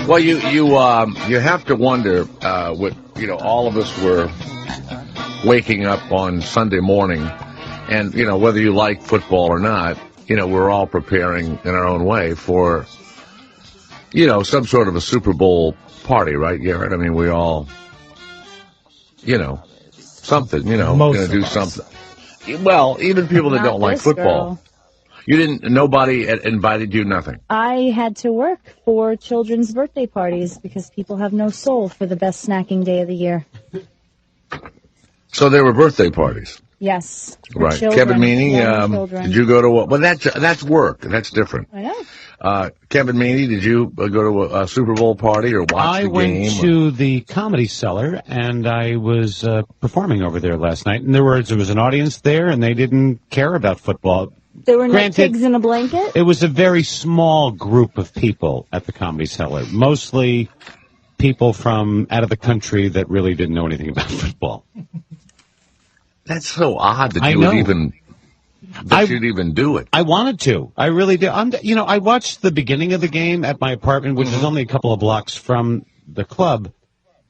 Well, you have to wonder what all of us were waking up on Sunday morning, and whether you like football or not, we're all preparing in our own way for some sort of a Super Bowl party, right, Garrett? I mean, we all something, going to do something. Well, even people that don't like football. Girl. Nobody invited you, nothing. I had to work for children's birthday parties because people have no soul for the best snacking day of the year. So there were birthday parties. Yes. Right. Children, Kevin Meaney, did you go to what? Well, that's work. That's different. I know. Kevin Meaney, did you go to a Super Bowl party or watch the game? I went to the Comedy Cellar, and I was performing over there last night. In other words, there was an audience there, and they didn't care about football. There were no pigs in a blanket? It was a very small group of people at the Comedy Cellar, mostly people from out of the country that really didn't know anything about football. That's so odd that you would even... you'd even do it. I wanted to. I really did. I watched the beginning of the game at my apartment, which is only a couple of blocks from the club.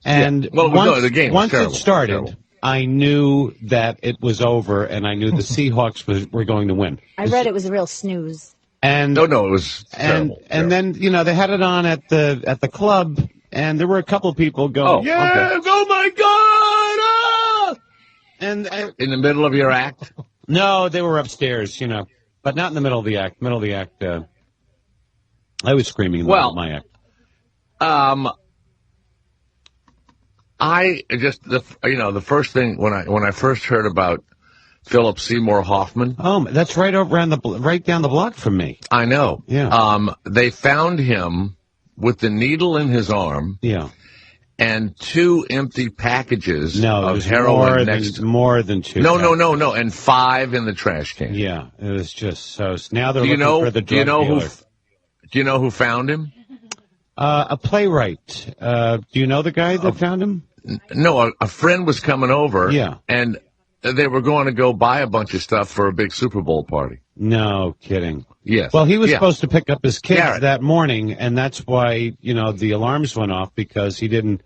And once it started, I knew that it was over, and I knew the Seahawks were going to win. I read it was a real snooze. And no, it was terrible. And then they had it on at the club, and there were a couple of people going, oh my God! Ah! And in the middle of your act. No, they were upstairs, but not in the middle of the act. Middle of the act, I was screaming in the middle of my act. The first thing when I first heard about Philip Seymour Hoffman. Oh, that's right down the block from me. I know. Yeah. They found him with the needle in his arm. Yeah. And 2 empty packages of heroin more than 2. No, and 5 in the trash can. Yeah, it was just so. Now they're looking for the drug dealer. Do you know who found him? A playwright. Do you know the guy that found him? No, a friend was coming over. Yeah. And they were going to go buy a bunch of stuff for a big Super Bowl party. No kidding. Yes. Well, he was supposed to pick up his kids that morning, and that's why, the alarms went off, because he didn't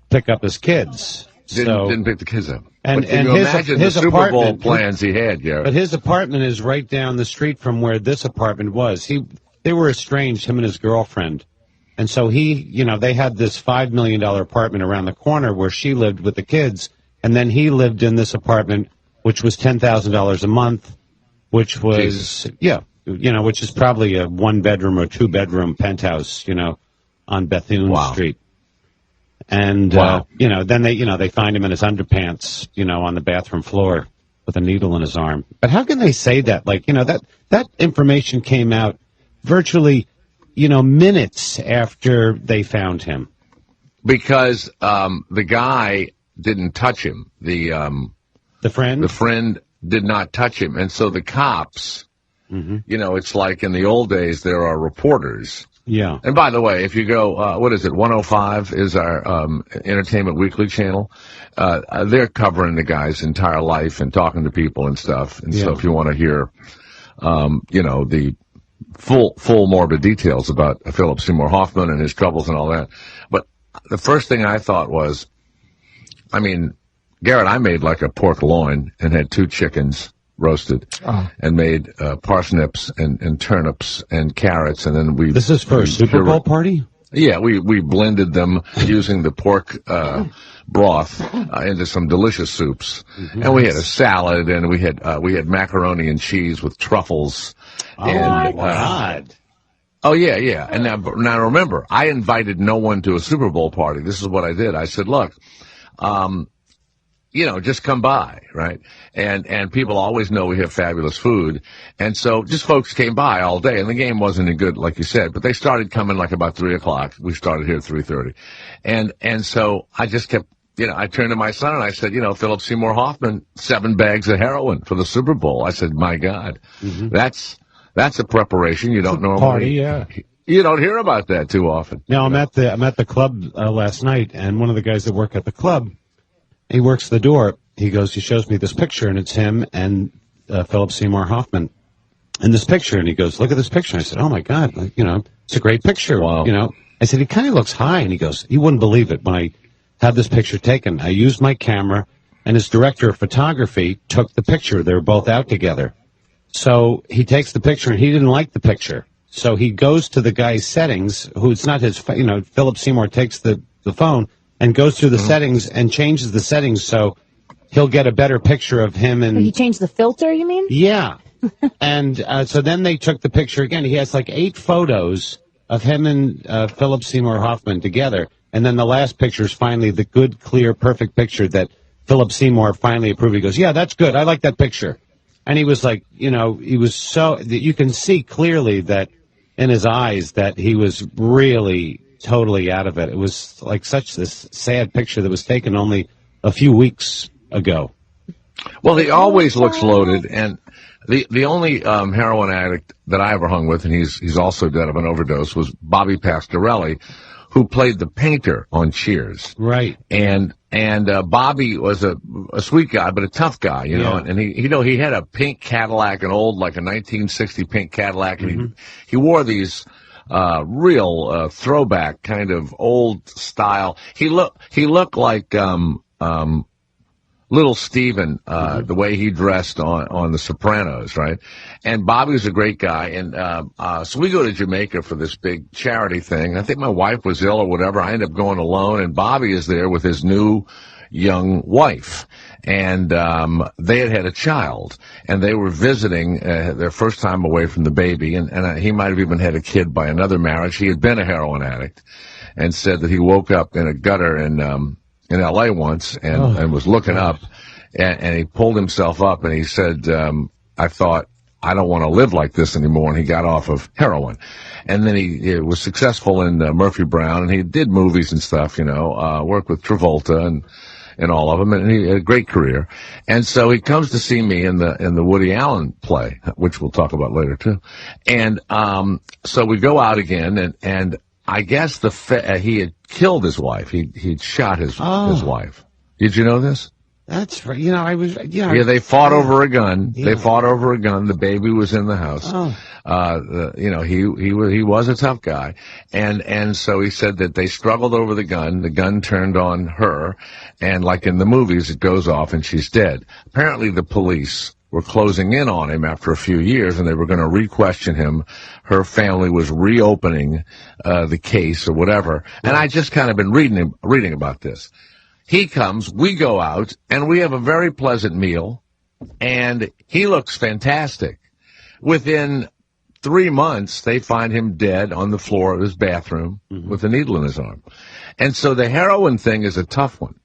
pick up his kids. Didn't pick the kids up. And can you imagine his the Super Bowl plans he had, Garrett? But his apartment is right down the street from where this apartment was. They were estranged, him and his girlfriend. And so they had this $5 million apartment around the corner where she lived with the kids, and then he lived in this apartment, which was $10,000 a month, which was, which is probably a 1-bedroom or 2-bedroom penthouse, on Bethune Street. And, then they find him in his underpants, on the bathroom floor with a needle in his arm. But how can they say that? That information came out virtually, minutes after they found him. Because, the guy didn't touch him. The friend? The friend did not touch him. And so the cops, it's like in the old days, there are reporters. Yeah. And by the way, if you go, 105 is our Entertainment Weekly channel. They're covering the guy's entire life and talking to people and stuff. And so if you want to hear, the full morbid details about Philip Seymour Hoffman and his troubles and all that. But the first thing I thought was, Garrett, I made like a pork loin and had 2 chickens roasted and made parsnips and turnips and carrots, and then we... This is for a Super Bowl party? Yeah, we blended them using the pork broth into some delicious soups. Mm-hmm. And we had a salad, and we had macaroni and cheese with truffles. Oh, my God. Oh, yeah. And now remember, I invited no one to a Super Bowl party. This is what I did. I said, look, just come by, right? And people always know we have fabulous food. And so just folks came by all day, and the game wasn't any good, like you said, but they started coming like about 3 o'clock. We started here at 3:30. And so I just kept, I turned to my son and I said, Philip Seymour Hoffman, 7 bags of heroin for the Super Bowl. I said, my God, that's a preparation you don't normally. Party, yeah. You don't hear about that too often. No, I'm at the club last night, and one of the guys that work at the club, he works the door, he shows me this picture, and it's him and Philip Seymour Hoffman in this picture. And he goes, look at this picture. And I said, oh, my God, it's a great picture. Wow. I said, he kind of looks high. And he goes, you wouldn't believe it. When I had this picture taken, I used my camera, and his director of photography took the picture. They were both out together. So he takes the picture, and he didn't like the picture. So he goes to the guy's settings, who it's not his, Philip Seymour takes the phone and goes through the settings and changes the settings so he'll get a better picture of him. And He changed the filter, you mean? Yeah. And so then they took the picture again. He has like 8 photos of him and Philip Seymour Hoffman together. And then the last picture is finally the good, clear, perfect picture that Philip Seymour finally approved. He goes, yeah, that's good. I like that picture. And he was like, he was so, you can see clearly that in his eyes that he was really totally out of it. It was like such this sad picture that was taken only a few weeks ago. Well, he always looks loaded, and the only heroin addict that I ever hung with, and he's also dead of an overdose, was Bobby Pastorelli, who played the painter on Cheers. Right. And Bobby was a sweet guy, but a tough guy, and he had a pink Cadillac, an old, like a 1960 pink Cadillac, and he wore these real throwback kind of old style. He looked like Little Steven, the way he dressed on The Sopranos, right? And Bobby was a great guy. And so we go to Jamaica for this big charity thing. I think my wife was ill or whatever. I ended up going alone, and Bobby is there with his new young wife. And they had a child, and they were visiting their first time away from the baby. And he might have even had a kid by another marriage. He had been a heroin addict, and said that he woke up in a gutter in L.A. once and was looking up, and he pulled himself up, and he said, I thought, I don't want to live like this anymore, and he got off of heroin. And then he was successful in Murphy Brown, and he did movies and stuff, worked with Travolta and all of them, and he had a great career. And so he comes to see me in the Woody Allen play, which we'll talk about later too. And so we go out again, and I guess he had killed his wife. He'd shot his wife. Did you know this? That's right. I was. Yeah, they fought over a gun. Yeah. They fought over a gun. The baby was in the house. He was a tough guy, and so he said that they struggled over the gun. The gun turned on her, and like in the movies, it goes off and she's dead. Apparently, the police were closing in on him after a few years, and they were going to re-question him. Her family was reopening the case or whatever. And I just kind of been reading about this. He comes, we go out, and we have a very pleasant meal, and he looks fantastic. Within 3 months, they find him dead on the floor of his bathroom with a needle in his arm. And so the heroin thing is a tough one.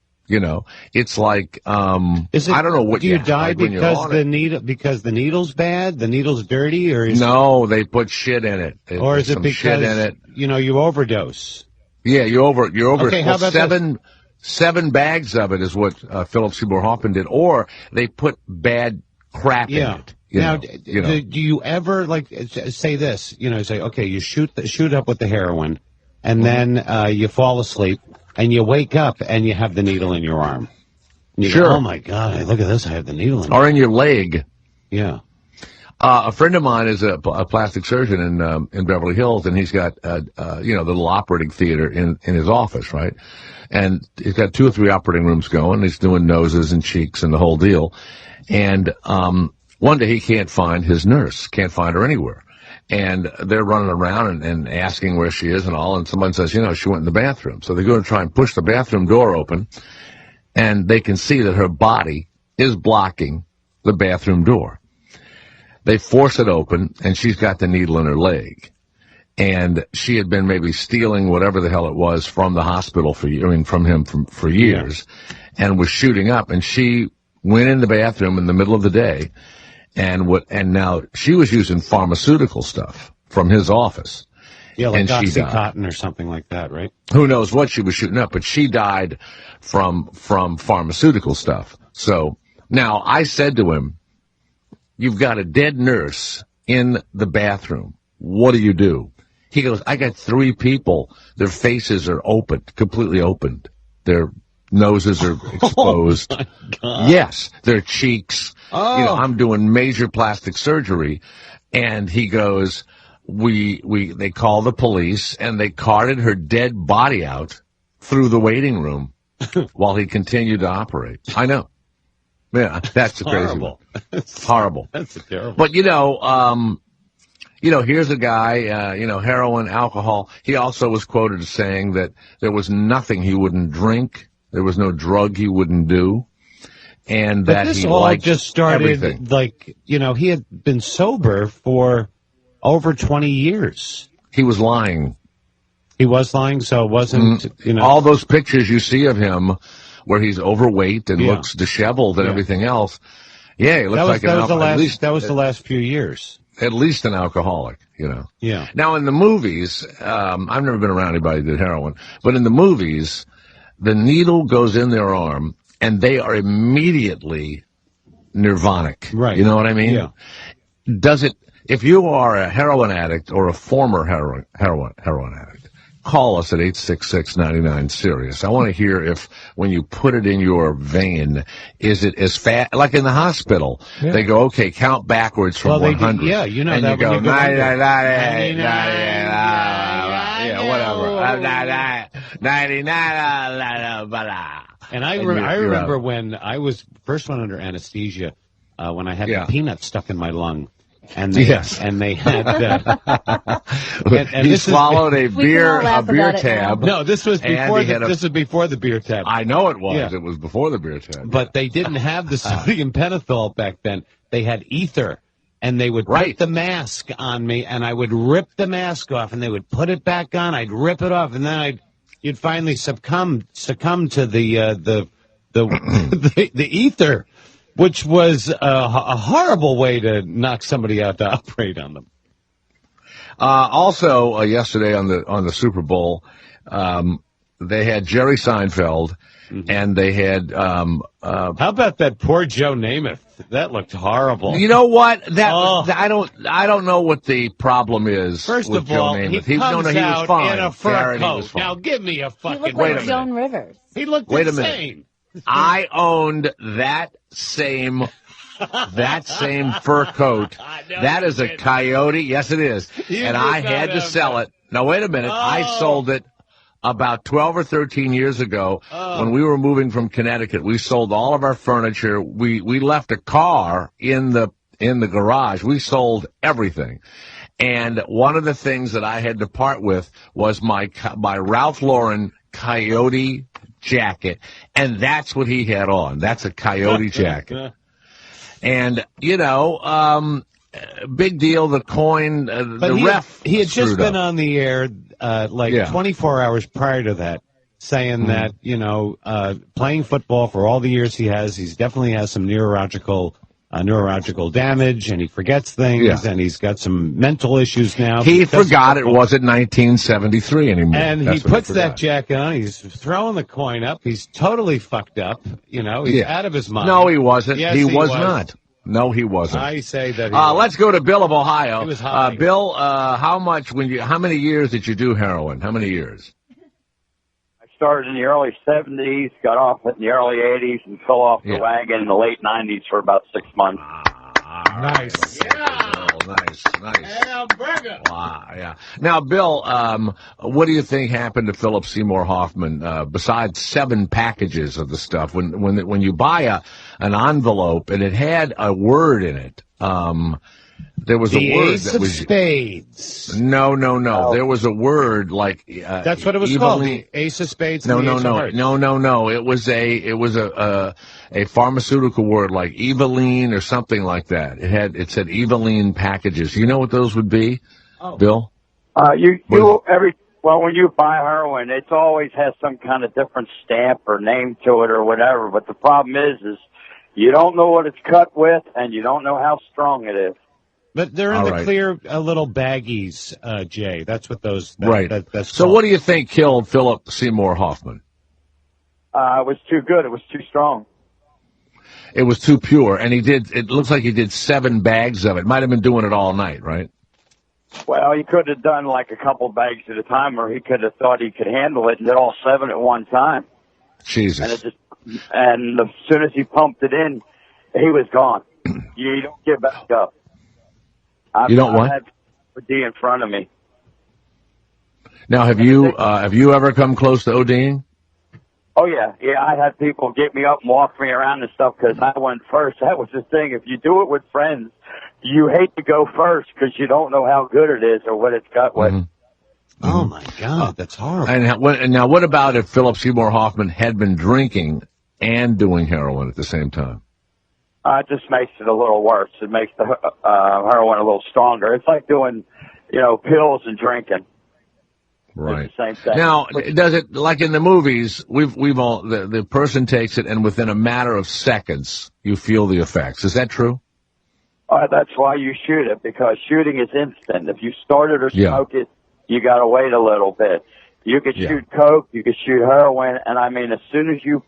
It's like I don't know what. Do you die because the needle's bad, the needle's dirty, or no? They put shit in it, or is it because shit in it? You overdose? Yeah, you're over. Okay, how about seven bags of it is what Philip Seymour Hoffman did, or they put bad crap in it. Do you ever say this? Say okay, you shoot up with the heroin, and then you fall asleep. And you wake up and you have the needle in your arm. And you go, oh my God, look at this, I have the needle in my arm. Or in your leg. Yeah. A friend of mine is a plastic surgeon in Beverly Hills, and he's got, the little operating theater in his office, right? And he's got 2 or 3 operating rooms going. He's doing noses and cheeks and the whole deal. And one day he can't find his nurse, can't find her anywhere. And they're running around and asking where she is and all, and someone says, she went in the bathroom. So they go to try and push the bathroom door open, and they can see that her body is blocking the bathroom door. They force it open, and she's got the needle in her leg. And she had been maybe stealing whatever the hell it was from the hospital for years, and was shooting up. And she went in the bathroom in the middle of the day. And now she was using pharmaceutical stuff from his office. Yeah, like and Oxycontin or something like that, right? Who knows what she was shooting up, but she died from pharmaceutical stuff. So now I said to him, you've got a dead nurse in the bathroom. What do? He goes, I got 3 people. Their faces are opened, completely opened. They're Noses are exposed. Oh my God. Yes, their cheeks. Oh. You know, I'm doing major plastic surgery, and he goes, they called the police, and they carted her dead body out through the waiting room while he continued to operate. I know. Yeah, that's the crazy one. Horrible. That's terrible. But, here's a guy, heroin, alcohol. He also was quoted as saying that there was nothing he wouldn't drink. There was no drug he wouldn't do. And but that this he all liked just started, everything. He had been sober for over 20 years. He was lying. He was lying, so it wasn't, All those pictures you see of him where he's overweight and looks disheveled and everything else. Yeah, he looks like that was the last few years. At least an alcoholic, Yeah. Now, in the movies, I've never been around anybody who did heroin, but in the movies, the needle goes in their arm, and they are immediately nirvanic. Right. You know what I mean? Yeah. If you are a heroin addict or a former heroin addict, call us at 866-99-SIRIUS. I want to hear if, when you put it in your vein, is it as fast, like in the hospital, they go, okay, count backwards from 100. Yeah, and that you go, when you go whatever. 99, And I remember when I was first one under anesthesia, when I had the peanut stuck in my lung. And they had he swallowed a beer tab. No, this was before the beer tab. I know it was. Yeah. It was before the beer tab. But they didn't have the sodium pentothal back then. They had ether, and they would put the mask on me, and I would rip the mask off, and they would put it back on. I'd rip it off, and then you'd finally succumb to the ether. Which was a horrible way to knock somebody out to operate on them. Also, yesterday on the Super Bowl, they had Jerry Seinfeld, and they had. How about that poor Joe Namath? That looked horrible. You know what? I don't know what the problem is. First with of all, Joe Namath. he comes was out fine. in a fur Darren, coat. Now give me a fucking. He looked like Joan Rivers. He looked Wait insane. a minute. I owned that same fur coat. That is a coyote. Yes, it is. And I had to sell it. Now, wait a minute. I sold it about 12 or 13 years ago when we were moving from Connecticut. We sold all of our furniture. We left a car in the garage. We sold everything. And one of the things that I had to part with was my Ralph Lauren coyote jacket, and that's what he had on. That's a coyote jacket. And, big deal, the coin, the ref. He had just been up. on the air 24 hours prior to that, saying that, playing football for all the years he's definitely has some neurological damage, and he forgets things, and he's got some mental issues now. He forgot it wasn't 1973 anymore. And he puts that jacket on. He's throwing the coin up. He's totally fucked up. He's out of his mind. No, he wasn't. Yes, he was not. No, he wasn't. I say that. Let's go to Bill of Ohio. He was high. Bill, how many years did you do heroin? How many years? Started in the early 70s, got off in the early 80s, and fell off the wagon in the late 90s for about 6 months. Nice. Yeah. Nice. Yeah, burger. Wow, yeah. Now, Bill, what do you think happened to Philip Seymour Hoffman, besides 7 packages of the stuff? When you buy an envelope and it had a word in it, there was a word Ace that of was Spades. No. There was a word like that's what it was called. The Ace of Spades. No. And the Ace of Hearts. No. It was a pharmaceutical word like Eveline or something like that. It said Eveline packages. You know what those would be, Bill? When you buy heroin, it always has some kind of different stamp or name to it or whatever. But the problem is you don't know what it's cut with, and you don't know how strong it is. But they're in the clear little baggies, Jay. That's what those. That's so called. what do you think killed Philip Seymour Hoffman? It was too good. It was too strong. It was too pure, and it looks like he did 7 bags of it. Might have been doing it all night, right? Well, he could have done like a couple bags at a time, or he could have thought he could handle it and did all 7 at one time. Jesus. And as soon as he pumped it in, he was gone. You don't get back up. You don't what? I've had OD in front of me. Now, have you ever come close to ODing? Oh yeah. I had people get me up and walk me around and stuff because I went first. That was the thing. If you do it with friends, you hate to go first because you don't know how good it is or what it's got with. Mm-hmm. Oh my God, that's horrible. And now, what about if Philip Seymour Hoffman had been drinking and doing heroin at the same time? It just makes it a little worse. It makes the heroin a little stronger. It's like doing, pills and drinking. Right. It's the same thing. Now, does it, like in the movies, we've all, the person takes it and within a matter of seconds, you feel the effects. Is that true? That's why you shoot it, because shooting is instant. If you start it or smoke it, you gotta wait a little bit. You could shoot coke, you could shoot heroin, and I mean, as soon as you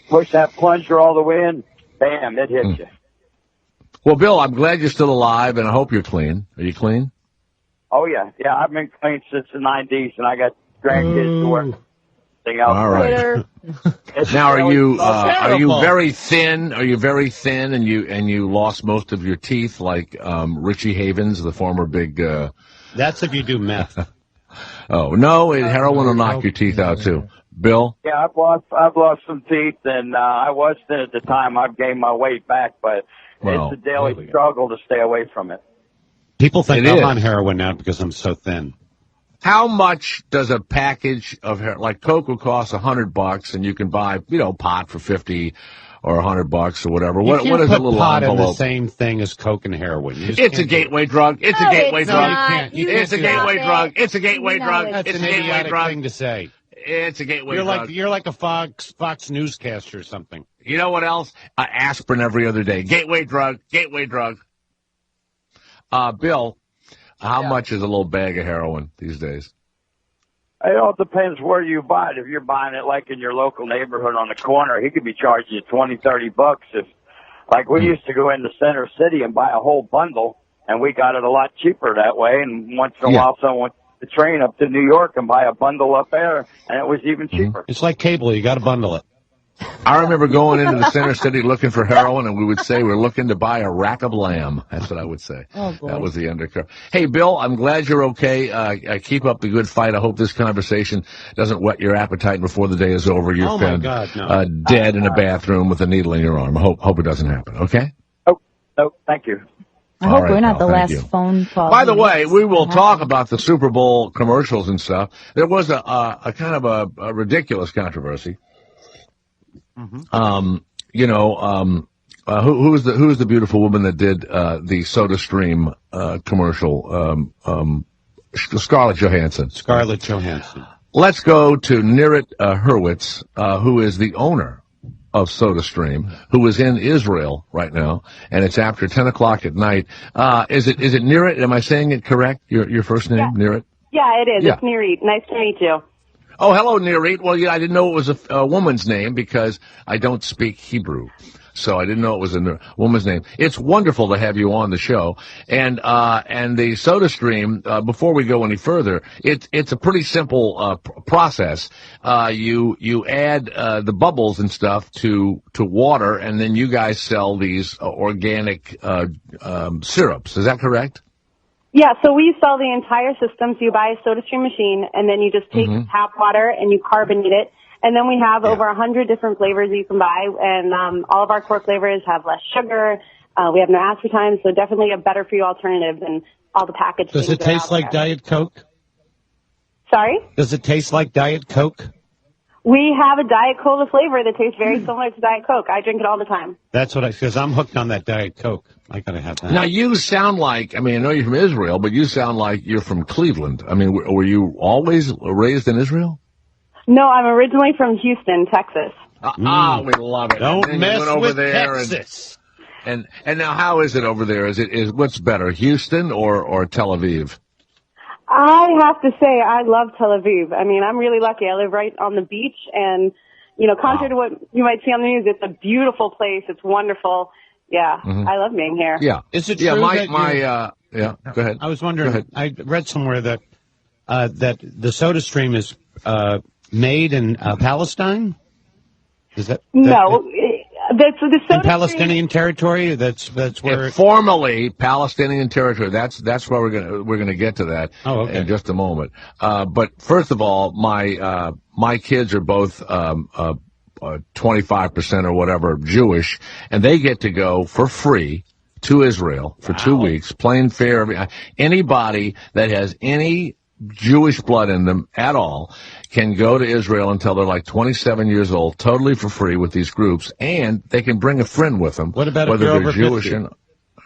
push that plunger all the way in, bam, it hits you. Well, Bill, I'm glad you're still alive, and I hope you're clean. Are you clean? Oh, yeah. Yeah, I've been clean since the 90s, and I got grandkids to work. All right. Now, are you very thin? Are you very thin, and you lost most of your teeth, like Richie Havens, the former big? That's if you do meth. Oh no, heroin will knock your teeth out too. Bill? Yeah, I've lost some teeth, and I was thin at the time. I've gained my weight back, but it's a daily struggle to stay away from it. People think I'm on heroin now because I'm so thin. How much does a package of like Coke will cost $100, and you can buy pot for $50 or $100 or whatever? What is a little pot envelope? In the same thing as Coke and heroin. It's a gateway drug. It's a gateway drug. It's a gateway drug. It's a gateway drug. That's it's an a gateway idiotic drug. thing to say. It's a gateway drug. You're like a Fox newscaster or something. You know what else? Aspirin every other day. Gateway drug. Gateway drug. Bill, how much is a little bag of heroin these days? It all depends where you buy it. If you're buying it like in your local neighborhood on the corner, he could be charging you $20-$30. If, like, we used to go into Center City and buy a whole bundle, and we got it a lot cheaper that way. And once in a while, someone took the train up to New York and buy a bundle up there, and it was even cheaper. It's like cable. You got to bundle it. I remember going into the Center City looking for heroin, and we would say we're looking to buy a rack of lamb. That's what I would say. Oh, boy. That was the undercurrent. Hey, Bill, I'm glad you're okay. Keep up the good fight. I hope this conversation doesn't whet your appetite before the day is over. You're found dead in a bathroom with a needle in your arm. I hope it doesn't happen, okay? Oh, no, thank you. I hope we're not the last phone call. By the way, we will talk about the Super Bowl commercials and stuff. There was a kind of a ridiculous controversy. Mm-hmm. Who's the beautiful woman that did the SodaStream commercial? Scarlett Johansson. Scarlett Johansson. Let's go to Nirit Hurwitz, who is the owner of SodaStream, who is in Israel right now, and it's after 10 o'clock at night. Is it Nirit? Am I saying it correct? Your first name, Nirit? Yeah, it is. Yeah. It's Nirit. Nice to meet you. Oh, hello, Nirit. Well, I didn't know it was a woman's name because I don't speak Hebrew. So I didn't know it was a woman's name. It's wonderful to have you on the show. And the SodaStream, before we go any further, it's a pretty simple process. You add the bubbles and stuff to water, and then you guys sell these organic syrups. Is that correct? Yeah, so we sell the entire system. So you buy a SodaStream machine, and then you just take tap water and you carbonate it. And then we have over 100 different flavors that you can buy, and all of our core flavors have less sugar. We have no aspartame, so definitely a better for you alternative than all the packaged things. Does it taste like Diet Coke? Sorry? Does it taste like Diet Coke? We have a Diet Cola flavor that tastes very similar to Diet Coke. I drink it all the time. That's what because I'm hooked on that Diet Coke. I gotta have that. Now you sound like, I know you're from Israel, but you sound like you're from Cleveland. Were you always raised in Israel? No, I'm originally from Houston, Texas. We love it. Don't mess with Texas. And now, how is it over there? Is what's better, Houston or Tel Aviv? I have to say, I love Tel Aviv. I'm really lucky. I live right on the beach, and contrary to what you might see on the news, it's a beautiful place. It's wonderful. Yeah, I love being here. Yeah, is it true? Yeah, go ahead. I was wondering. I read somewhere that that the SodaStream is made in Palestine? Is that No. That's the in Palestinian territory? That's where formerly Palestinian territory. That's where we're gonna get to that in just a moment. But first of all, my kids are both 25% or whatever Jewish, and they get to go for free to Israel for 2 weeks, plain fare. Anybody that has any Jewish blood in them at all can go to Israel until they're like 27 years old, totally for free with these groups, and they can bring a friend with them. What about whether if you're they're over Jewish 50? or not?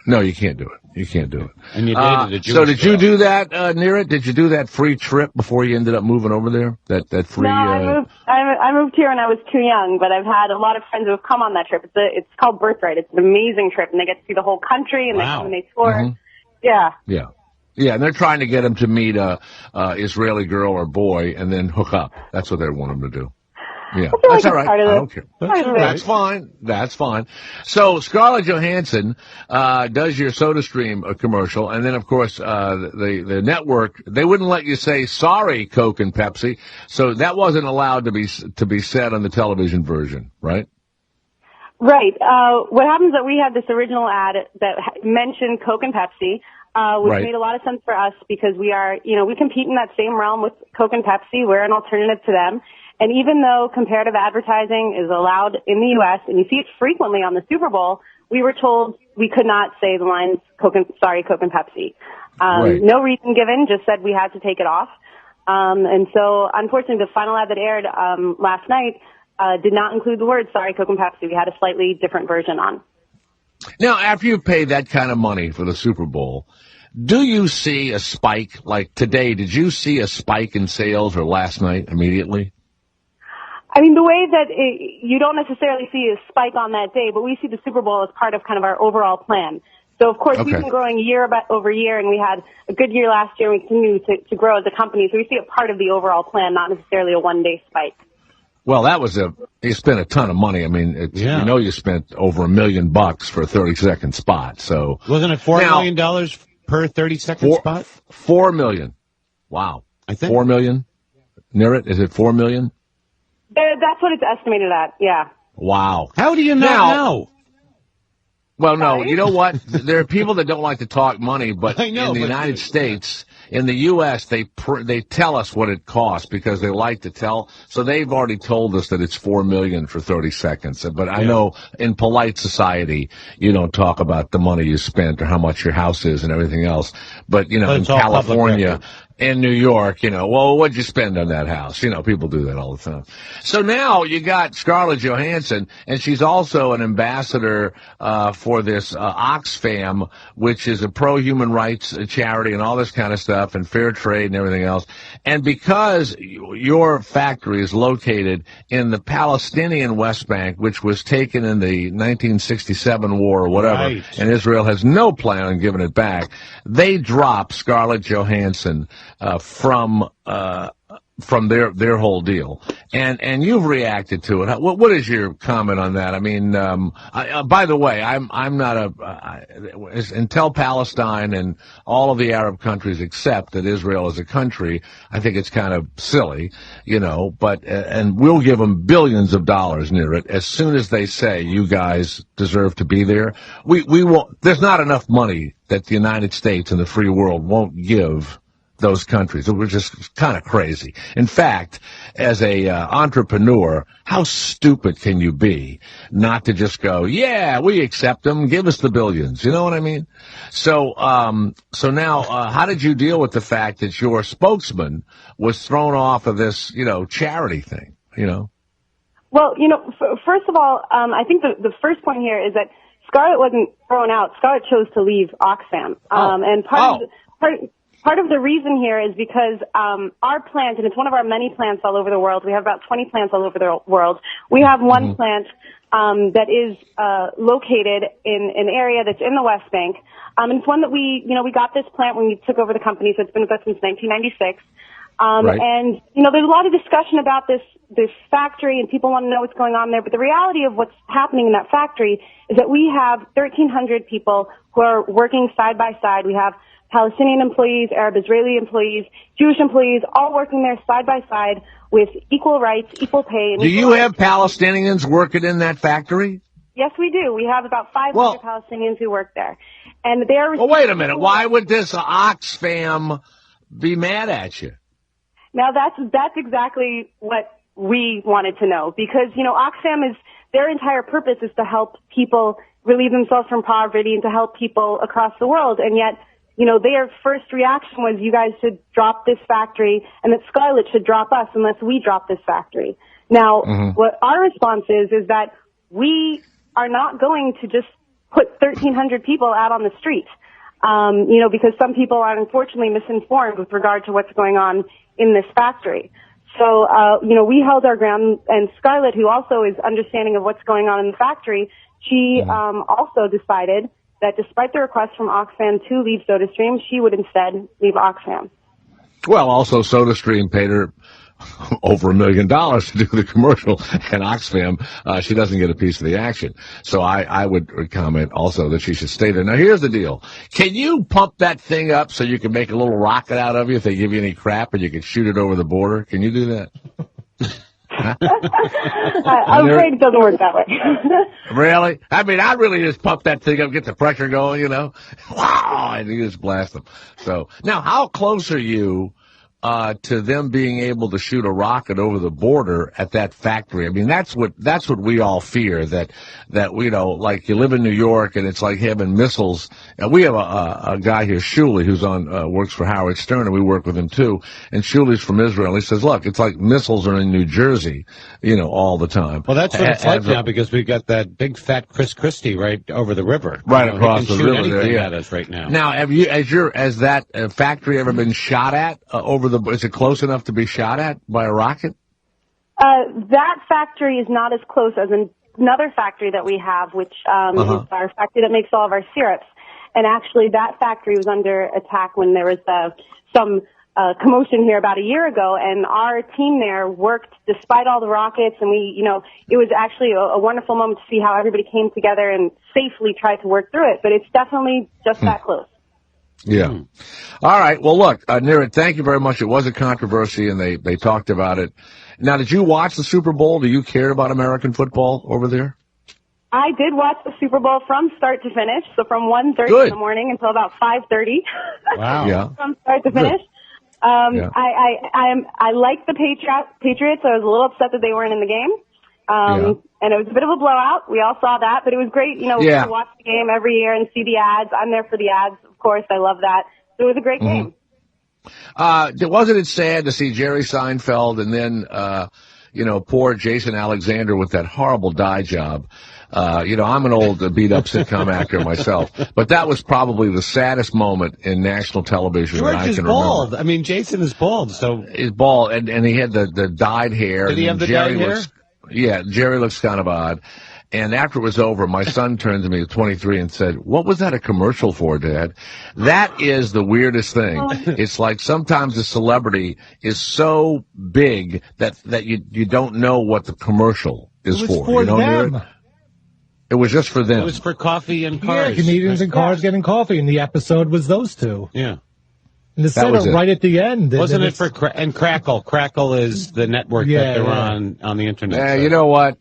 No, you can't do it. You can't do it. And you dated a Jewish So did you girl. do that, near it? Did you do that free trip before you ended up moving over there? That free? No, I moved here when I was too young, but I've had a lot of friends who have come on that trip. It's called Birthright. It's an amazing trip, and they get to see the whole country, and they come and they tour. Mm-hmm. Yeah. Yeah. Yeah, and they're trying to get him to meet a Israeli girl or boy and then hook up. That's what they want him to do. Yeah, that's all right. I don't care. That's fine. That's fine. So Scarlett Johansson does your SodaStream commercial, and then of course the network, they wouldn't let you say sorry, Coke and Pepsi, so that wasn't allowed to be said on the television version, right? Right. What happens is that we had this original ad that mentioned Coke and Pepsi, which made a lot of sense for us because we are, we compete in that same realm with Coke and Pepsi. We're an alternative to them. And even though comparative advertising is allowed in the U.S. and you see it frequently on the Super Bowl, we were told we could not say the lines Coke and Pepsi. No reason given, just said we had to take it off. And so unfortunately the final ad that aired last night did not include the words sorry, Coke and Pepsi. We had a slightly different version on. Now, after you pay that kind of money for the Super Bowl, do you see a spike? Like today, did you see a spike in sales or last night immediately? I mean, the way that you don't necessarily see a spike on that day, but we see the Super Bowl as part of kind of our overall plan. So, of course, we've been growing year over year, and we had a good year last year, and we continue to grow as a company. So we see it part of the overall plan, not necessarily a one-day spike. Well, you spent a ton of money. I mean, you spent over $1 million for a 30-second spot. So wasn't it $4 million per 30-second spot? $4 million. Wow. I think $4 million. Near it, is it $4 million? That's what it's estimated at. Yeah. Wow. How do you not know? Well, no, you know what? There are people that don't like to talk money, but in the United States, in the U.S., they tell us what it costs because they like to tell. So they've already told us that it's $4 million for 30 seconds. But I know in polite society, you don't talk about the money you spent or how much your house is and everything else. But in California, in New York, well, what'd you spend on that house? People do that all the time. So now you got Scarlett Johansson, and she's also an ambassador for this Oxfam, which is a pro-human rights charity and all this kind of stuff, and fair trade and everything else. And because your factory is located in the Palestinian West Bank, which was taken in the 1967 war or whatever, and Israel has no plan on giving it back, they drop Scarlett Johansson from their whole deal, and you've reacted to it. What is your comment on that? I mean, by the way, I'm not until Palestine and all of the Arab countries accept that Israel is a country. I think it's kind of silly, But and we'll give them billions of dollars near it as soon as they say you guys deserve to be there. We won't. There's not enough money that the United States and the free world won't give those countries. It was just kind of crazy. In fact, as a entrepreneur, how stupid can you be not to just go, yeah, we accept them, give us the billions. You know what I mean? So now, how did you deal with the fact that your spokesman was thrown off of this, charity thing, Well, first of all, I think the first point here is that Scarlett wasn't thrown out. Scarlett chose to leave Oxfam. And part of the reason here is because our plant, and it's one of our many plants all over the world. We have about 20 plants all over the world. We have one plant that is located in an area that's in the West Bank. And it's one that we got this plant when we took over the company, so it's been with us since 1996. And, there's a lot of discussion about this factory, and people want to know what's going on there. But the reality of what's happening in that factory is that we have 1,300 people who are working side by side. We have Palestinian employees, Arab Israeli employees, Jewish employees, all working there side by side with equal rights, equal pay. And do you have Palestinians working in that factory? Yes, we do. We have about 500 Palestinians who work there. And they're... Well, wait a minute. Why would this Oxfam be mad at you? Now, that's exactly what we wanted to know. Because, Oxfam their entire purpose is to help people relieve themselves from poverty and to help people across the world. And yet, their first reaction was you guys should drop this factory and that Scarlett should drop us unless we drop this factory. Now, what our response is that we are not going to just put 1,300 people out on the street, because some people are unfortunately misinformed with regard to what's going on in this factory. So, we held our ground, and Scarlett, who also is understanding of what's going on in the factory, she also decided that despite the request from Oxfam to leave SodaStream, she would instead leave Oxfam. Well, also SodaStream paid her over $1 million to do the commercial, and Oxfam, she doesn't get a piece of the action. So I would comment also that she should stay there. Now, here's the deal. Can you pump that thing up so you can make a little rocket out of you if they give you any crap and you can shoot it over the border? Can you do that? I'm afraid it doesn't work that way. Really? I mean, I'd really just pump that thing up, get the pressure going, Wow! And you just blast them. So, now, how close are you to them being able to shoot a rocket over the border at that factory? I mean, that's what we all fear, that like you live in New York and it's like having missiles. We have a guy here, Shuli, who's works for Howard Stern, and we work with him too. And Shuli's from Israel. He says, look, it's like missiles are in New Jersey, all the time. Well, that's what it's like now, because we've got that big fat Chris Christie right over the river. Right across the river there, yeah. At us right now. Now, has that factory ever been shot at is it close enough to be shot at by a rocket? That factory is not as close as another factory that we have, which is our factory that makes all of our syrups. And actually, that factory was under attack when there was some commotion here about a year ago, and our team there worked despite all the rockets, and it was actually a wonderful moment to see how everybody came together and safely tried to work through it. But it's definitely just that close. Yeah. All right. Well, look, Nira, thank you very much. It was a controversy, and they talked about it. Now, did you watch the Super Bowl? Do you care about American football over there? I did watch the Super Bowl from start to finish, so from 1:30 in the morning until about 5:30. Wow. Yeah. From start to finish. I like the Patriots. I was a little upset that they weren't in the game. And it was a bit of a blowout. We all saw that, but it was great, to watch the game every year and see the ads. I'm there for the ads, of course. I love that. So it was a great game. Wasn't it sad to see Jerry Seinfeld and then, poor Jason Alexander with that horrible dye job? I'm an old beat-up sitcom actor myself, but that was probably the saddest moment in national television that I can bald. remember. I mean, Jason is bald, so he's bald, and he had the dyed hair. Did he have the dyed hair? Yeah, Jerry looks kind of odd. And after it was over, my son turned to me at 23 and said, "What was that a commercial for, Dad?" That is the weirdest thing. It's like sometimes a celebrity is so big that you don't know what the commercial is for. For them. It was just for them. It was for coffee and cars. Yeah, comedians and cars getting coffee, and the episode was those two. Yeah. And the setup right at the end. Wasn't it for and Crackle? Crackle is the network that they're on the internet. Yeah, you know what?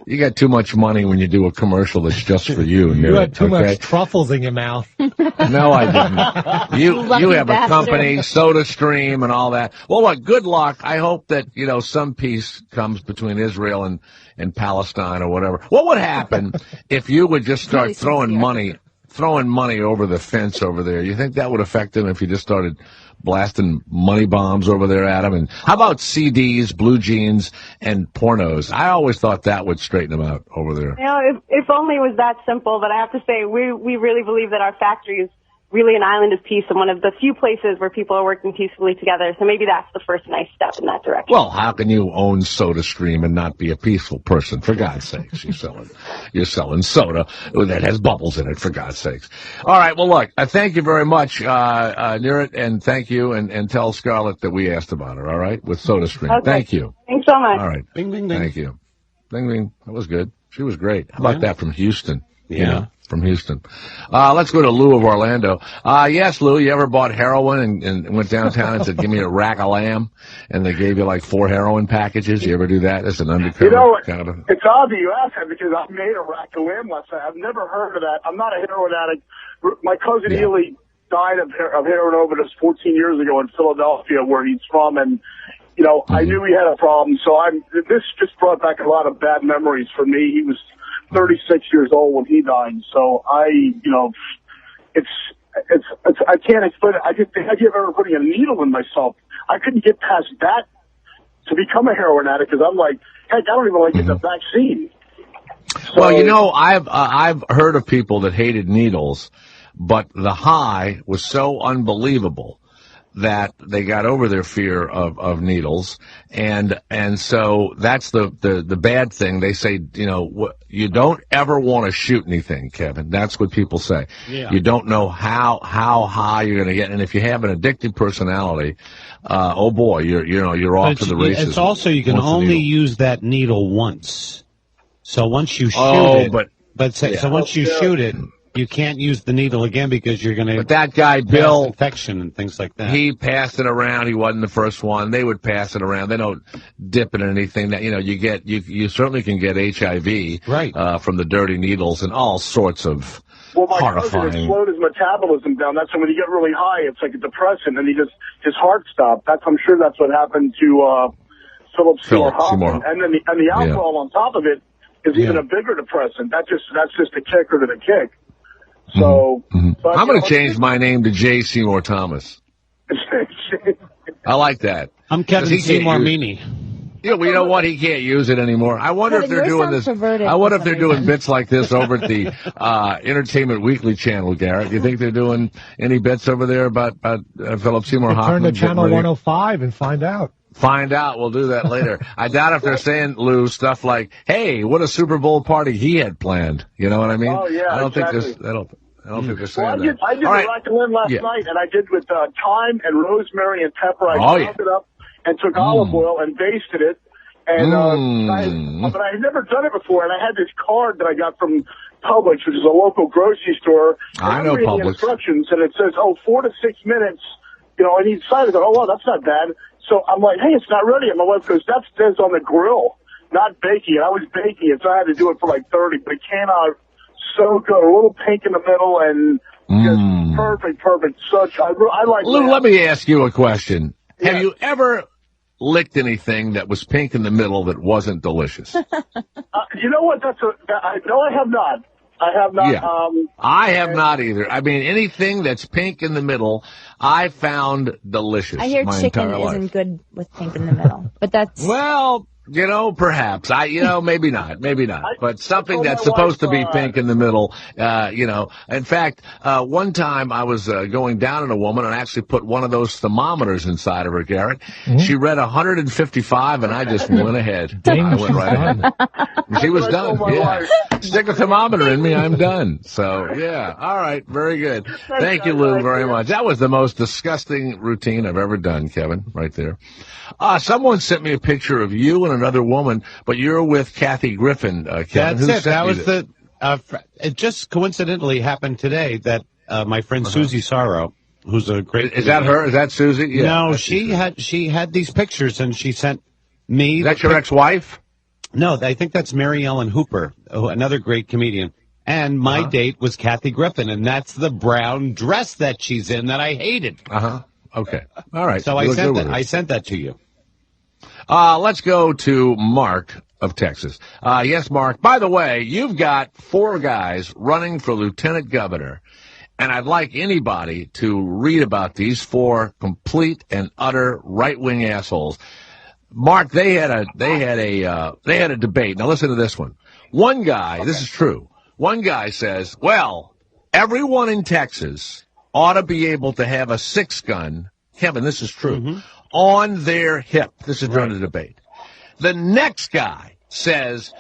You got too much money when you do a commercial that's just for you. You had too much truffles in your mouth. No, I didn't. You have a company, SodaStream, and all that. Well, look, good luck. I hope that some peace comes between Israel and Palestine or whatever. What would happen if you would just start throwing money over the fence over there? You think that would affect them if you just started blasting money bombs over there at them? And how about CDs, blue jeans, and pornos? I always thought that would straighten them out over there. If only it was that simple. But I have to say, we really believe that our factory is really an island of peace and one of the few places where people are working peacefully together. So maybe that's the first nice step in that direction. Well, how can you own SodaStream and not be a peaceful person? For God's sakes, you're selling soda that has bubbles in it. For God's sakes. All right. Well, look, thank you very much, Nirit, and thank you, and tell Scarlett that we asked about her. All right, with SodaStream. Okay. Thank you. Thanks so much. All right. Bing, bing, bing. Thank you. Bing, bing. That was good. She was great. How about that from Houston? Yeah. from Houston. Let's go to Lou of Orlando. Yes, Lou, you ever bought heroin and went downtown and said, give me a rack of lamb, and they gave you like 4 heroin packages? You ever do that as an undercover kind of it's odd that you ask that because I made a rack of lamb last night. I've never heard of that. I'm not a heroin addict. My cousin Ely died of heroin overdose 14 years ago in Philadelphia, where he's from, and I knew he had a problem. So this just brought back a lot of bad memories for me. He was 36 years old when he died. So it's I can't explain it. I just the idea of ever putting a needle in myself, I couldn't get past that to become a heroin addict because I'm like, heck, I don't even like getting the vaccine. So, well, I've heard of people that hated needles, but the high was so unbelievable that they got over their fear of needles, and so that's the bad thing. They say, you don't ever want to shoot anything, Kevin. That's what people say. Yeah. You don't know how high you're going to get, and if you have an addictive personality, oh boy, you're off to the races. It's also you can only use that needle once. So once you shoot once you shoot it, you can't use the needle again because you're going to. But that guy, Bill, infection and things like that. He passed it around. He wasn't the first one. They would pass it around. They don't dip it in anything that you certainly can get HIV from the dirty needles and all sorts of horrifying. Cousin, it slowed his metabolism down. That's when you get really high, it's like a depressant, and his heart stopped. I'm sure that's what happened to Philip Seymour Hoffman. And then the alcohol on top of it is even a bigger depressant. That's just a kicker to the kick. So, but, I'm going to change my name to J. Seymour Thomas. I like that. I'm Kevin Seymour Meany. Yeah, well, you know what? He can't use it anymore. I wonder if they're doing this. I wonder if they're doing bits like this over at the Entertainment Weekly channel, Garrett. Do you think they're doing any bits over there about Philip Seymour Hoffman? Turn to Channel 105 and find out. Find out. We'll do that later. I doubt if they're saying, Lou, stuff like, hey, what a Super Bowl party he had planned. You know what I mean? Oh, yeah, I don't exactly. think I don't think they're saying that. I did the rack of lamb last night, and I did with thyme and rosemary and pepper. I chopped it up and took olive oil and basted it. And but I had never done it before, and I had this card that I got from Publix, which is a local grocery store. I know Publix. The instructions, and it says, 4 to 6 minutes, and each side. I go, wow, that's not bad. So I'm like, hey, it's not ready. And my wife goes, that says on the grill, not baking it. I was baking it, so I had to do it for like 30, but it came out so good. A little pink in the middle and just perfect. I like Lou, that. let me ask you a question. Yeah. Have you ever licked anything that was pink in the middle that wasn't delicious? You know what? No, I have not. I have not. Yeah. I have not either. I mean, anything that's pink in the middle, I found delicious. I hear my chicken entire life. isn't good with pink in the middle, but that's well. Perhaps. Maybe not. But something that's supposed to be pink in the middle, In fact, one time I was going down on a woman and I actually put one of those thermometers inside of her, Garrett. Mm-hmm. She read 155 and I just went ahead. I went right ahead. She was done. Yeah. Stick a thermometer in me, I'm done. So, yeah. All right. Very good. Thank you, Lou, very much. That was the most disgusting routine I've ever done, Kevin, right there. Someone sent me a picture of you and another woman, but you're with Kathy Griffin, Kevin. That's it. That was it just coincidentally happened today that my friend Susie Sorrow, who's a great... Is that her? Is that Susie? Yeah, no, she had these pictures and she sent me... Is that your ex-wife? No, I think that's Mary Ellen Hooper, another great comedian. And my date was Kathy Griffin, and that's the brown dress that she's in that I hated. Okay. All right. So I sent that to you. Let's go to Mark of Texas. Yes, Mark. By the way, you've got 4 guys running for lieutenant governor, and I'd like anybody to read about these 4 complete and utter right-wing assholes. Mark, they had a debate. Now listen to this one. One guy, this is true. One guy says, well, everyone in Texas ought to be able to have a 6-gun, Kevin, this is true, on their hip. This is during the debate. The next guy says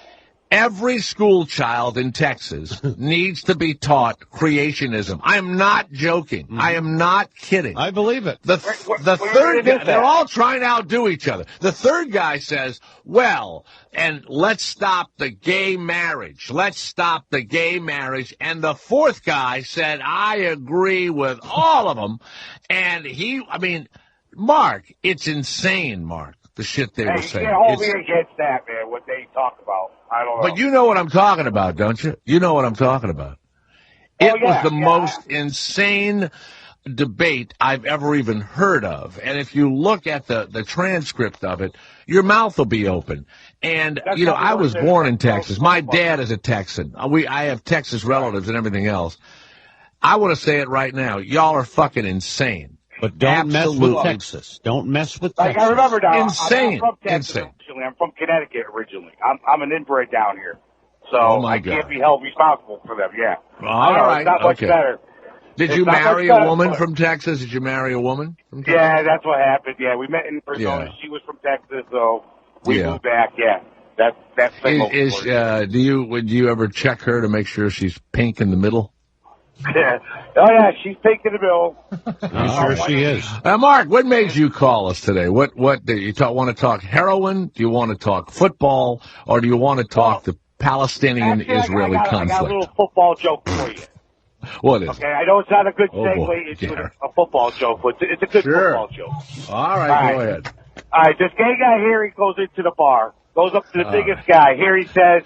Every school child in Texas needs to be taught creationism. I am not joking. I am not kidding. I believe it. The third guy, they're all trying to outdo each other. The third guy says, well, and let's stop the gay marriage. Let's stop the gay marriage. And the fourth guy said, I agree with all of them. And Mark, it's insane, Mark, the shit they were saying. You can't hold me against that, man, what they talk about. I don't know. But you know what I'm talking about, don't you? You know what I'm talking about. It was the most insane debate I've ever even heard of. And if you look at the transcript of it, your mouth will be open. And, I was born in Texas. My dad is a Texan. I have Texas relatives and everything else. I want to say it right now. Y'all are fucking insane. But don't mess with Texas. Don't mess with Texas. I remember now. Insane. I'm from Texas originally. I'm from Connecticut originally. I'm an inbred down here. So I can't be held responsible for them, yeah. All right. It's not much better. Did you marry a woman from Texas? Did you marry a woman from Texas? Yeah, that's what happened. Yeah, we met in Arizona. Yeah. She was from Texas, so we moved back. Yeah, that's do you ever check her to make sure she's pink in the middle? Yeah. Oh yeah, she's pink in the middle. I'm sure she is. Mark, what made you call us today? What do you want to talk heroin? Do you want to talk football, or do you want to talk the Palestinian-Israeli conflict? I got a little football joke for you. What is? Okay, I know it's not a good segue into a football joke, but it's a good football joke. All right, go ahead. All right, this gay guy here, he goes into the bar, goes up to the biggest guy. Here he says,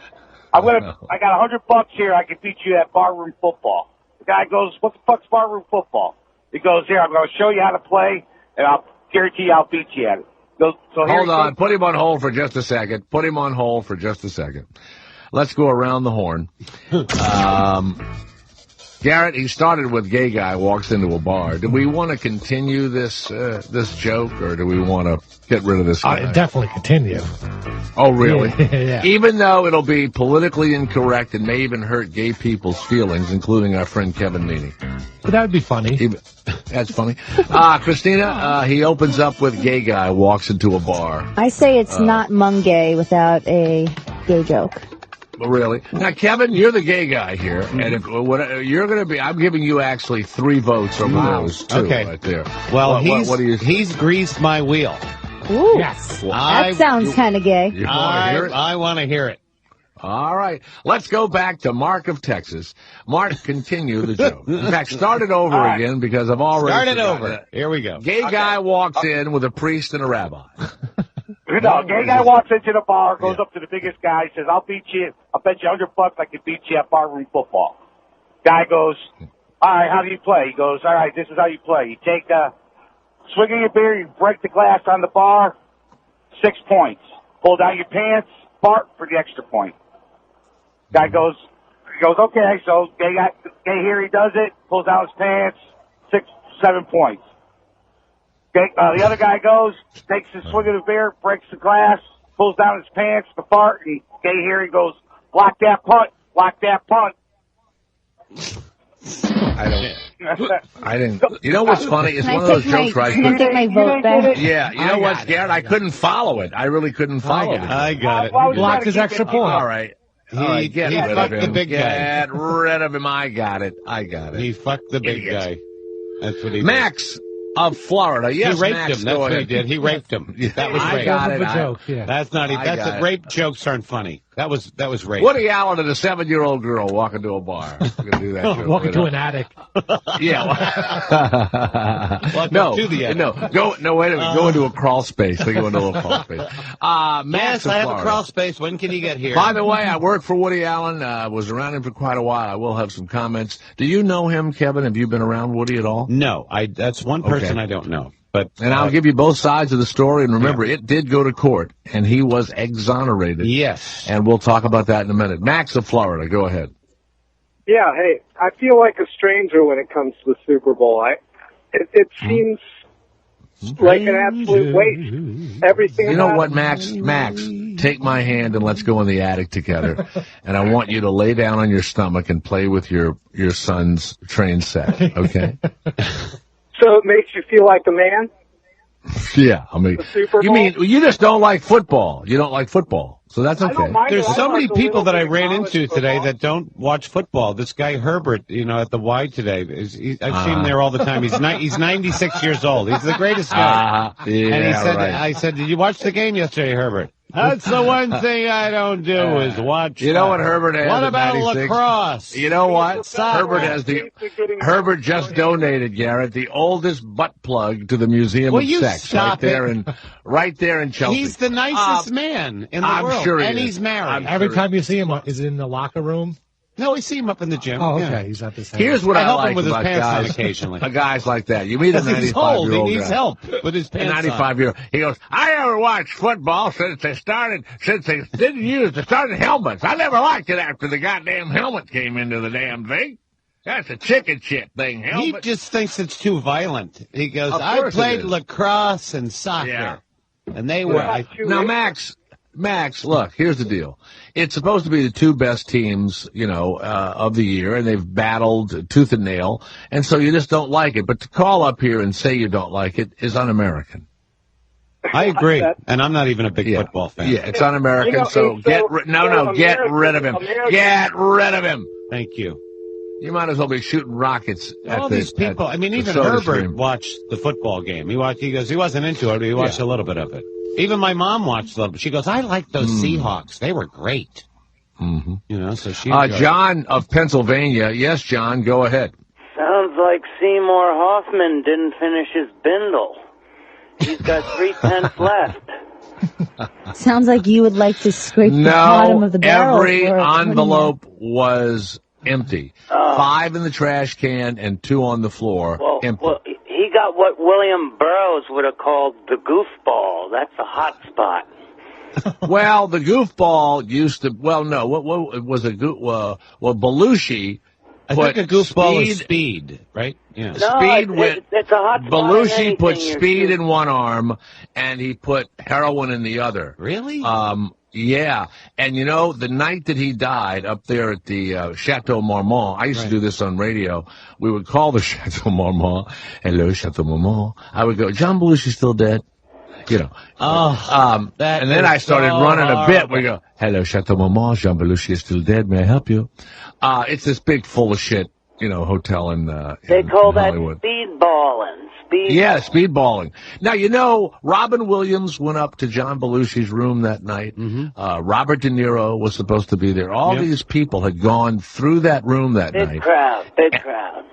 I got $100 here. I can beat you at barroom football. The guy goes, what the fuck's barroom football? He goes, here, I'm going to show you how to play, and I'll guarantee you I'll beat you at it. Hold on. Put him on hold for just a second. Let's go around the horn. Garrett, he started with gay guy walks into a bar. Do we want to continue this joke, or do we want to get rid of this guy? Definitely continue. Oh, really? Yeah. Even though it'll be politically incorrect and may even hurt gay people's feelings, including our friend Kevin Meaney. But that would be funny. That's funny. Christina, he opens up with gay guy walks into a bar. I say it's not Mungay without a gay joke. Really? Now, Kevin, you're the gay guy here, and if you're going to be, I'm giving you actually 3 votes over those 2 right there. Well, he's greased my wheel. Ooh, yes. That sounds kind of gay. I want to hear it. All right. Let's go back to Mark of Texas. Mark, continue the joke. In fact, start it over again because I've already started over. Here we go. Gay guy walks in with a priest and a rabbi. No, gay guy walks into the bar, goes up to the biggest guy, says, I'll bet you $100 I can beat you at barroom football. Guy goes, all right, how do you play? He goes, all right, this is how you play. You take a swig of your beer, you break the glass on the bar, 6 points. Pull down your pants, fart for the extra point. Guy goes, okay, so gay here, he does it, pulls down his pants, 7 points. The other guy goes, takes a swig of the beer, breaks the glass, pulls down his pants, the fart, and gay here he goes, block that punt. I didn't. You know what's funny? It's one of those jokes where I couldn't take my vote back. Yeah, you know what, Garrett? I couldn't follow it. I really couldn't follow it. I got it. Blocked his extra point. All right. Get rid of him. The big guy. Get rid of him. I got it. He fucked the big guy. That's what he did. Max of Florida. Yes, he raped Max, him. That's what he did. He raped him. That was rape. Got it. Joke, yeah. That's not. That's rape jokes aren't funny. That was rape. Woody Allen and a 7-year-old girl walk into a bar. We're gonna do that joke. Walk into an attic. Yeah. To the attic. Wait a minute. Go into a crawl space. They go into a little crawl space. Max yes, I have Florida. a crawl space. When can you get here? By the way, I worked for Woody Allen. Was around him for quite a while. I will have some comments. Do you know him, Kevin? Have you been around Woody at all? No. That's one person I don't know. And I'll give you both sides of the story. And remember, it did go to court, and he was exonerated. Yes. And we'll talk about that in a minute. Max of Florida, go ahead. Yeah, hey, I feel like a stranger when it comes to the Super Bowl. It seems like an absolute waste. Everything. You know what, Max? Max, take my hand and let's go in the attic together. And I want you to lay down on your stomach and play with your son's train set, okay? So it makes you feel like a man? Yeah, I mean, the Super Bowl? you mean you just don't like football? You don't like football? So that's I don't okay. mind There's it. so I many watch a people little that I bit of ran college into today football. that don't watch football. This guy Herbert, at the Y today, I've seen him there all the time. He's 96 years old. He's the greatest guy. Yeah, And he said, right. I said, did you watch the game yesterday, Herbert? That's the one thing I don't do is watch. You know what Herbert has? What at about 96? lacrosse? You know what? Soccer. Herbert just donated, Garrett, the oldest butt plug to the Museum of Sex. Stop right there in Chelsea. He's the nicest man in the I'm world. sure he and is. he's married. Every time you see him, is it in the locker room? No, we see him up in the gym. Oh, okay. Yeah. He's at the same. Here's what I help like him with his about pants on guys, occasionally. guys like that. You meet a 95-year-old He needs guy. help with his A pants on. 95-year-old. He goes, I never watched football since they didn't use the starting helmets. I never liked it after the goddamn helmet came into the damn thing. That's a chicken shit thing, helmet. He just thinks it's too violent. He goes, Of I course played it is. lacrosse and soccer. Yeah. And they were... Now, Max, look, here's the deal. It's supposed to be the two best teams, of the year, and they've battled tooth and nail, and so you just don't like it. But to call up here and say you don't like it is un-American. I agree, and I'm not even a big football fan. Yeah, it's un-American, get rid of him. Get rid of him. Thank you. You might as well be shooting rockets at All these people, even Herbert watched the football game. He goes, he wasn't into it, but he watched a little bit of it. Even my mom watched them. She goes, I like those Seahawks. They were great. Mm-hmm. So she John of Pennsylvania. Yes, John, go ahead. Sounds like Seymour Hoffman didn't finish his bindle. He's got 3/10 left. Sounds like you would like to scrape the bottom of the barrel. Every envelope was empty. 5 in the trash can and 2 on the floor. Empty. Well, he got what William Burroughs would have called the goofball. That's a hot spot. Well, the goofball used to. Well, no. What was a goof? Well, Belushi. I think a goofball is speed, right? Yeah. It's a hot spot. Belushi put speed in one arm, and he put heroin in the other. Really? Yeah. And the night that he died up there at the Chateau Marmont, I used to do this on radio. We would call the Chateau Marmont. Hello, Chateau Marmont. I would go, John Belushi's still dead. And then I started running a bit. We go, hello, Chateau Marmont. Jean Belushi is still dead. May I help you? It's this big full of shit, hotel in They call that Hollywood. Speedballing. Speedballing. Now, Robin Williams went up to John Belushi's room that night. Robert De Niro was supposed to be there. All these people had gone through that room that night. Big crowd.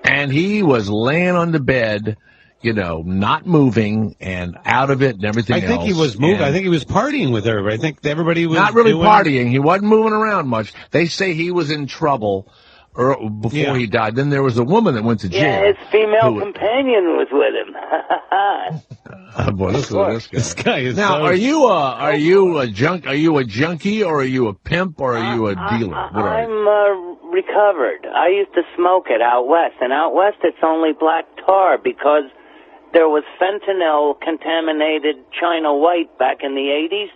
And he was laying on the bed, not moving and out of it and everything else. I think he was moving. I think he was partying with everybody. I think everybody was not really partying. He wasn't moving around much. They say he was in trouble before he died. Then there was a woman that went to jail. Yeah, his female companion was with him. Boy, listen to this guy. This guy is now, are you a junkie, or are you a pimp, or are you a dealer? I'm recovered. I used to smoke it out west, and out west it's only black tar because there was fentanyl-contaminated China White back in the 80s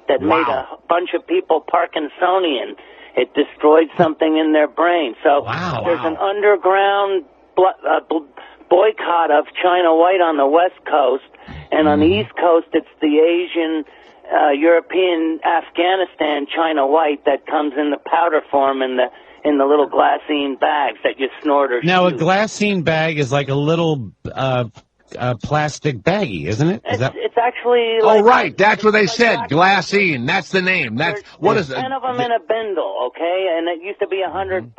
that made a bunch of people Parkinsonian. It destroyed something in their brain. So there's an underground boycott of China White on the West Coast, and on the East Coast it's the Asian, European, Afghanistan China White that comes in the powder form in the little glassine bags that you snort or Now, shoot. a glassine bag is like a little plastic baggie, isn't it? It's actually right. That's what they said. Glassine. That's the name. What is it? 10 of them in a bindle, okay? And it used to be $100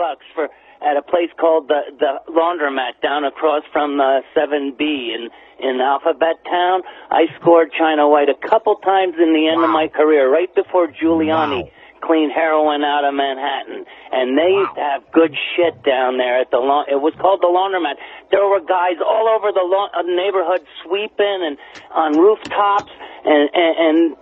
at a place called the Laundromat down across from 7B in Alphabet Town. I scored China White a couple times in the end of my career, right before Giuliani cleaned heroin out of Manhattan. And they used to have good shit down there at it was called the Laundromat. There were guys all over the neighborhood sweeping and on rooftops and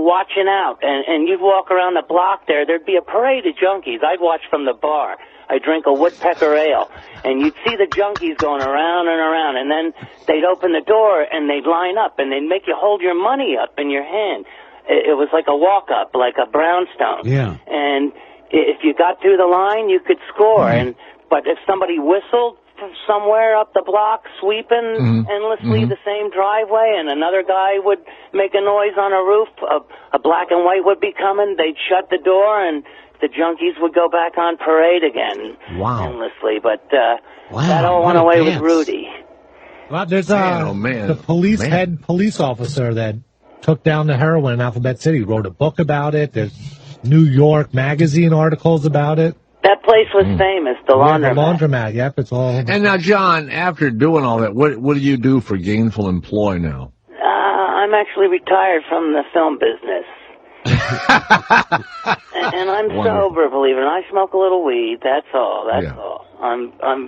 watching out. And you'd walk around the block there'd be a parade of junkies. I'd watch from the bar. I drink a woodpecker ale, and you'd see the junkies going around and around, and then they'd open the door and they'd line up and they'd make you hold your money up in your hand. It was like a walk-up, like a brownstone. And if you got through the line, you could score. But if somebody whistled from somewhere up the block sweeping endlessly the same driveway, and another guy would make a noise on a roof. A black and white would be coming. They'd shut the door, and the junkies would go back on parade again endlessly. But that all went away with Rudy. Well, there's the head police officer that took down the heroin in Alphabet City, wrote a book about it. There's New York Magazine articles about it. That place was famous, the laundromat. The laundromat, yep, it's all. And now, John, after doing all that, what do you do for gainful employ now? I'm actually retired from the film business. and I'm sober, believe it or not. I smoke a little weed, that's all, all.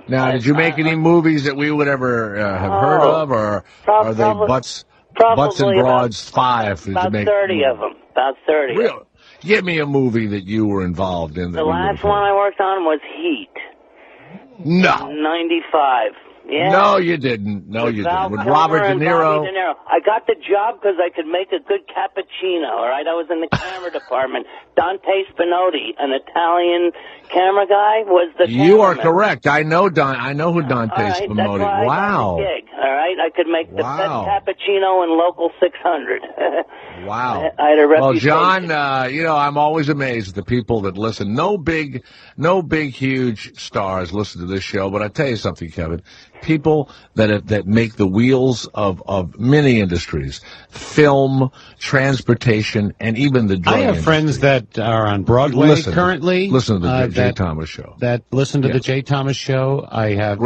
Now, did you make any movies that we would ever have heard of, or are they Butts and Broads 5? About 30 of them, about 30. Real? Give me a movie that you were involved in. The last one I worked on was Heat. No. 95. Yeah. No, you didn't. No, you didn't. With Robert De Niro. I got the job because I could make a good cappuccino, all right? I was in the camera department. Dante Spinotti, an Italian camera guy, was the cameraman. You are correct. I know who Dante Spinotti. That's why wow. I got the gig, all right? I could make the best cappuccino in local 600. Wow. I had a reputation. Well, John, I'm always amazed at the people that listen. No big, huge stars listen to this show, but I tell you something, Kevin. People that make the wheels of many industries, film, transportation, and even the drug I have friends that are on Broadway currently. Listen to the Jay Thomas Show. That listen to the Jay Thomas Show. I have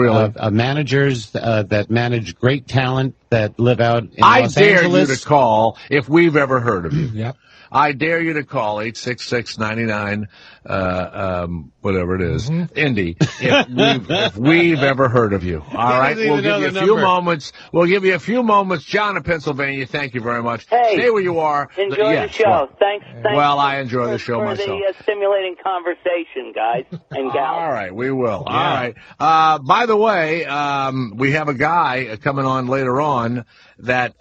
managers that manage great talent that live out in Los Angeles. I dare you to call if we've ever heard of you. Yep. I dare you to call 866-99, whatever it is, Indy, if we've ever heard of you. All right, we'll give you a few moments. We'll give you a few moments. John in Pennsylvania, thank you very much. Hey, stay where you are. Enjoy the show. Thanks. Well, I enjoy the show myself. For the stimulating conversation, guys and gals. All right, we will. Yeah. All right. By the way, we have a guy coming on later on that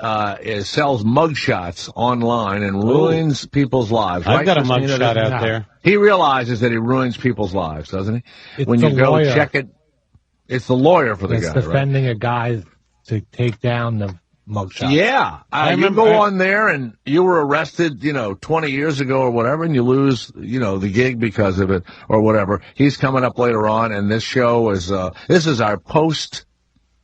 sells mugshots online and ruins people's lives. I've got a mugshot out there. He realizes that he ruins people's lives, doesn't he? It's when you go lawyer. check it, it's the lawyer for the guy, defending a guy to take down the mugshot. Yeah. You go on there and you were arrested, 20 years ago or whatever, and you lose, the gig because of it or whatever. He's coming up later on, and this show is, this is our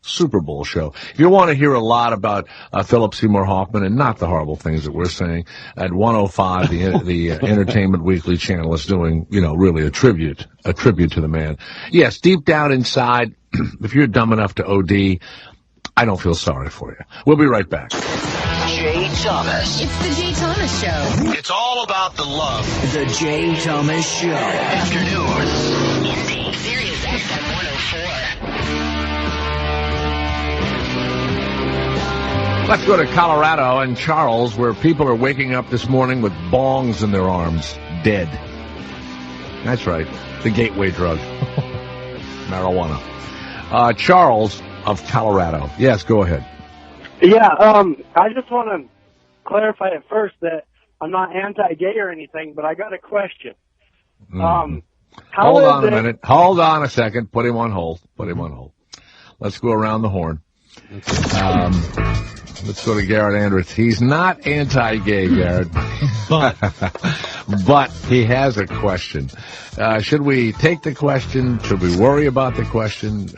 Super Bowl show. If you want to hear a lot about Philip Seymour Hoffman and not the horrible things that we're saying, at 105, the Entertainment Weekly channel is doing, really a tribute to the man. Yes, deep down inside, if you're dumb enough to OD, I don't feel sorry for you. We'll be right back. Jay Thomas. It's the Jay Thomas Show. It's all about the love. The Jay Thomas Show. Afternoons. Indeed. Sirius XM 104. Let's go to Colorado and Charles, where people are waking up this morning with bongs in their arms, dead. That's right, the gateway drug, marijuana. Charles of Colorado. Yes, go ahead. Yeah, I just want to clarify at first that I'm not anti-gay or anything, but I got a question. Hold on a minute. Hold on a second. Put him on hold. Let's go around the horn. Let's go to Garrett Andrus. He's not anti-gay, Garrett, but he has a question. Should we take the question? Should we worry about the question?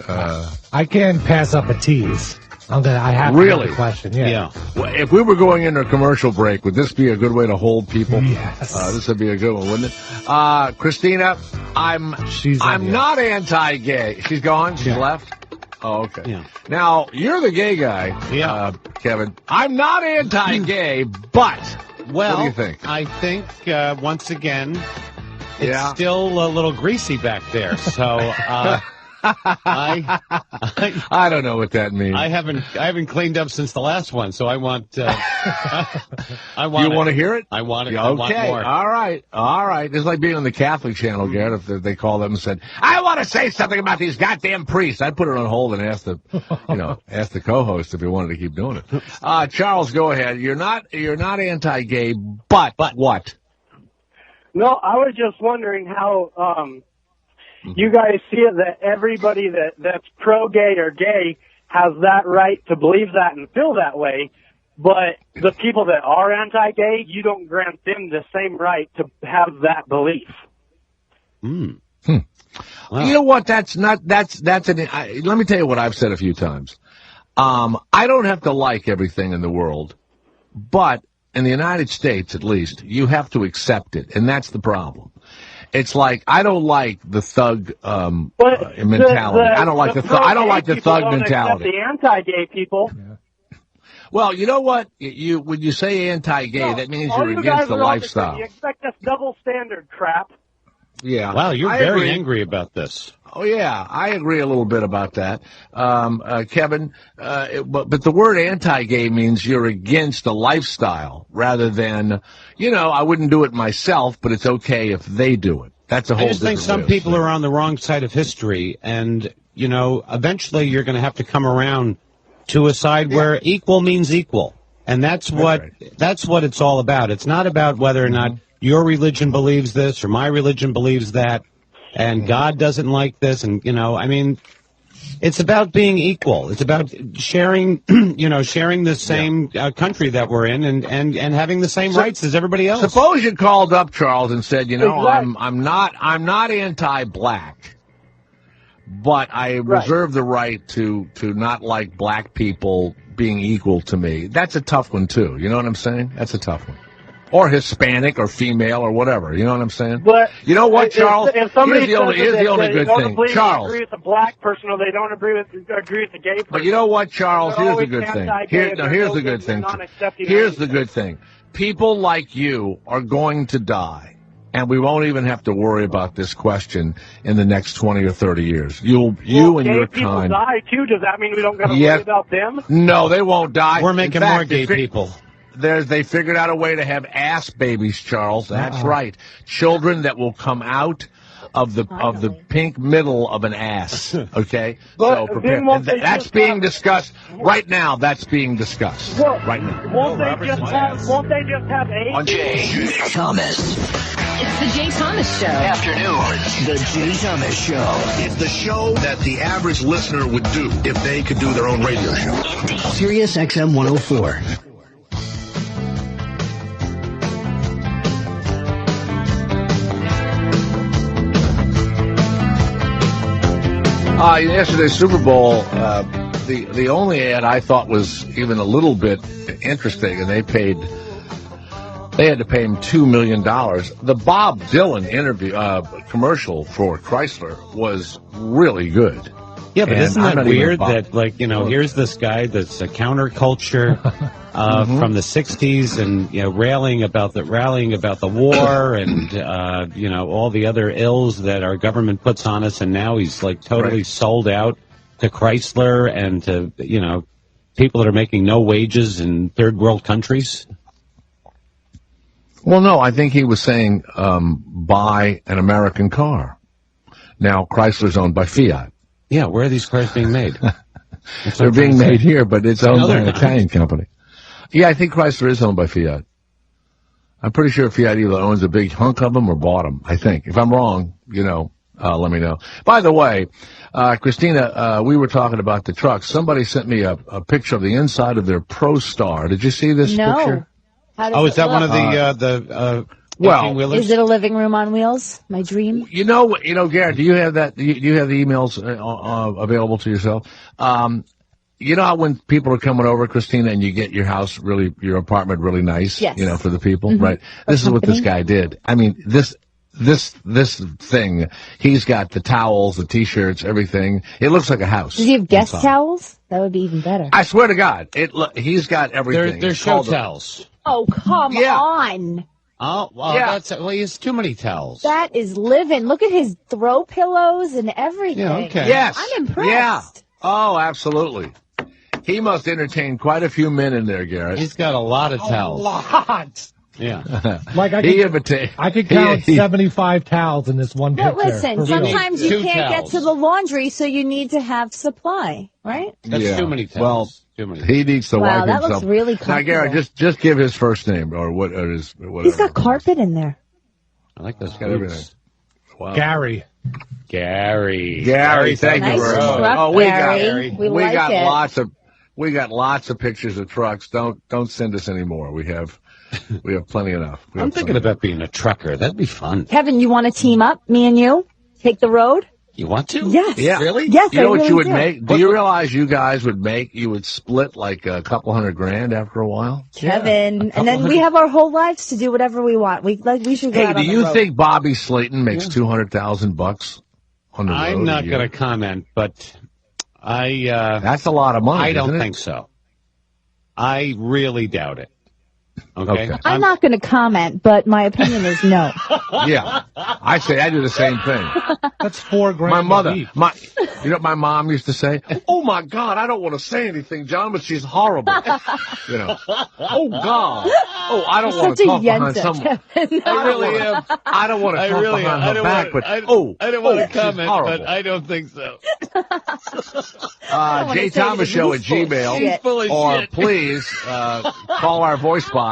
I can't pass up a tease. I have to have the question. Yeah. Well, if we were going into a commercial break, would this be a good way to hold people? Yes. This would be a good one, wouldn't it? Christina, I'm not anti-gay. She's gone. She's left. Oh, okay. Yeah. Now, you're the gay guy, Kevin. I'm not anti-gay, but what do you think? I think, once again, it's still a little greasy back there. So, I don't know what that means. I haven't cleaned up since the last one, so I want. You want to hear it? I want it. Okay. I want more. All right. It's like being on the Catholic channel, Garrett. If they call them and said, "I want to say something about these goddamn priests," I'd put it on hold and ask the co-host if he wanted to keep doing it. Charles, go ahead. You're not anti-gay, but what? No, I was just wondering how. you guys see it that everybody that's pro-gay or gay has that right to believe that and feel that way, but the people that are anti-gay, you don't grant them the same right to have that belief. Wow. You know what? Let me tell you what I've said a few times. I don't have to like everything in the world, but in the United States, at least, you have to accept it, and that's the problem. It's like I don't like the thug mentality. I don't like the thug mentality. The anti-gay people. Yeah. Well, you know what? When you say anti-gay, that means you're against the lifestyle. You expect this double standard crap. Yeah. Wow, you're very angry about this. Oh, yeah, I agree a little bit about that. Kevin, but the word anti-gay means you're against a lifestyle rather than, I wouldn't do it myself, but it's okay if they do it. That's a whole different I just think some people are on the wrong side of history, and, eventually you're going to have to come around to a side where equal means equal. And that's what it's all about. It's not about whether or not your religion believes this or my religion believes that, and God doesn't like this, and it's about being equal. It's about sharing, sharing the same country that we're in, and having the same rights as everybody else. Suppose you called up Charles and said, I'm not anti-black, but I reserve the right to not like black people being equal to me. That's a tough one too. You know what I'm saying? That's a tough one. Or Hispanic or female or whatever. You know what I'm saying? But you know what, Charles? If somebody here's the only good thing. Charles. They agree with the black person or they don't agree with the gay person. But you know what, Charles? Here's the good thing. Here's the good thing. Here's the good thing. People like you are going to die. And we won't even have to worry about this question in the next 20 or 30 years. You and your kind. People die too. Does that mean we don't got to worry about them? No, they won't die. We're making more gay people. They figured out a way to have ass babies, Charles. That's right. Children that will come out of the pink middle of an ass. Okay? But so prepare. That's being discussed right now. That's being discussed right now. Won't they just have AIDS? On Jay Thomas. It's the Jay Thomas Show. Afternoons. The Jay Thomas Show. It's the show that the average listener would do if they could do their own radio show. Sirius XM 104. Yesterday's Super Bowl, the only ad I thought was even a little bit interesting, and they had to pay him $2 million. The Bob Dylan commercial for Chrysler was really good. Yeah, but isn't that weird that, here's this guy that's a counterculture from the 60s and, rallying about the war and, all the other ills that our government puts on us, and now he's, totally sold out to Chrysler and to, people that are making no wages in third world countries? Well, no, I think he was saying buy an American car. Now, Chrysler's owned by Fiat. Yeah, where are these cars being made? They're being made here, but it's owned by an Italian company. Yeah, I think Chrysler is owned by Fiat. I'm pretty sure Fiat either owns a big hunk of them or bought them, I think. If I'm wrong, let me know. By the way, Christina, we were talking about the trucks. Somebody sent me a picture of the inside of their ProStar. Did you see this picture? Is that one of the is it a living room on wheels? My dream. Garrett, do you have that? Do you have the emails available to yourself? You know how when people are coming over, Christina, and you get your apartment really nice, yes. For the people, right? This is what this guy did. I mean, this thing, he's got the towels, the T-shirts, everything. It looks like a house. Does he have guest towels? That would be even better. I swear to God, he's got everything. They're show towels. Oh, come on. Oh, well, he has too many towels. That is living. Look at his throw pillows and everything. Yeah, okay. Yes. I'm impressed. Yeah. Oh, absolutely. He must entertain quite a few men in there, Garrett. He's got a lot of towels. A lot. Yeah. I could count 75 towels in this one picture. But listen, sometimes you can't get to the laundry, so you need to have supply, right? That's too many towels. Well, too many. He needs to wipe himself. Wow, that looks really comfortable. Now, Garrett, just give his first name or whatever. He's got carpet in there. I like those got everything. Wow. Gary. Gary, thank you very much. Truck, Gary. We like got it. we got lots of pictures of trucks. Don't send us any more. We have plenty enough. I'm thinking about being a trucker. That'd be fun. Kevin, you want to team up, me and you? Take the road? You want to? Yes. Yeah. Really? Yes, You know I what really you would do. make? Do you realize you guys would split like a couple $100,000 after a while? Kevin, and then we have our whole lives to do whatever we want. We should go Hey, out do on the you road. think Bobby Slayton makes $200,000 on the road? I'm not going to comment, but that's a lot of money. I don't isn't it? think so. I really doubt it. Okay. I'm not going to comment, but my opinion is no. Yeah, I do the same thing. That's $4,000. My mother, you know what my mom used to say? Oh my God, I don't want to say anything, John, but she's horrible. You know, oh God, oh I don't want to talk behind someone. I really am. I don't want to talk behind her back, but I don't want to comment, horrible. but I don't think so. Jay Thomas Show at Gmail, or please call our voice box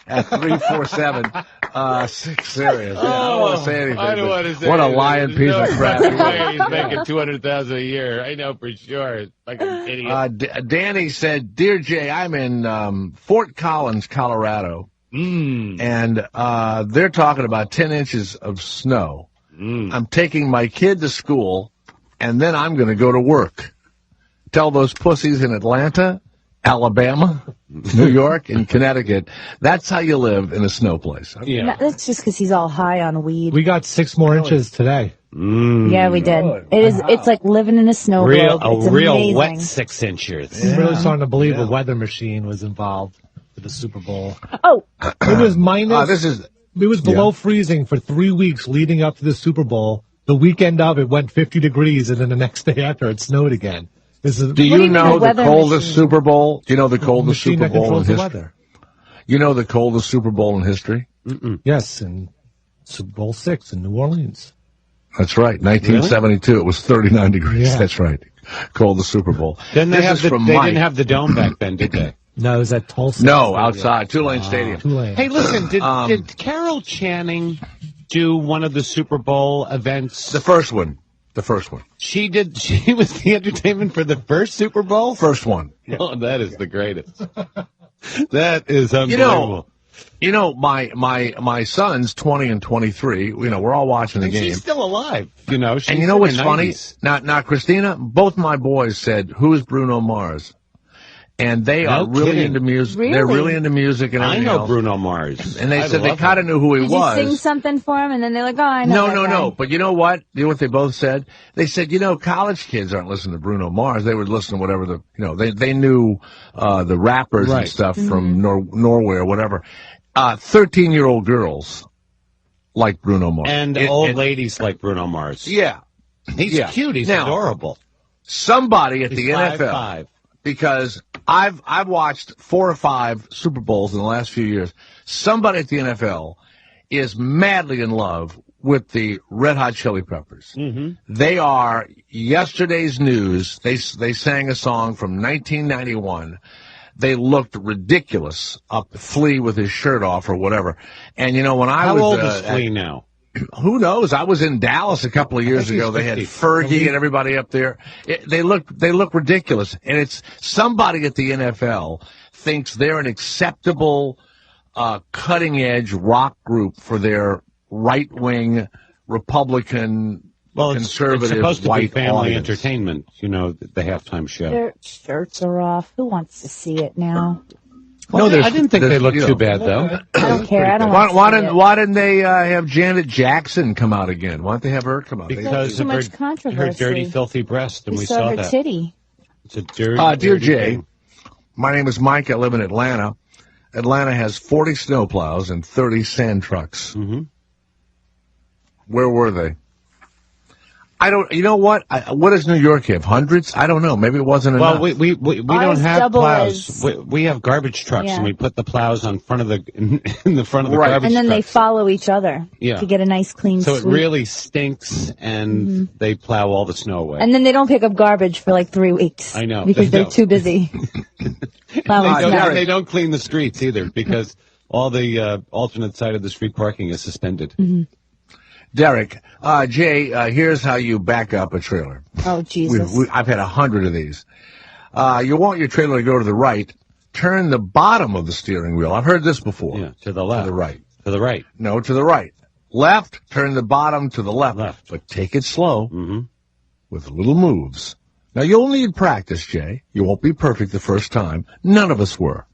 at 347-6 Sirius. I don't want to say anything. I don't want to say what a anything. lying piece of crap. He's making $200,000 a year. I know for sure. Like an idiot. Danny said, "Dear Jay, I'm in Fort Collins, Colorado, and they're talking about 10 inches of snow. I'm taking my kid to school, and then I'm going to go to work. Tell those pussies in Atlanta, Alabama, New York, and Connecticut, that's how you live in a snow place." Yeah. No, that's just because he's all high on weed. We got 6 more inches today. Yeah, we did. It's like living in a snow globe. It's real amazing. wet 6 inches. I'm really starting to believe a weather machine was involved for the Super Bowl. Oh, it was minus. It was below freezing for 3 weeks leading up to the Super Bowl. The weekend of it went 50 degrees, and then the next day after it snowed again. Do you know the coldest Super Bowl? Do you know the coldest Super Bowl in history? Weather. You know the coldest Super Bowl in history? Yes, in Super Bowl 6 in New Orleans. That's right. 1972. It was 39 degrees. Yeah. That's right. Coldest Super Bowl. Didn't they Mike. didn't have the dome back then, did they? No, it was at Tulsa. No, outside Tulane Stadium. Tulane. Hey, listen, did Carol Channing do one of the Super Bowl events? The first one. She did. She was the entertainment for the first Super Bowl? First one. Yeah. Oh, that is the greatest. That is unbelievable. You know, my son's 20 and 23. You know, we're all watching the game. She's still alive. You know, and you know what's funny? Now, Christina, both my boys said, "Who is Bruno Mars?" And they are really into music. Really? They're really into music and everything I know else. Bruno Mars. And they said they kind of knew who he Did was. you sing something for him, and then they're like, "Oh, I know." No. But you know what? You know what they both said? They said, college kids aren't listening to Bruno Mars. They would listen to whatever they knew the rappers and stuff from Norway or whatever. 13-year-old girls like Bruno Mars. And old ladies like Bruno Mars. Yeah. He's cute. He's adorable. Somebody at the NFL, 5'5". because I've watched 4 or 5 Super Bowls in the last few years. Somebody at the NFL is madly in love with the Red Hot Chili Peppers. They are yesterday's news. They sang a song from 1991. They looked ridiculous up Flea with his shirt off or whatever. And when How old is Flea now? Who knows? I was in Dallas a couple of years ago. They had Fergie and everybody up there. They look ridiculous. And it's somebody at the NFL thinks they're an acceptable, cutting edge rock group for their right wing Republican, conservative, it's supposed to white be family audience. entertainment. The halftime show. Their shirts are off. Who wants to see it now? No, I didn't think they looked too bad, though. I don't care. I don't want Why to see it. why didn't they have Janet Jackson come out again? Why don't they have her come out? Because too of much her controversy. dirty, filthy breast, and we saw saw her that. titty. It's a dirty, Dear dirty Jay, thing. my name is Mike. I live in Atlanta. Atlanta has 40 snowplows and 30 sand trucks. Where were they? I don't. You know what? What does New York have? Hundreds? I don't know. Maybe it wasn't enough. Well, we don't have plows. We have garbage trucks, and we put the plows in front of the garbage And then they trucks. follow each other to get a nice clean So sweep. it really stinks, and they plow all the snow away. And then they don't pick up garbage for like 3 weeks. I know. Because they're too busy. plowing snow. They don't clean the streets either, because all the alternate side of the street parking is suspended. Derek, Jay, here's how you back up a trailer. Oh, Jesus. I've had 100 of these. You want your trailer to go to the right. Turn the bottom of the steering wheel. I've heard this before. Yeah, to the left. To the right. To the right. No, to the right. Left, turn the bottom to the left. But take it slow with little moves. Now, you'll need practice, Jay. You won't be perfect the first time. None of us were.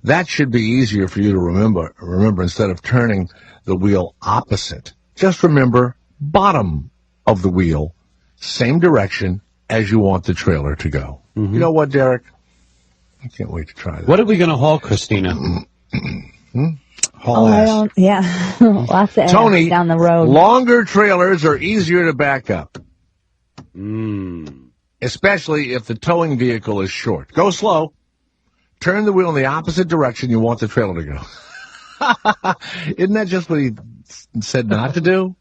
That should be easier for you to remember instead of turning the wheel opposite. Just remember bottom of the wheel, same direction as you want the trailer to go. You know what, Derek? I can't wait to try that. What are we going to haul, Christina? Haul ass. Yeah. Lots of Tony, down the road. Longer trailers are easier to back up. Especially if the towing vehicle is short. Go slow. Turn the wheel in the opposite direction you want the trailer to go. Isn't that just what he said not to do?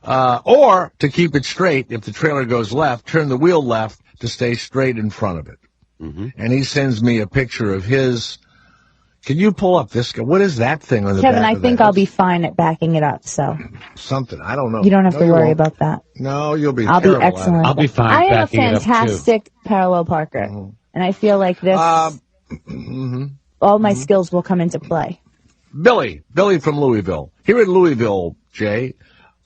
Or to keep it straight, if the trailer goes left, turn the wheel left to stay straight in front of it. And he sends me a picture of his. Can you pull up this? What is that thing on the Kevin, back I think I'll be fine at backing it up, so. Something. I don't know. You don't have to worry about that. No, you'll be I'll be terrible excellent. at it. I'll be fine I am a backing it up, too. fantastic parallel parker, and I feel like this, all my skills will come into play. Billy from Louisville. Here in Louisville, Jay,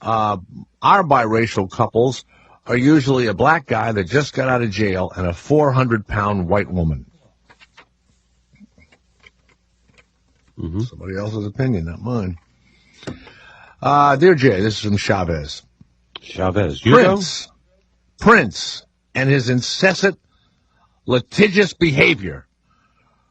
our biracial couples are usually a black guy that just got out of jail and a 400-pound white woman. Somebody else's opinion, not mine. Dear Jay, this is from Chavez. Chavez. Prince and his incessant litigious behavior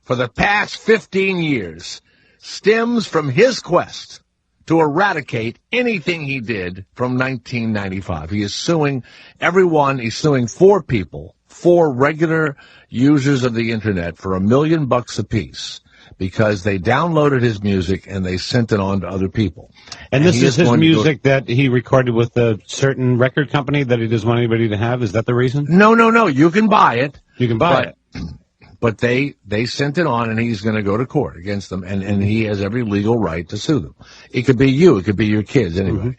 for the past 15 years stems from his quest to eradicate anything he did from 1995. He is suing everyone. He's suing 4 people, 4 regular users of the internet for $1 million apiece because they downloaded his music and they sent it on to other people. And this is his music that he recorded with a certain record company that he doesn't want anybody to have? Is that the reason? No. You can buy it. You can buy it. But they sent it on, and he's going to go to court against them, and he has every legal right to sue them. It could be you. It could be your kids, anyway.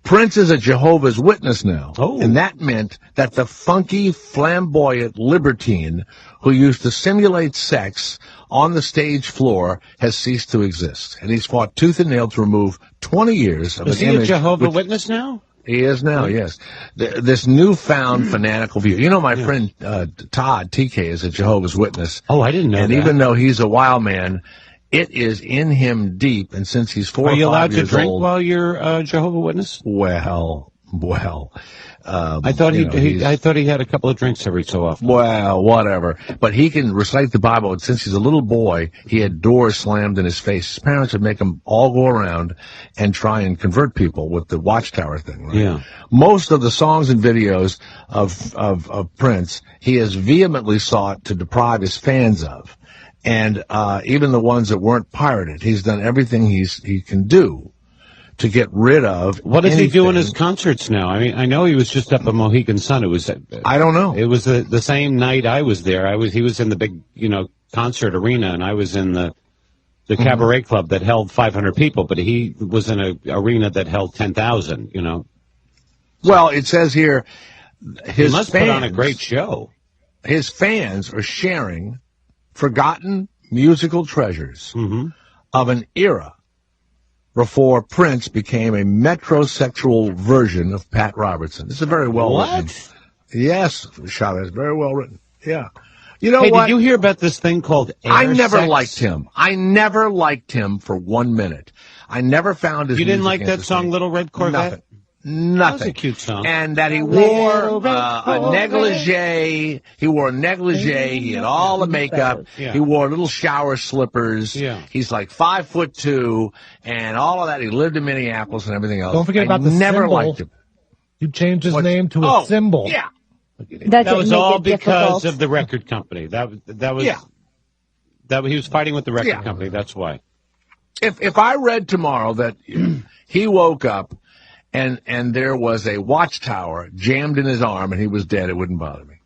Prince is a Jehovah's Witness now, and that meant that the funky, flamboyant libertine who used to simulate sex on the stage floor has ceased to exist, and he's fought tooth and nail to remove 20 years of Is an he image. a Jehovah's Witness now? He is now, yes. This newfound fanatical view. You know, my friend Todd, TK, is a Jehovah's Witness. Oh, I didn't know and that. And even though he's a wild man, it is in him deep. And since he's 4 or 5 years old... Are you allowed to drink while you're a Jehovah's Witness? Well... I thought I thought he had a couple of drinks every so often. Well, whatever. But he can recite the Bible. And since he's a little boy, he had doors slammed in his face. His parents would make him all go around and try and convert people with the Watchtower thing, right? Yeah. Most of the songs and videos of Prince, he has vehemently sought to deprive his fans of. And even the ones that weren't pirated, he's done everything he can do to get rid of. What does he do in his concerts now? I mean, I know he was just up at Mohegan Sun. It was. I don't know. It was the same night I was there. He was in the big, concert arena, and I was in the cabaret club that held 500 people. But he was in an arena that held 10,000. Well, it says here, he must put on a great show. His fans are sharing forgotten musical treasures of an era before Prince became a metrosexual version of Pat Robertson. This is very well written. Yes, Chavez, very well written. Yeah. You know what? Did you hear about this thing called air I never sex? liked him. I never liked him for 1 minute. I never found his You didn't music like that song, Little Red Corvette? Nothing. That was a cute song. And that he wore a negligee. He wore a negligee. He had all the makeup. Yeah. He wore little shower slippers. Yeah. He's like 5'2", and all of that. He lived in Minneapolis and everything else. Don't forget about the never symbol. liked him. You changed his name to a symbol. Yeah. That was all because of the record company. That was he was fighting with the record company. That's why. If I read tomorrow that he woke up and there was a watchtower jammed in his arm and he was dead, it wouldn't bother me.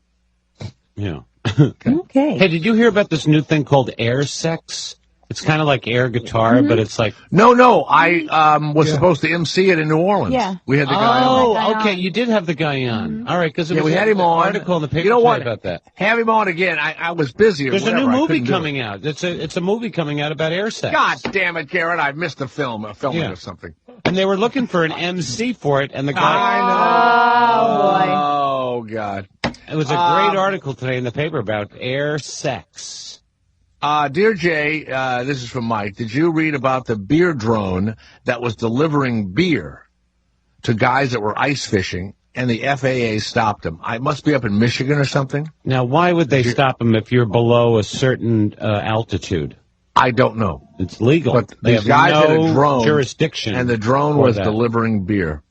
Yeah. Okay. Hey, did you hear about this new thing called air sex? It's kind of like air guitar, but it's like... No, I was supposed to MC it in New Orleans. Yeah. We had the guy on. Oh, okay, you did have the guy on. All right, because we had him on. Article in the paper you know what? about that. Have him on again. I was busy or There's whatever. a new movie I couldn't coming out. It's a movie coming out about air sex. God damn it, Garrett. I missed a filming or something. And they were looking for an MC for it, and the guy... I know. Oh, God. It was a great article today in the paper about air sex. Dear Jay, this is from Mike. Did you read about the beer drone that was delivering beer to guys that were ice fishing, and the FAA stopped them? I must be up in Michigan or something. Now, why would they stop them if you're below a certain altitude? I don't know. It's legal. But they these guys no had a drone, jurisdiction, and the drone was delivering beer.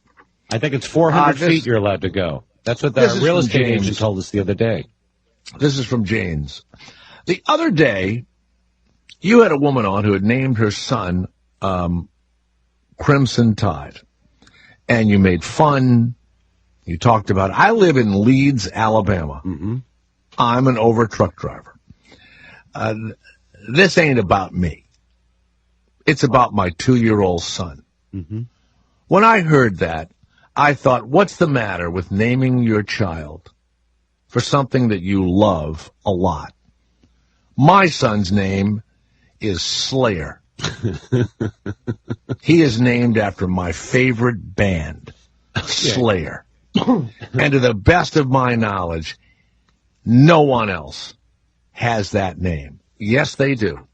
I think it's 400 feet you're allowed to go. That's what the real estate agent told us the other day. This is from James. The other day, you had a woman on who had named her son Crimson Tide, and you made fun. You talked about it. I live in Leeds, Alabama. Mm-hmm. I'm an over truck driver. This ain't about me. It's about my 2-year-old son. Mm-hmm. When I heard that, I thought, what's the matter with naming your child for something that you love a lot? My son's name is Slayer. He is named after my favorite band, Slayer. And to the best of my knowledge, no one else has that name. Yes, they do.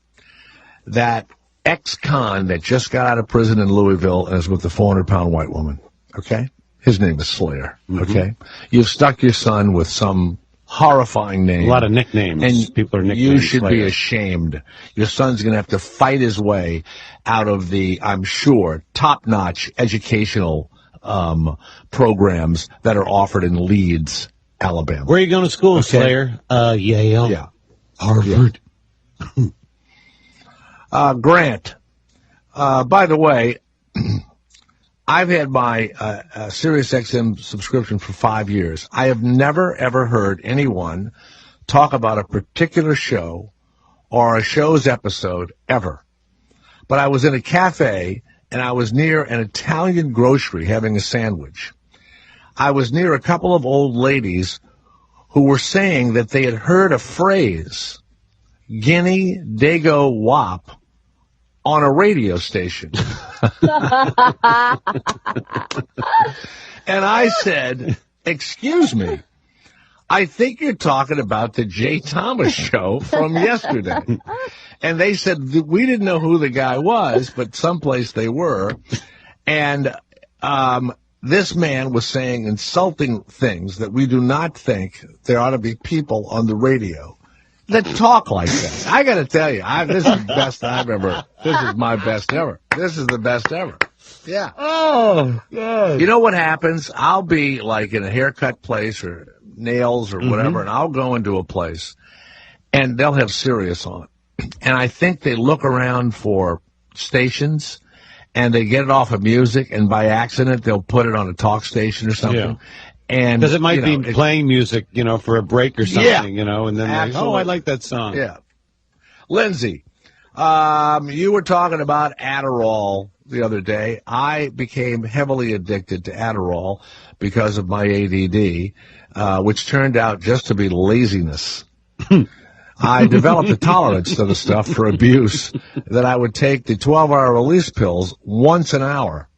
That ex-con that just got out of prison in Louisville and is with the 400-pound white woman, okay? His name is Slayer, okay? You've stuck your son with some horrifying name. A lot of nicknames. And people are nicknamed you should Slayer. be ashamed. Your son's going to have to fight his way out of the, I'm sure, top-notch educational programs that are offered in Leeds, Alabama. Where are you going to school, Slayer? Yale. Yeah. Harvard. Grant, by the way, I've had my SiriusXM subscription for 5 years. I have never, ever heard anyone talk about a particular show or a show's episode ever. But I was in a cafe, and I was near an Italian grocery having a sandwich. I was near a couple of old ladies who were saying that they had heard a phrase, Guinea Dago Wop, on a radio station. And I said, excuse me, I think you're talking about the Jay Thomas show from yesterday. And they said, we didn't know who the guy was, but someplace they were. And this man was saying insulting things that we do not think there ought to be people on the radio that talk like that. I got to tell you, this is the best I've ever. This is my best ever. This is the best ever. Yeah. Oh, God. You know what happens? I'll be like in a haircut place or nails or whatever, and I'll go into a place, and they'll have Sirius on. And I think they look around for stations, and they get it off of music, and by accident they'll put it on a talk station or something. Yeah. And because it might be playing music, for a break or something, and then I like that song. Yeah. Lindsay, you were talking about Adderall the other day. I became heavily addicted to Adderall because of my ADD, which turned out just to be laziness. I developed a tolerance to the stuff for abuse that I would take the 12-hour release pills once an hour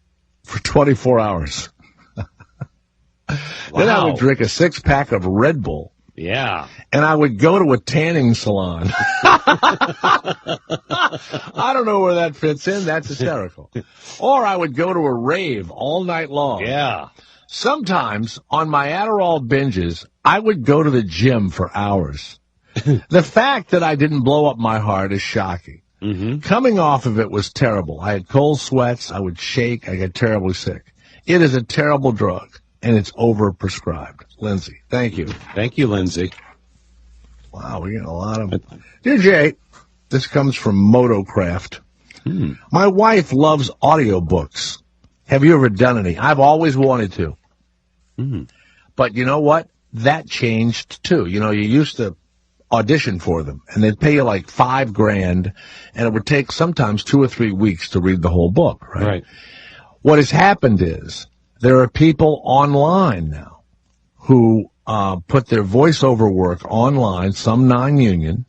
for 24 hours. Then I would drink a 6-pack of Red Bull. Yeah. And I would go to a tanning salon. I don't know where that fits in. That's hysterical. Or I would go to a rave all night long. Yeah. Sometimes on my Adderall binges, I would go to the gym for hours. The fact that I didn't blow up my heart is shocking. Coming off of it was terrible. I had cold sweats. I would shake. I got terribly sick. It is a terrible drug. And it's overprescribed. Lindsay, thank you. Thank you, Lindsay. Wow, we got a lot of... Dear Jay, this comes from Motocraft. My wife loves audiobooks. Have you ever done any? I've always wanted to. But you know what? That changed, too. You used to audition for them, and they'd pay you like $5,000, and it would take sometimes 2 or 3 weeks to read the whole book, right? What has happened is there are people online now who put their voiceover work online, some non-union,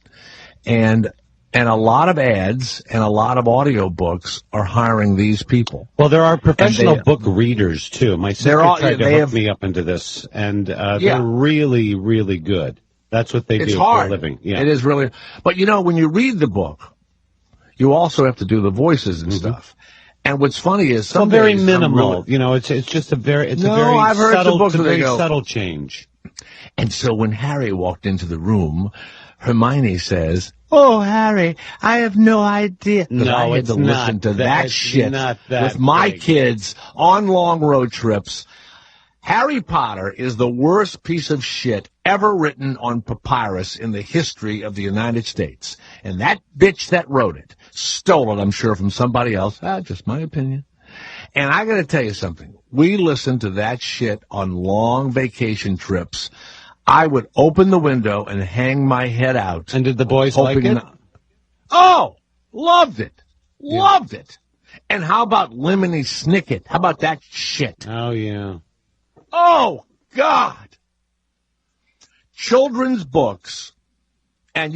and a lot of ads and a lot of audiobooks are hiring these people. Well, there are professional book readers, too. My sister tried to hook me up into this, and they're really, really good. That's what they do for a living. Yeah. It is really. But, when you read the book, you also have to do the voices and stuff. And what's funny is some very minimal. It's just a very subtle change. And so when Harry walked into the room, Hermione says, "Oh, Harry, I have no idea." No, I had to listen to that shit with my kids on long road trips. Harry Potter is the worst piece of shit ever written on papyrus in the history of the United States. And that bitch that wrote it stole it, I'm sure, from somebody else. Just my opinion. And I got to tell you something. We listened to that shit on long vacation trips. I would open the window and hang my head out. And did the boys like it? Oh, loved it. Loved it. And how about Lemony Snicket? How about that shit? Oh, yeah. Oh, God. Children's books and,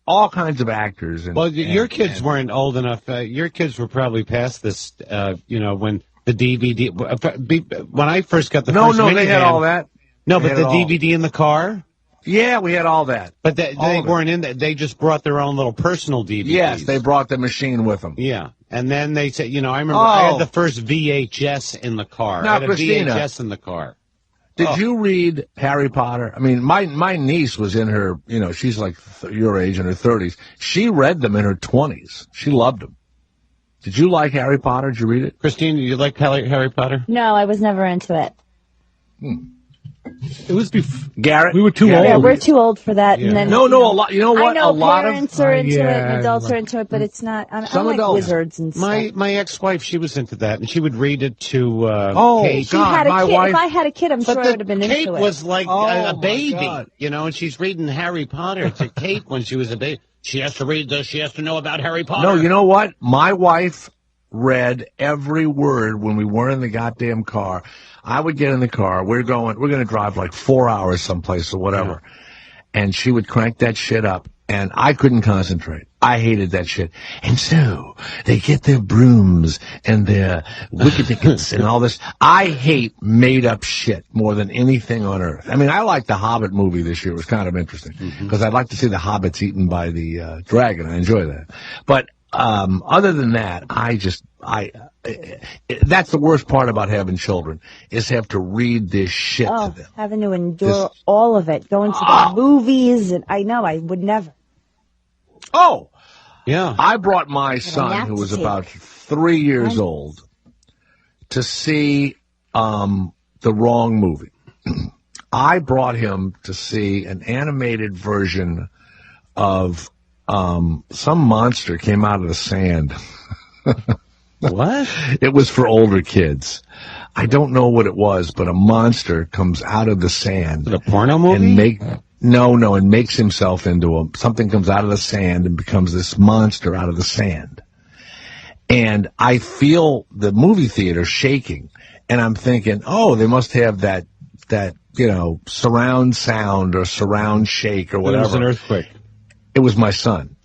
all kinds of actors. Your kids weren't old enough. Your kids were probably past this, when the DVD. When I first got the first they had all that. No, but the DVD in the car? Yeah, we had all that. But they weren't in that. They just brought their own little personal DVDs. Yes, they brought the machine with them. Yeah. And then they said, I remember I had the first VHS in the car. Now, I had a Christina, VHS in the car. Did you read Harry Potter? I mean, my niece was in her, she's like your age, in her 30s. She read them in her 20s. She loved them. Did you like Harry Potter? Did you read it? Christine, did you like Harry Potter? No, I was never into it. It was Garrett. We were too old. Yeah, we're too old for that. Yeah. And then, no, a lot. You know what? I know a lot parents are into it and adults are into it, but it's not. I like adults. wizards and stuff. My ex-wife, she was into that, and she would read it to Kate. She had a kid. If I had a kid, I'm sure I would have been Kate into it. Kate was like a baby, and she's reading Harry Potter to Kate when she was a baby. She has to read this. She has to know about Harry Potter. No, you know what? My wife read every word when we weren't in the goddamn car. I would get in the car. We're going to drive like 4 hours someplace or whatever. Yeah. And she would crank that shit up, and I couldn't concentrate. I hated that shit. And so they get their brooms and their wicket tickets and all this. I hate made up shit more than anything on earth. I mean, I like the Hobbit movie this year. It was kind of interesting because I'd like to see the hobbits eaten by the dragon. I enjoy that. But other than that, that's the worst part about having children, is have to read this shit to them. Having to endure all of it, going to the movies, and I would never. Oh, yeah. I brought my son, who was about 3 years old, to see the wrong movie. I brought him to see an animated version of some monster came out of the sand. What? It was for older kids. I don't know what it was, but a monster comes out of the sand. Is it a porno movie? And makes himself into something comes out of the sand and becomes this monster out of the sand. And I feel the movie theater shaking, and I'm thinking, they must have that surround sound or surround shake or whatever. It was an earthquake. It was my son.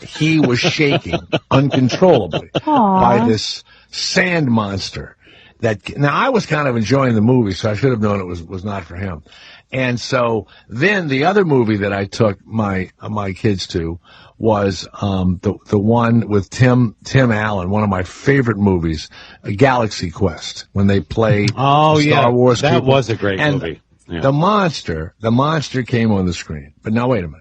He was shaking uncontrollably by this sand monster. Now, I was kind of enjoying the movie, so I should have known it was not for him. And so then the other movie that I took my kids to was the one with Tim Allen, one of my favorite movies, Galaxy Quest, when they play Star Wars. That was a great movie. Yeah. The monster came on the screen. But now wait a minute.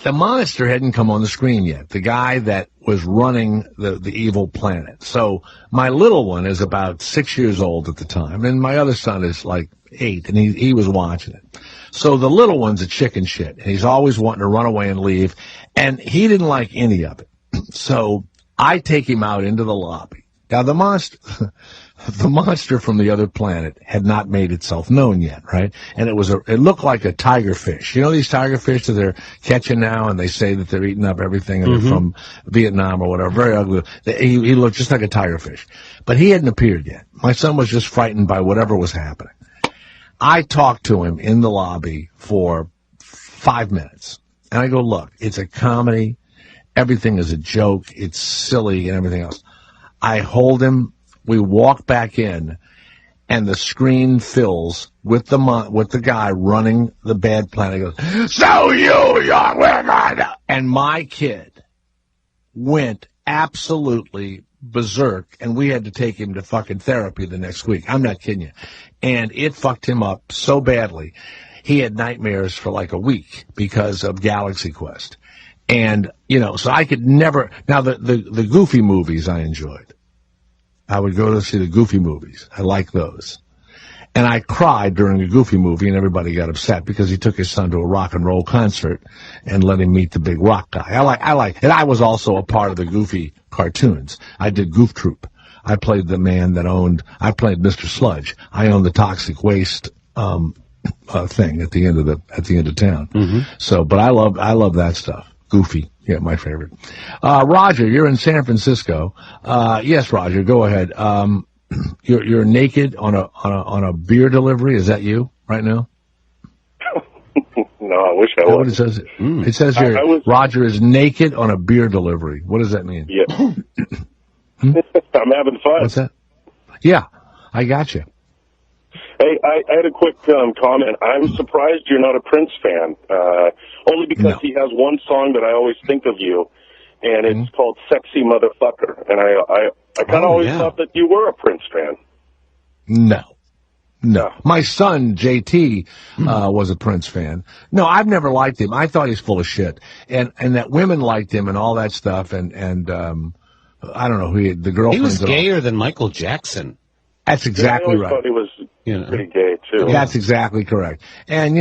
The monster hadn't come on the screen yet. The guy that was running the evil planet. So my little one is about 6 years old at the time, and my other son is like 8, and he was watching it. So the little one's a chicken shit, and he's always wanting to run away and leave, and he didn't like any of it. So I take him out into the lobby. Now the monster the monster from the other planet had not made itself known yet, right? And it looked like a tiger fish. You know these tiger fish that they're catching now, and they say that they're eating up everything, and they're from Vietnam or whatever. Very ugly. He looked just like a tiger fish, but he hadn't appeared yet. My son was just frightened by whatever was happening. I talked to him in the lobby for 5 minutes, and I go, "Look, it's a comedy. Everything is a joke. It's silly and everything else." I hold him. We walk back in, and the screen fills with the guy running the bad plan. He goes, "So you young women!" And my kid went absolutely berserk, and we had to take him to fucking therapy the next week. I'm not kidding you. And it fucked him up so badly. He had nightmares for like a week because of Galaxy Quest. And, so I could never... Now, the Goofy movies I enjoyed. I would go to see the Goofy movies. I like those. And I cried during a Goofy movie, and everybody got upset because he took his son to a rock and roll concert and let him meet the big rock guy. I like, and I was also a part of the Goofy cartoons. I did Goof Troop. I played the man that I played Mr. Sludge. I owned the toxic waste, thing at the end of town. So, but I love that stuff. Goofy. Yeah, my favorite. Roger, you're in San Francisco. Yes, Roger, go ahead. You're naked on a beer delivery. Is that you right now? No, I wish I was. What it says? It says here, Roger is naked on a beer delivery. What does that mean? Yeah. I'm having fun. What's that? Yeah, I got you. Hey, I had a quick comment. I'm surprised you're not a Prince fan, only because he has one song that I always think of you, and it's called Sexy Motherfucker. And I kind of always thought that you were a Prince fan. No. My son, JT, was a Prince fan. No, I've never liked him. I thought he's full of shit. And that women liked him and all that stuff, and I don't know, the girlfriends. He was gayer than Michael Jackson. That's exactly right. I thought he was pretty gay, too. That's exactly correct. And,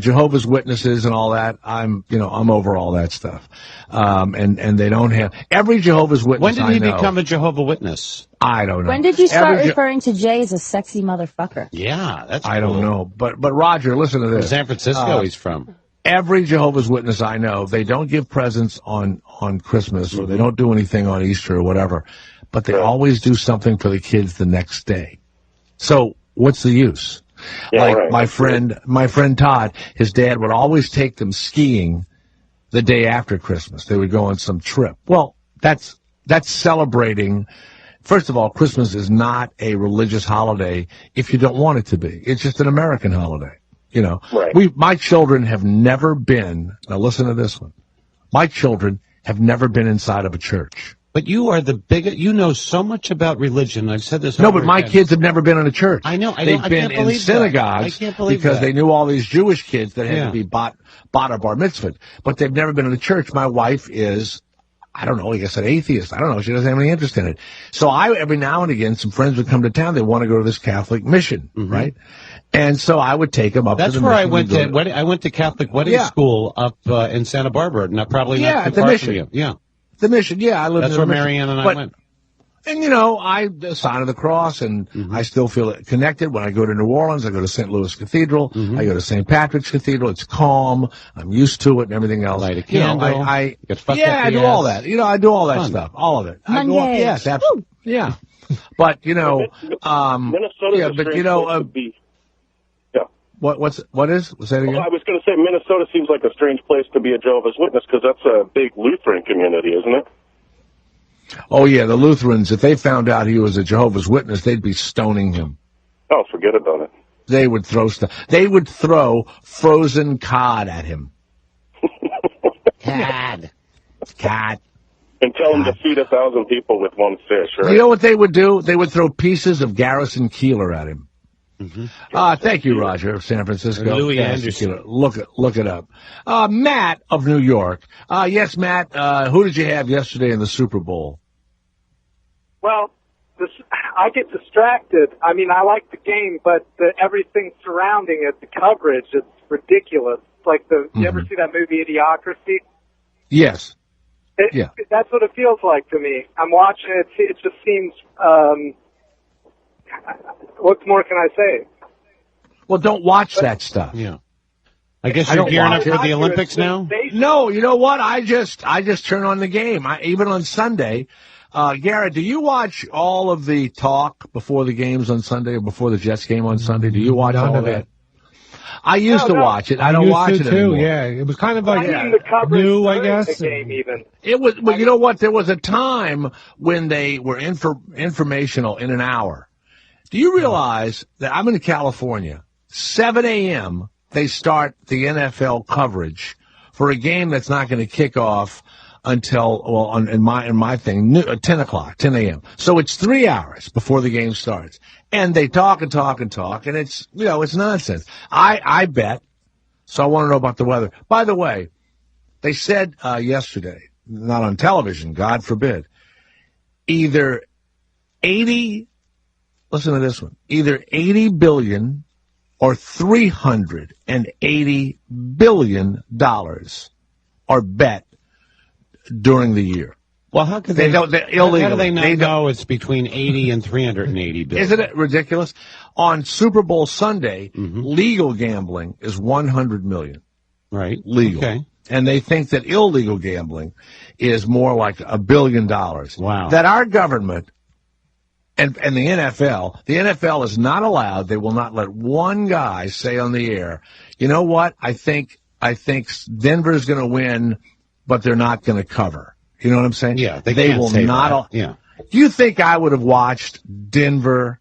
Jehovah's Witnesses and all that, I'm over all that stuff. And they don't have... Every Jehovah's Witness When did he become a Jehovah's Witness? I don't know. When did you start referring to Jay as a sexy motherfucker? Yeah, that's cool. I don't know. But Roger, listen to this. From San Francisco he's from. Every Jehovah's Witness I know, they don't give presents on Christmas, or they don't do anything on Easter or whatever, but they always do something for the kids the next day. So what's the use? Yeah, my friend Todd, his dad would always take them skiing the day after Christmas. They would go on some trip. Well, that's celebrating. First of all, Christmas is not a religious holiday if you don't want it to be. It's just an American holiday. My children have never been, now listen to this one. My children have never been inside of a church. But you are the biggest, you know so much about religion. I've said this. No, but my kids have never been in a church. I know. They've been in synagogues I can't believe because that. they knew all these Jewish kids that had to be bought a bar mitzvah. But they've never been in a church. My wife is, I don't know, I guess an atheist. I don't know. She doesn't have any interest in it. So every now and again, some friends would come to town. They want to go to this Catholic mission, right? And so I would take them up to the mission. That's where I went to Catholic wedding school up in Santa Barbara. Not probably not too at the far mission. from you. Yeah. The mission, I lived in the mission. That's where Marianne and I went. And, the sign of the cross, and I still feel connected. When I go to New Orleans, I go to St. Louis Cathedral. I go to St. Patrick's Cathedral. It's calm. I'm used to it and everything else. Light a candle. I do all that. I do all that stuff. All of it. Yes, absolutely. Yeah. But, Minnesota What is? Was that again? Well, I was going to say Minnesota seems like a strange place to be a Jehovah's Witness because that's a big Lutheran community, isn't it? Oh, yeah, the Lutherans, if they found out he was a Jehovah's Witness, they'd be stoning him. Oh, forget about it. They would throw stuff. They would throw frozen cod at him. Cod. And tell him to feed 1,000 people with one fish, right? You know what they would do? They would throw pieces of Garrison Keillor at him. Thank you, Roger, of San Francisco. Louis Anderson. Look it up. Matt of New York. Yes, Matt, who did you have yesterday in the Super Bowl? Well, I get distracted. I mean, I like the game, but everything surrounding it, the coverage, it's ridiculous. It's like you ever see that movie Idiocracy? Yes. That's what it feels like to me. I'm watching it. It just seems what more can I say? Well, don't watch that stuff. Yeah. I guess you're gearing up for the Olympics now? No, you know what? I just turn on the game. Even on Sunday. Garrett, do you watch all of the talk before the games on Sunday or before the Jets game on Sunday? Do you watch all of that? I used to watch it. I don't watch it anymore. Yeah, it was kind of like the coverage new, I guess. The game even. It was, but you know what? There was a time when they were informational in an hour. Do you realize that I'm in California? 7 a.m. they start the NFL coverage for a game that's not going to kick off until, well, in my thing, 10 o'clock, 10 a.m. So it's 3 hours before the game starts. And they talk and talk and talk, and it's, it's nonsense. I bet, so I want to know about the weather. By the way, they said yesterday, not on television, God forbid, either 80, listen to this one, either 80 billion or $380 billion are bet during the year. Well, how could they don't? Illegally. How do they not know it's between 80 and 380 billion? Isn't it ridiculous? On Super Bowl Sunday, legal gambling is 100 million. Right. Legal. Okay. And they think that illegal gambling is more like $1 billion. Wow. That our government and the NFL is not allowed. They will not let one guy say on the air, you know what? I think Denver's going to win, but they're not going to cover. You know what I'm saying? Yeah, they will not. Yeah. Do you think I would have watched Denver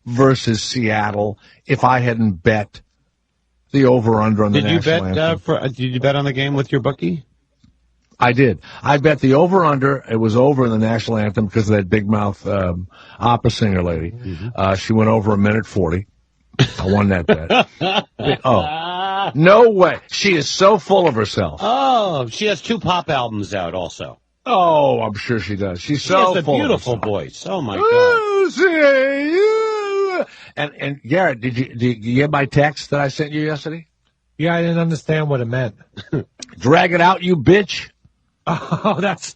versus Seattle if I hadn't bet the over/under on the national anthem? Did you bet on the game with your bookie? I did. I bet the over/under. It was over in the national anthem because of that big mouth opera singer lady. She went over 1:40. I won that bet. Oh, no way. She is so full of herself. Oh, she has 2 pop albums out also. Oh, I'm sure she does. She has a beautiful voice. Oh, my God. And Garrett, did you get my text that I sent you yesterday? Yeah, I didn't understand what it meant. Drag it out, you bitch. Oh, that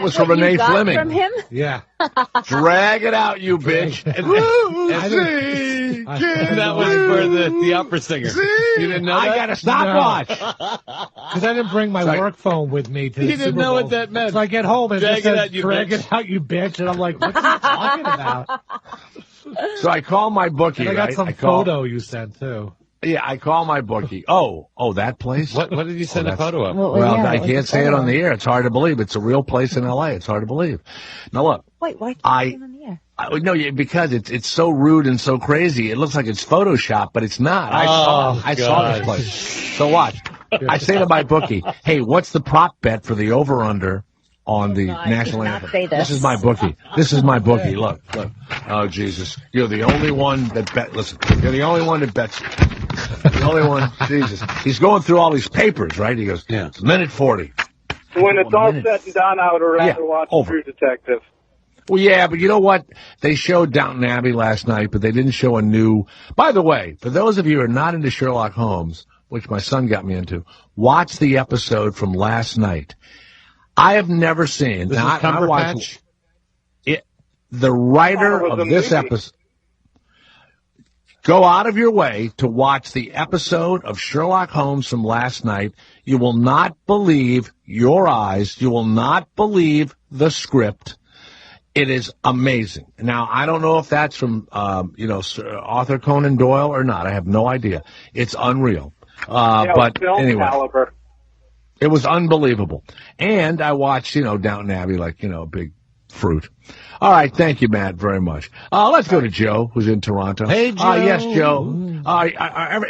was from Renee Fleming. From him? Yeah. Drag it out, you bitch. That was for the opera singer. You didn't know that? I got a stopwatch. Because I didn't bring my work phone with me to the You didn't Super know Bowl. what that meant. So I get home and Drag it says, drag it out, you bitch. And I'm like, what's he talking about? So I call my bookie, and I got some photo you sent, too. Yeah, I call my bookie. Oh, that place? What did you send a photo of? Well, I can't say it on the air. It's hard to believe. It's a real place in L.A. It's hard to believe. Now, look. Wait, why can't you say it on the air? No, because it's so rude and so crazy. It looks like it's Photoshop, but it's not. I saw this place. So watch. I say to my bookie, hey, what's the prop bet for the over-under on the national anthem? This is my bookie. Look. Oh, Jesus. You're the only one that bet. Listen, you're the only one that bets. The only one. Jesus. He's going through all these papers, right? He goes, it's 1:40. When it's all said and done, I would rather watch True Detective. Well, yeah, but you know what? They showed Downton Abbey last night, but they didn't show a new. By the way, for those of you who are not into Sherlock Holmes, which my son got me into, watch the episode from last night. I have never seen. This is Cumberbatch? The writer of this episode. Go out of your way to watch the episode of Sherlock Holmes from last night. You will not believe your eyes. You will not believe the script. It is amazing. Now, I don't know if that's from, Arthur Conan Doyle or not. I have no idea. It's unreal. But anyway. Caliber. It was unbelievable. And I watched, Downton Abbey like, big fruit. All right. Thank you, Matt, very much. Let's go to Joe, who's in Toronto. Hey, Joe. Yes, Joe.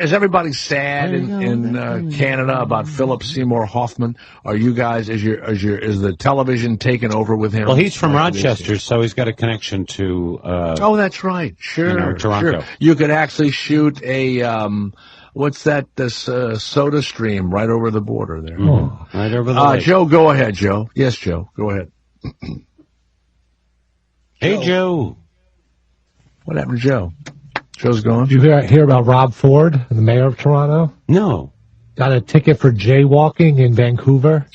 Is everybody sad in Canada about Philip Seymour Hoffman? Are you guys, is the television taken over with him? Well, he's from Rochester, so he's got a connection to, oh, that's right. Sure. Toronto. Sure. You could actually shoot a, what's that? This Soda Stream right over the border there. Right over the lake. Joe, go ahead, Joe. Yes, Joe, go ahead. Hey, Joe. What happened to Joe? Joe's gone. Did you hear about Rob Ford, the mayor of Toronto? No. Got a ticket for jaywalking in Vancouver.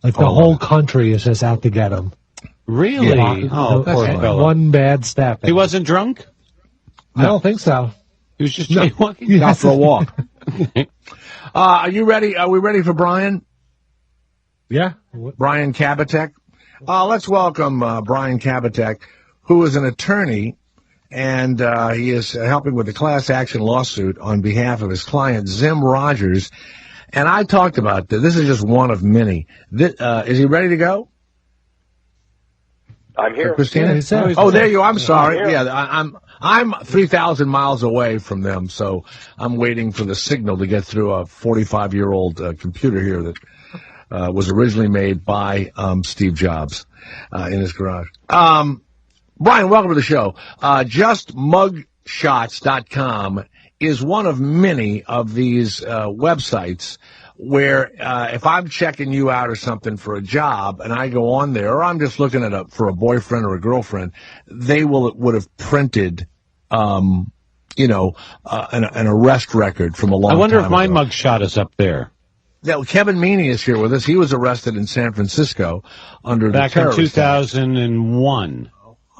Like the whole country is just out to get him. Really? Yeah. Oh, poor fellow. One bad step. He wasn't drunk? I don't think so. He was just jaywalking? Yes. Out for a walk. Are you ready? Are we ready for Brian? Yeah. Brian Kabatek. Let's welcome Brian Kabatek, who is an attorney, and he is helping with the class action lawsuit on behalf of his client, Zim Rogers. And I talked about this. This is just one of many. Is he ready to go? I'm here. Christina? Yeah, there you are. I'm sorry. I'm 3,000 miles away from them, so I'm waiting for the signal to get through a 45-year-old computer here that was originally made by Steve Jobs in his garage. Brian, welcome to the show. JustMugShots.com is one of many of these websites where if I'm checking you out or something for a job and I go on there, or I'm just looking at for a boyfriend or a girlfriend, they would have printed, an arrest record from a long time ago. I wonder if my mugshot is up there. Yeah, well, Kevin Meaney is here with us. He was arrested in San Francisco under the terrorist Back in 2001.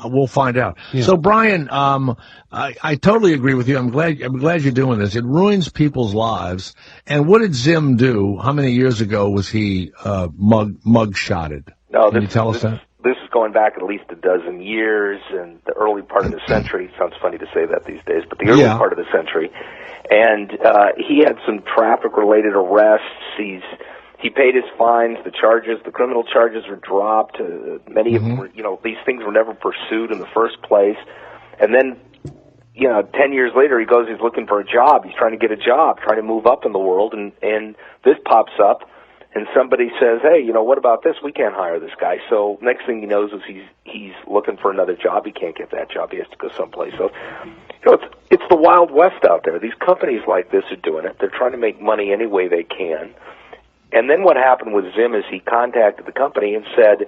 We'll find out. Yeah. So, Brian, I totally agree with you. I'm glad you're doing this. It ruins people's lives. And what did Zim do? How many years ago was he mug-shotted? No, Can you tell us that? This is going back at least a dozen years, and the early part of the century. Sounds funny to say that these days, but the early part of the century. And he had some traffic-related arrests. He paid his fines. The criminal charges were dropped. Many of them, these things were never pursued in the first place. And then, 10 years later, he's looking for a job. He's trying to get a job, trying to move up in the world. And this pops up, and somebody says, hey, what about this? We can't hire this guy. So next thing he knows is he's looking for another job. He can't get that job. He has to go someplace. So, it's the Wild West out there. These companies like this are doing it. They're trying to make money any way they can. And then what happened with Zim is he contacted the company and said,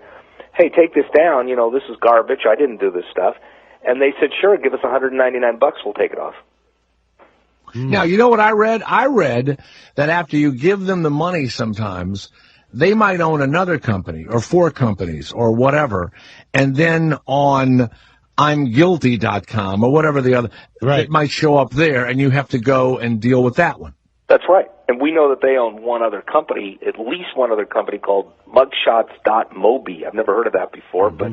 hey, take this down. This is garbage. I didn't do this stuff. And they said, sure, give us $199. We'll take it off. Now, you know what I read? I read that after you give them the money sometimes, they might own another company or 4 companies or whatever. And then on I'mGuilty.com or whatever the other, it might show up there and you have to go and deal with that one. That's right. And we know that they own one other company, at least one other company called mugshots.mobi. I've never heard of that before, but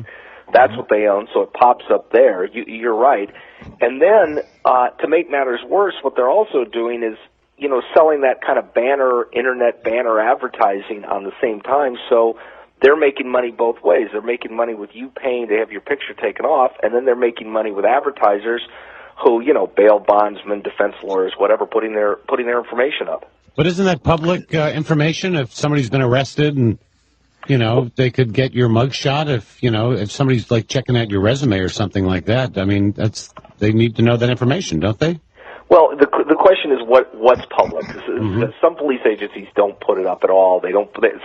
that's what they own, so it pops up there. You're right. And then, to make matters worse, what they're also doing is, selling that kind of internet banner advertising on the same time, so they're making money both ways. They're making money with you paying to have your picture taken off, and then they're making money with advertisers who, bail bondsmen, defense lawyers, whatever, putting their information up. But isn't that public information? If somebody's been arrested and, they could get your mugshot if somebody's like checking out your resume or something like that. I mean, they need to know that information, don't they? Well, the question is what's public. Some police agencies don't put it up at all.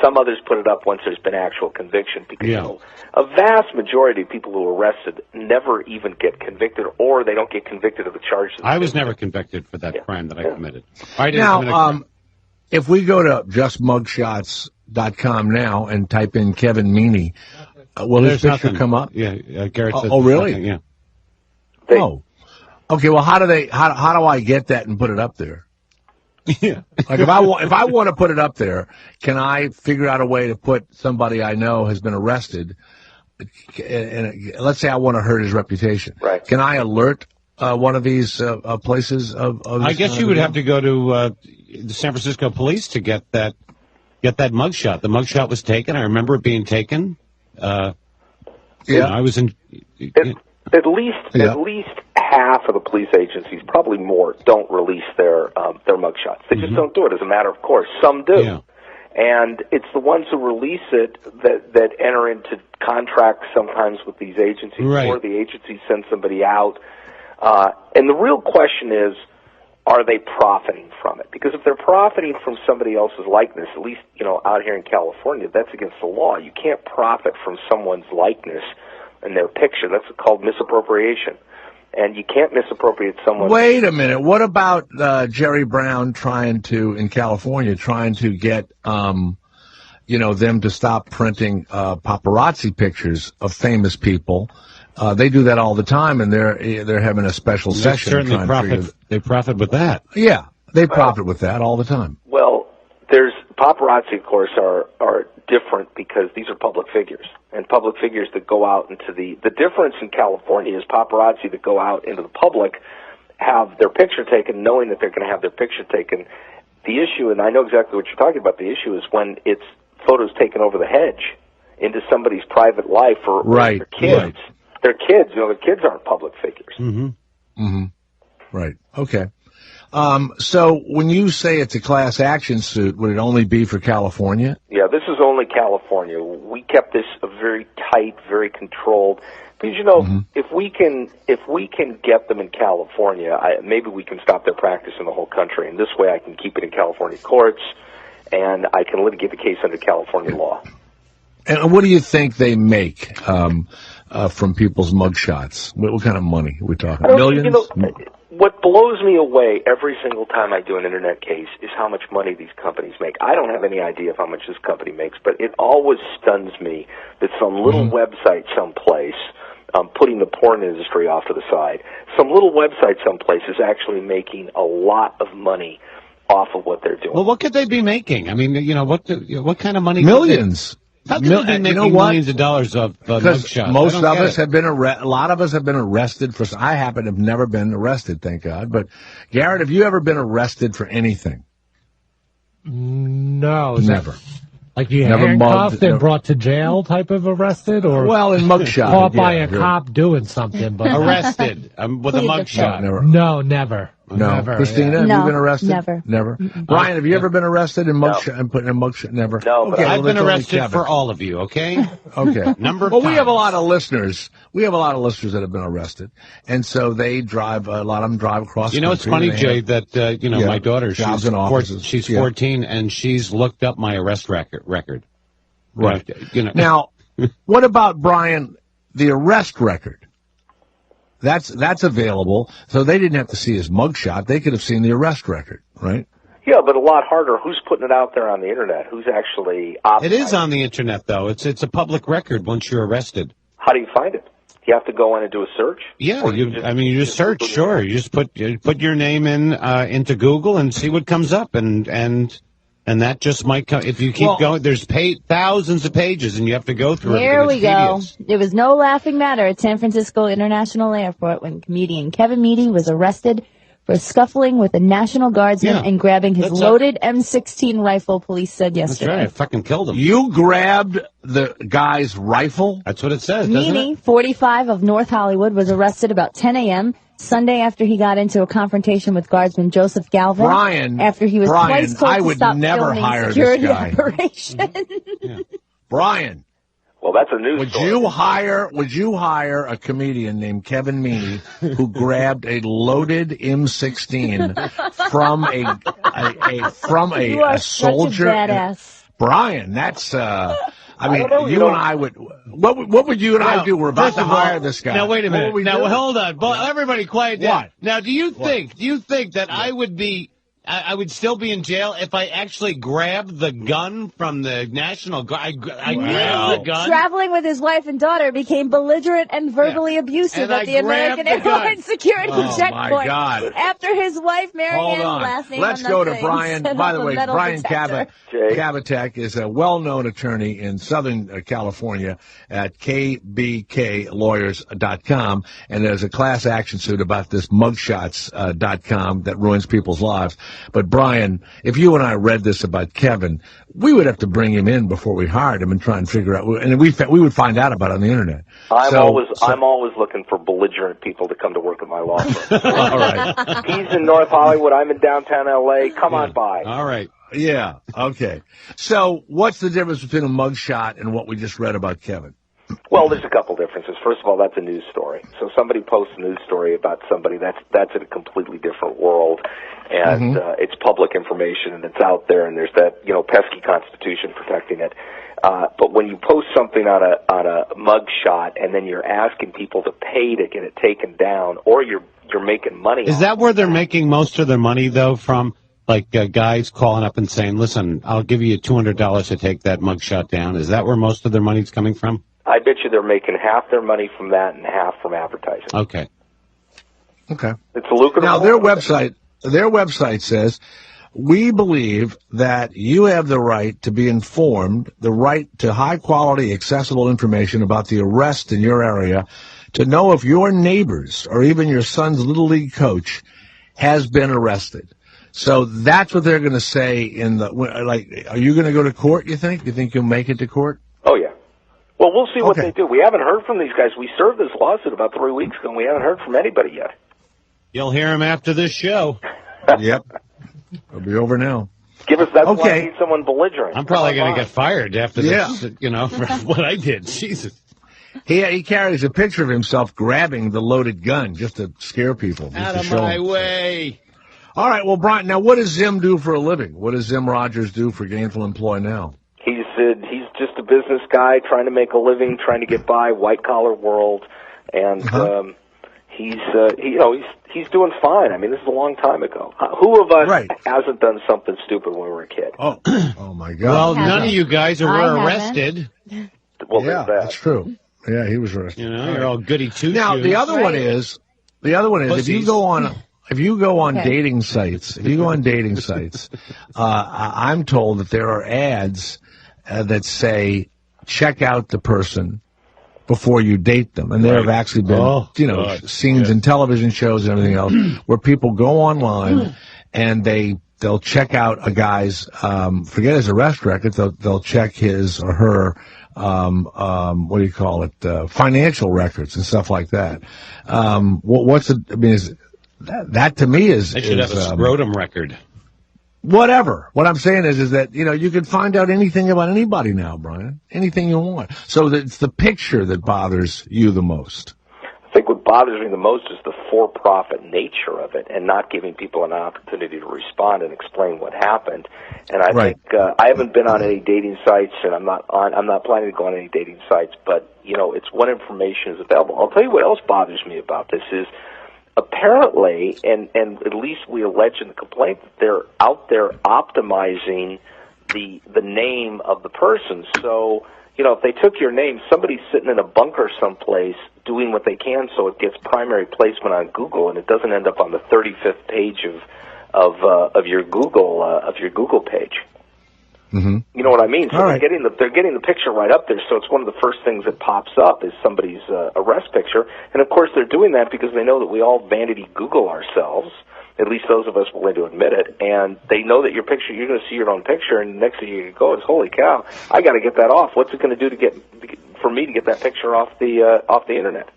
Some others put it up once there's been actual conviction because a vast majority of people who are arrested never even get convicted, or they don't get convicted of the charges. I was never convicted for that crime that I committed. I didn't now, commit a crime. If we go to justmugshots.com now and type in Kevin Meaney, will his picture come up? Yeah, Garrett says really? Nothing, yeah. Okay, well, how do I get that and put it up there? Yeah. Like if I want to put it up there, can I figure out a way to put somebody I know has been arrested, and let's say I want to hurt his reputation. Right. Can I alert one of these places of I guess you would have to go to the San Francisco police to get that mugshot. The mugshot was taken. I remember it being taken. I was in. At least half of the police agencies, probably more, don't release their mugshots. They just don't do it as a matter of course. Some do. Yeah. And it's the ones who release it that enter into contracts sometimes with these agencies, or the agency sends somebody out. And the real question is, are they profiting from it? Because if they're profiting from somebody else's likeness, at least, out here in California, that's against the law. You can't profit from someone's likeness and their picture. That's called misappropriation. And you can't misappropriate someone. Wait a minute. What about Jerry Brown in California, trying to get, them to stop printing paparazzi pictures of famous people They do that all the time, and they're having a special session. Certainly they profit with that. Yeah, they profit with that all the time. Well, there's paparazzi, of course, are different because these are public figures, and public figures that go out into the difference in California is paparazzi that go out into the public have their picture taken, knowing that they're going to have their picture taken. The issue, and I know exactly what you're talking about. The issue is when it's photos taken over the hedge into somebody's private life or their kids. Right. They're kids. The kids aren't public figures. Right. Okay. So when you say it's a class action suit, would it only be for California? Yeah, this is only California. We kept this very tight, very controlled. Because if we can get them in California, maybe we can stop their practice in the whole country. And this way, I can keep it in California courts, and I can litigate the case under California law. And what do you think they make from people's mugshots? What kind of money are we talking? Millions? What blows me away every single time I do an internet case is how much money these companies make. I don't have any idea of how much this company makes, but it always stuns me that some little website someplace, putting the porn industry off to the side, some little website someplace is actually making a lot of money off of what they're doing. Well, what could they be making? I mean, what kind of money? Millions. How could they be making millions of dollars of mugshots? Most of us have been a lot of us have been arrested for. I happen to have never been arrested, thank God. But Garrett, have you ever been arrested for anything? No, never. Like you handcuffed and brought to jail type of arrested, or in mugshot, caught by a cop doing something, but arrested with a mugshot. No, never. No, never, Christina, have you been arrested? Never. Brian, have you ever been arrested and put in a mugshot? Never. No, but I've been arrested for all of you. Okay. Okay. Number of Well, times. we have a lot of listeners. We have a lot of listeners that have been arrested, and so they drive. A lot of them drive across. You know, it's funny, Jay, that my daughter, she's 14, and she's looked up my arrest record. Right. Now, what about Brian? The arrest record. That's available, so they didn't have to see his mugshot. They could have seen the arrest record, right? Yeah, but a lot harder. Who's putting it out there on the internet? Who's actually optimizing? It is on the internet, though. It's a public record once you're arrested. How do you find it? You have to go in and do a search? Yeah, you just search, sure. You just put your name in into Google and see what comes up, and that just might come. If you keep going, there's thousands of pages, and you have to go through it. Here we go. It was no laughing matter at San Francisco International Airport when comedian Kevin Meady was arrested for scuffling with a National Guardsman and grabbing his loaded M16 rifle, police said yesterday. That's right. I fucking killed him. You grabbed the guy's rifle? That's what it says, doesn't Meany, it? 45 of North Hollywood, was arrested about 10 a.m. Sunday after he got into a confrontation with Guardsman Joseph Galvin. Brian, after he was twice told I would to stop never filming hire security this guy. operation. Brian. Well, that's a news story. Would you hire a comedian named Kevin Meany who grabbed a loaded M16 from a soldier? Such a badass. Brian, that's you and I would. What would you and I do? We're about to hire this guy. Now wait a minute. Now hold on. Everybody, quiet down. What? Now, do you think that I would still be in jail if I actually grabbed the gun from the National Guard? I grabbed the gun. Traveling with his wife and daughter became belligerent and verbally abusive at the American Airlines security checkpoint. My God. After his wife, Marianne, last name Let's go to Brian. By the way, Brian Cavatek is a well-known attorney in Southern California at kbklawyers.com, and there's a class action suit about this mugshots.com that ruins people's lives. But Brian, if you and I read this about Kevin, we would have to bring him in before we hired him and try and figure out, and we would find out about it on the internet. I'm always looking for belligerent people to come to work at my law firm. All right. He's in North Hollywood. I'm in downtown L.A. Come on by. All right. Yeah. Okay. So what's the difference between a mugshot and what we just read about Kevin? Well, there's a couple differences. First of all, that's a news story. So somebody posts a news story about somebody, that's in a completely different world, and it's public information, and it's out there, and there's that pesky Constitution protecting it. But when you post something on a mugshot, and then you're asking people to pay to get it taken down, or you're making money. Is that where they're making most of their money though? From like guys calling up and saying, "Listen, I'll give you $200 to take that mugshot down." Is that where most of their money's coming from? I bet you they're making half their money from that and half from advertising. Okay. It's a lucrative. Now, their website says, we believe that you have the right to be informed, the right to high-quality, accessible information about the arrest in your area, to know if your neighbors or even your son's Little League coach has been arrested. So that's what they're going to say in the, like, are you going to go to court, you think? You think you'll make it to court? Oh, yeah. Well, we'll see what they do. We haven't heard from these guys. We served this lawsuit about 3 weeks ago, and we haven't heard from anybody yet. You'll hear them after this show. Yep. It'll be over now. That's why I need someone belligerent. I'm probably going to get fired after this, for what I did. Jesus. He carries a picture of himself grabbing the loaded gun just to scare people. Out of my way. All right, well, Brian, now what does Zim do for a living? What does Zim Rogers do for gainful employ now? He's just a business guy trying to make a living, trying to get by, white-collar world, and he's doing fine. I mean, this is a long time ago. Who of us hasn't done something stupid when we were a kid? Oh my God. Well, none of you guys were arrested. Well, yeah, that's true. Yeah, he was arrested. You're all goody two-shoes. Now, the other one is, if you go on dating sites, I'm told that there are ads that say, check out the person before you date them. And there have actually been, scenes in television shows and everything else where people go online and they'll check out a guy's, forget his arrest record, they'll check his or her, financial records and stuff like that. That to me is... They should have a scrotum record. Whatever. What I'm saying is that, you can find out anything about anybody now, Brian. Anything you want. So it's the picture that bothers you the most. I think what bothers me the most is the for-profit nature of it and not giving people an opportunity to respond and explain what happened. And I think I haven't been on any dating sites, and I'm not planning to go on any dating sites, but, it's what information is available. I'll tell you what else bothers me about this is apparently, and at least we allege in the complaint, that they're out there optimizing the name of the person. So, if they took your name, somebody's sitting in a bunker someplace doing what they can so it gets primary placement on Google and it doesn't end up on the 35th page of your Google page. Mm-hmm. You know what I mean? So they're getting the picture right up there, so it's one of the first things that pops up is somebody's arrest picture. And of course they're doing that because they know that we all vanity Google ourselves, at least those of us willing to admit it, and they know that you're going to see your own picture, and the next thing you go is, holy cow, I got to get that off. What's it going to do for me to get that picture off the internet?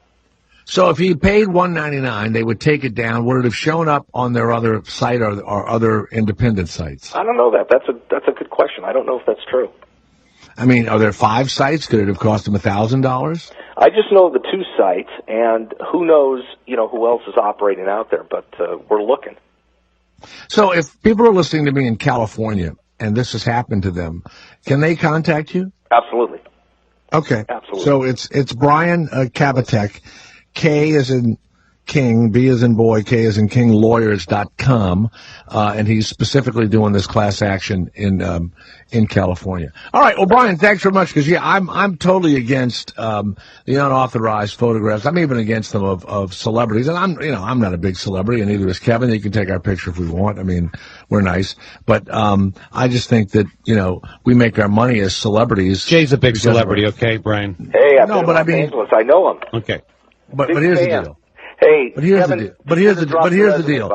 So if he paid $1.99, they would take it down. Would it have shown up on their other site or other independent sites? I don't know that. That's a good question. I don't know if that's true. I mean, are there 5 sites? Could it have cost him $1,000? I just know the 2 sites, and who knows, who else is operating out there, but we're looking. So if people are listening to me in California and this has happened to them, can they contact you? Absolutely. Okay. Absolutely. So it's Brian Kabatek, K as in King, B as in boy, K as in King, lawyers.com, and he's specifically doing this class action in California. All right, well, Brian, thanks very much, because I'm totally against the unauthorized photographs. I'm even against them of celebrities, and I'm not a big celebrity, and neither is Kevin. You can take our picture if we want. I mean, we're nice, but I just think that we make our money as celebrities. Jay's a big celebrity, okay, Brian? Hey, I know him. Okay, but here's the deal. Hey, but here's Kevin, the deal. But here's the deal.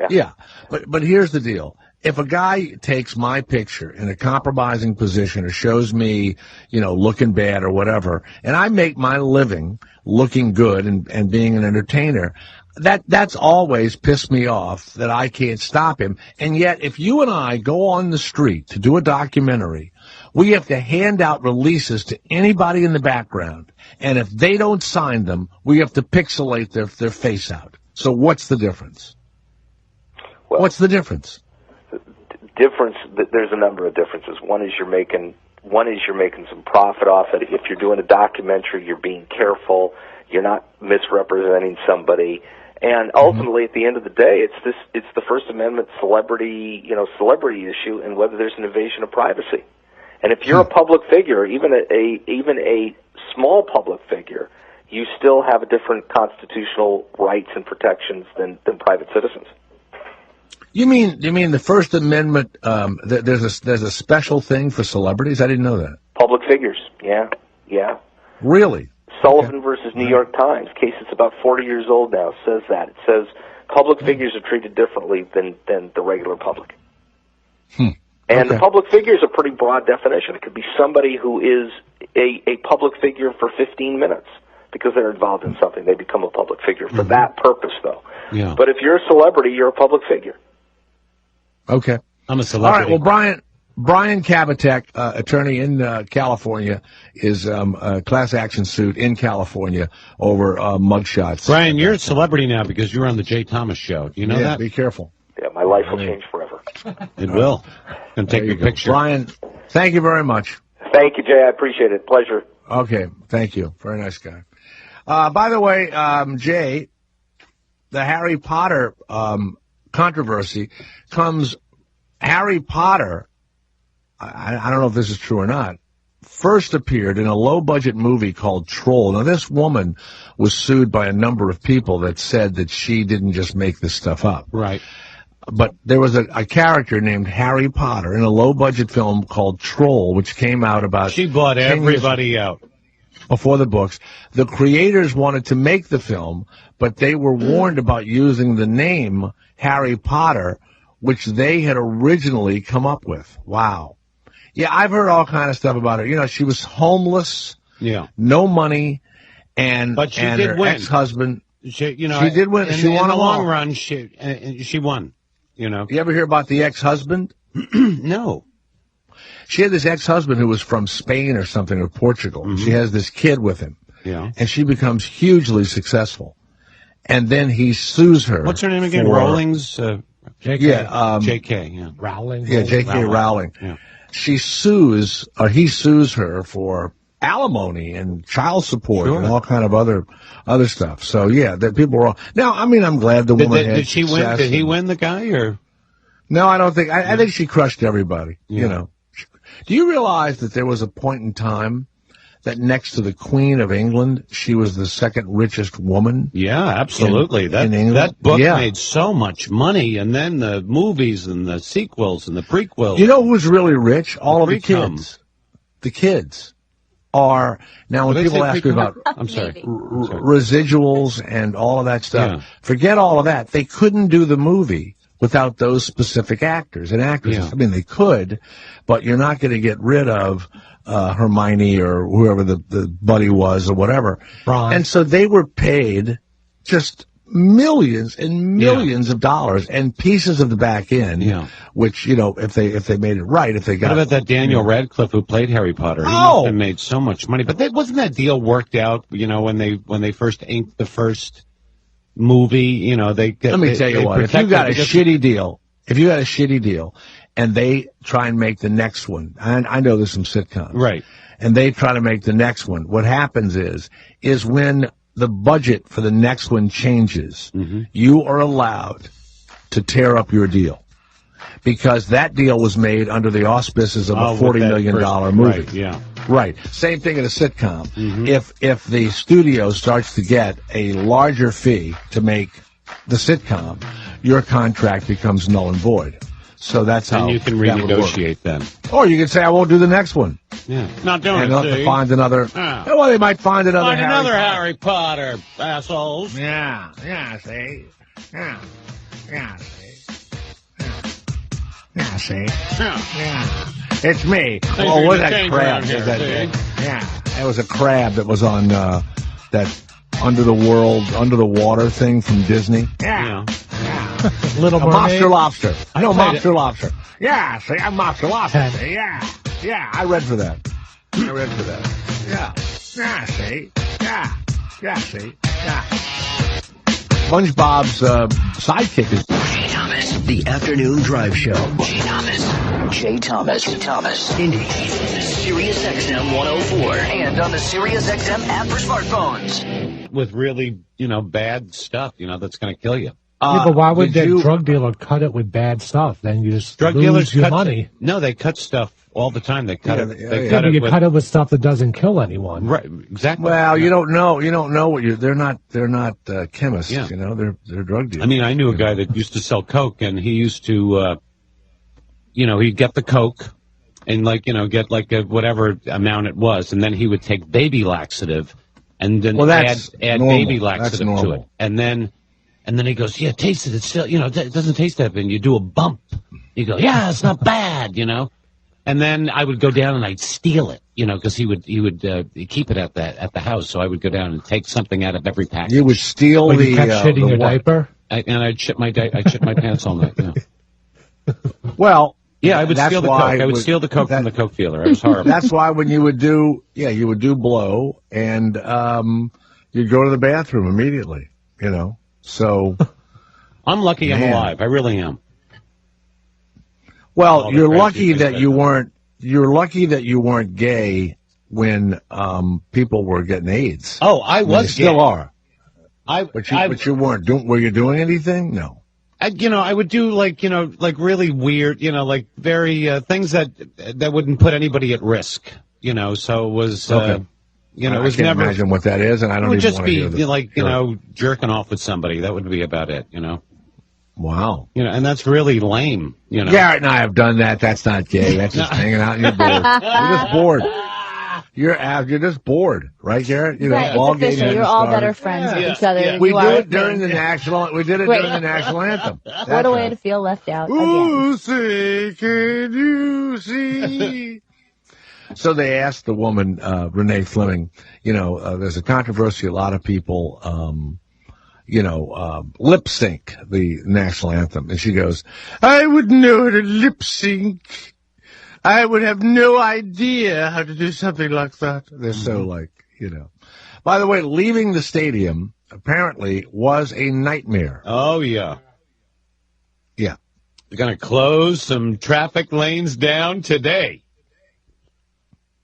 Yeah. But here's the deal. If a guy takes my picture in a compromising position or shows me, looking bad or whatever, and I make my living looking good and being an entertainer, that's always pissed me off that I can't stop him. And yet, if you and I go on the street to do a documentary, we have to hand out releases to anybody in the background. And if they don't sign them, we have to pixelate their face out. So what's the difference? Well, what's the difference? There's a number of differences. One is you're making some profit off it. If you're doing a documentary, you're being careful. You're not misrepresenting somebody. And ultimately, at the end of the day, it's the First Amendment celebrity issue, and whether there's an invasion of privacy. And if you're a public figure, even a small public figure, you still have different constitutional rights and protections than private citizens. You mean the First Amendment? There's a special thing for celebrities. I didn't know that. Public figures, yeah. Really? Sullivan versus New York Times, case that's about 40 years old now, says that. It says public figures are treated differently than the regular public. And the public figure is a pretty broad definition. It could be somebody who is a public figure for 15 minutes because they're involved in something. They become a public figure for that purpose, though. Yeah. But if you're a celebrity, you're a public figure. Okay. I'm a celebrity. All right, well, Brian Kabatek, attorney in California, is a class action suit in California over mugshots. Brian, you're a celebrity now because you're on the Jay Thomas Show. Do you know that? Be careful. Yeah, my life will change forever. It will. And take your picture. Brian, thank you very much. Thank you, Jay. I appreciate it. Pleasure. Okay, thank you. Very nice guy. By the way, Jay, the Harry Potter controversy comes. Harry Potter, I don't know if this is true or not, first appeared in a low-budget movie called Troll. Now, this woman was sued by a number of people that said that she didn't just make this stuff up. Right. But there was a character named Harry Potter in a low-budget film called Troll, which came out about... She bought everybody out. Before the books. The creators wanted to make the film, but they were warned about using the name Harry Potter, which they had originally come up with. Wow. Yeah, I've heard all kind of stuff about her. You know, she was homeless, no money, but she and did her win. Ex-husband. She did win. She won in the them long all. run. She won. You know. You ever hear about the ex-husband? No. She had this ex-husband who was from Spain or something, or Portugal. She has this kid with him. Yeah. And she becomes hugely successful. And then he sues her. What's her name again? Rowling's? J.K. J.K., yeah. Rowling. Yeah, J.K. Rowling. Yeah. He sues her for alimony and child support and all kind of other stuff. So, yeah, that people were all... Now, I mean, I'm glad the woman had Did she win? success. Did he win, the guy, or...? No, I don't think... I think she crushed everybody, you know. Do you realize that there was a point in time that next to the Queen of England, she was the second richest woman? Yeah, absolutely. In England? That book made so much money, and then the movies and the sequels and the prequels. You know who's really rich? All of the kids. The kids are... Now, when people ask me about residuals and all of that stuff, forget all of that. They couldn't do the movie without those specific actors and actresses. I mean, they could, but you're not going to get rid of Hermione or whoever the buddy was or whatever. Ron. And so they were paid just millions and millions of dollars and pieces of the back end, which, you know, if they made it right, if they got... What about that Daniel Radcliffe who played Harry Potter? He must have made so much money. But wasn't that deal worked out, you know, when they first inked the first movie, you know, let me tell you what, if you got a shitty deal and they try and make the next one, and I know there's some sitcoms, right, and they try to make the next one, what happens is when the budget for the next one changes, you are allowed to tear up your deal. Because that deal was made under the auspices of a $40 million movie. Right, yeah. Right. Same thing in a sitcom. If the studio starts to get a larger fee to make the sitcom, your contract becomes null and void. So that's how. And you can renegotiate then. Or you can say, I won't do the next one. Yeah. Not doing and it. they'll have to find another. Well, they might find another Harry Potter, assholes. Yeah, see? Yeah, see? Yeah, see? Yeah. It's me. Oh, what that crab? It was a crab that was on that Under the Water thing from Disney. Yeah. Little Mermaid. Monster Lobster. No, Monster Lobster. Yeah, see, I'm Monster Lobster. See? Yeah, I read for that. Yeah, see? Yeah, see? Yeah. SpongeBob's sidekick is... Jay Thomas, the afternoon drive show. Jay Thomas. Indy. Sirius XM 104 and on the Sirius XM app for smartphones. With really, bad stuff, that's going to kill you. But why would that drug dealer cut it with bad stuff? Then you just lose your money. No, they cut stuff all the time. They cut it. You cut it with stuff that doesn't kill anyone. Right, exactly. Well, you don't know what they're not chemists, they're drug dealers. I mean, I knew a guy that used to sell coke, and he used to, he'd get the coke and get whatever amount it was, and then he would take baby laxative and then add baby laxative to it. And then he goes, yeah, taste it. It's still, it doesn't taste that bad. And you do a bump. You go, yeah, it's not bad, And then I would go down and I'd steal it, because he would keep it at the house. So I would go down and take something out of every package. You would steal you kept shitting your diaper? I'd shit my pants all night. Yeah. Well, yeah, I would steal the coke. I would steal the coke from the coke dealer. It was horrible. That's why when you would do blow, and you'd go to the bathroom immediately. So I'm lucky I'm alive. I really am. Well, you're lucky that you weren't. You're lucky that you weren't gay when people were getting AIDS. Oh, I was. Still gay. Are. But you weren't doing. Were you doing anything? No. I would do like really weird, very things that wouldn't put anybody at risk. So it was. Okay. It was I can't never. imagine what that is, and I don't. It would even just want to be hear this. jerking off with somebody. That would be about it. Wow. And that's really lame. Garrett and I have done that. That's not gay. That's just hanging out and you're bored. You're just bored. You're just bored, right, Garrett? Right, it's official. You're all better friends with each other. Than We you did are it during the national. We did it during the national anthem. What a way to feel left out. Ooh, say, can you see? So they asked the woman, Renee Fleming, there's a controversy. A lot of people, lip sync the national anthem. And she goes, I wouldn't know how to lip sync. I would have no idea how to do something like that. They're so By the way, leaving the stadium apparently was a nightmare. Oh, yeah. Yeah. They're going to close some traffic lanes down today.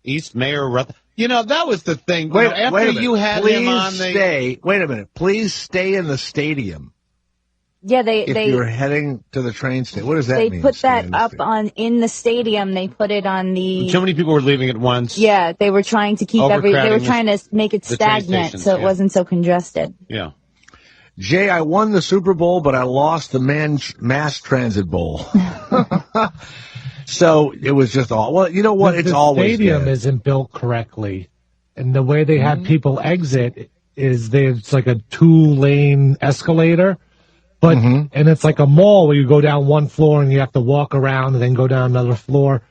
East Mayor Ruth. That was the thing. Wait a minute. You had him on the... Wait a minute. Please stay in the stadium. Yeah, if you're heading to the train station. What does that mean? They put that up in the stadium. They put it on the... So many people were leaving at once. Yeah, they were trying to keep they were trying to make it stagnant so it wasn't so congested. Yeah. Jay, I won the Super Bowl, but I lost the mass transit bowl. So it was just all. Well, you know what? It's always the stadium good. Isn't built correctly, and the way they have people exit is it's like a 2-lane escalator, but and it's like a mall where you go down one floor and you have to walk around and then go down another floor,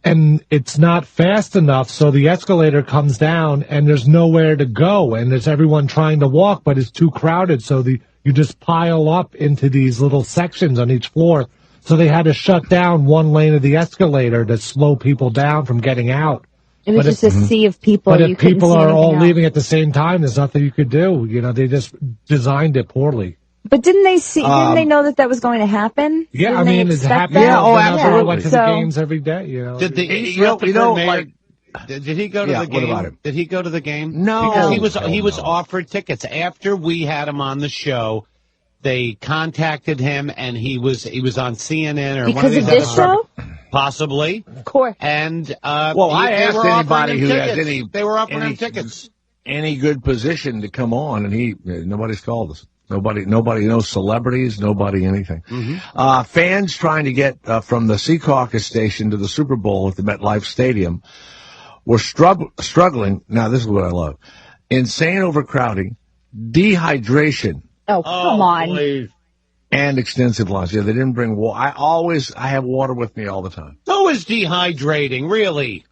and it's not fast enough, so the escalator comes down and there's nowhere to go, and there's everyone trying to walk, but it's too crowded, so you just pile up into these little sections on each floor. So they had to shut down one lane of the escalator to slow people down from getting out. It was just a sea of people. But if people are all leaving at the same time, there's nothing you could do. They just designed it poorly. But didn't they Didn't they know that was going to happen? Yeah, didn't it's happening. Yeah, absolutely. I went to the games every day. Did the East Rutherford mayor? Did he go to the game? What about him? Did he go to the game? No, because he was offered tickets after we had him on the show. They contacted him, and he was on CNN or because one of these of this show, possibly. Of course. And I asked anybody who has any. They were offering him tickets. Any good position to come on, and nobody's called us. Nobody, no celebrities, nobody anything. Fans trying to get from the Sea Caucus station to the Super Bowl at the MetLife Stadium were struggling. Now, this is what I love: insane overcrowding, dehydration. Oh, come on. Please. And extensive lines. Yeah, they didn't bring water. I have water with me all the time. So is dehydrating, really.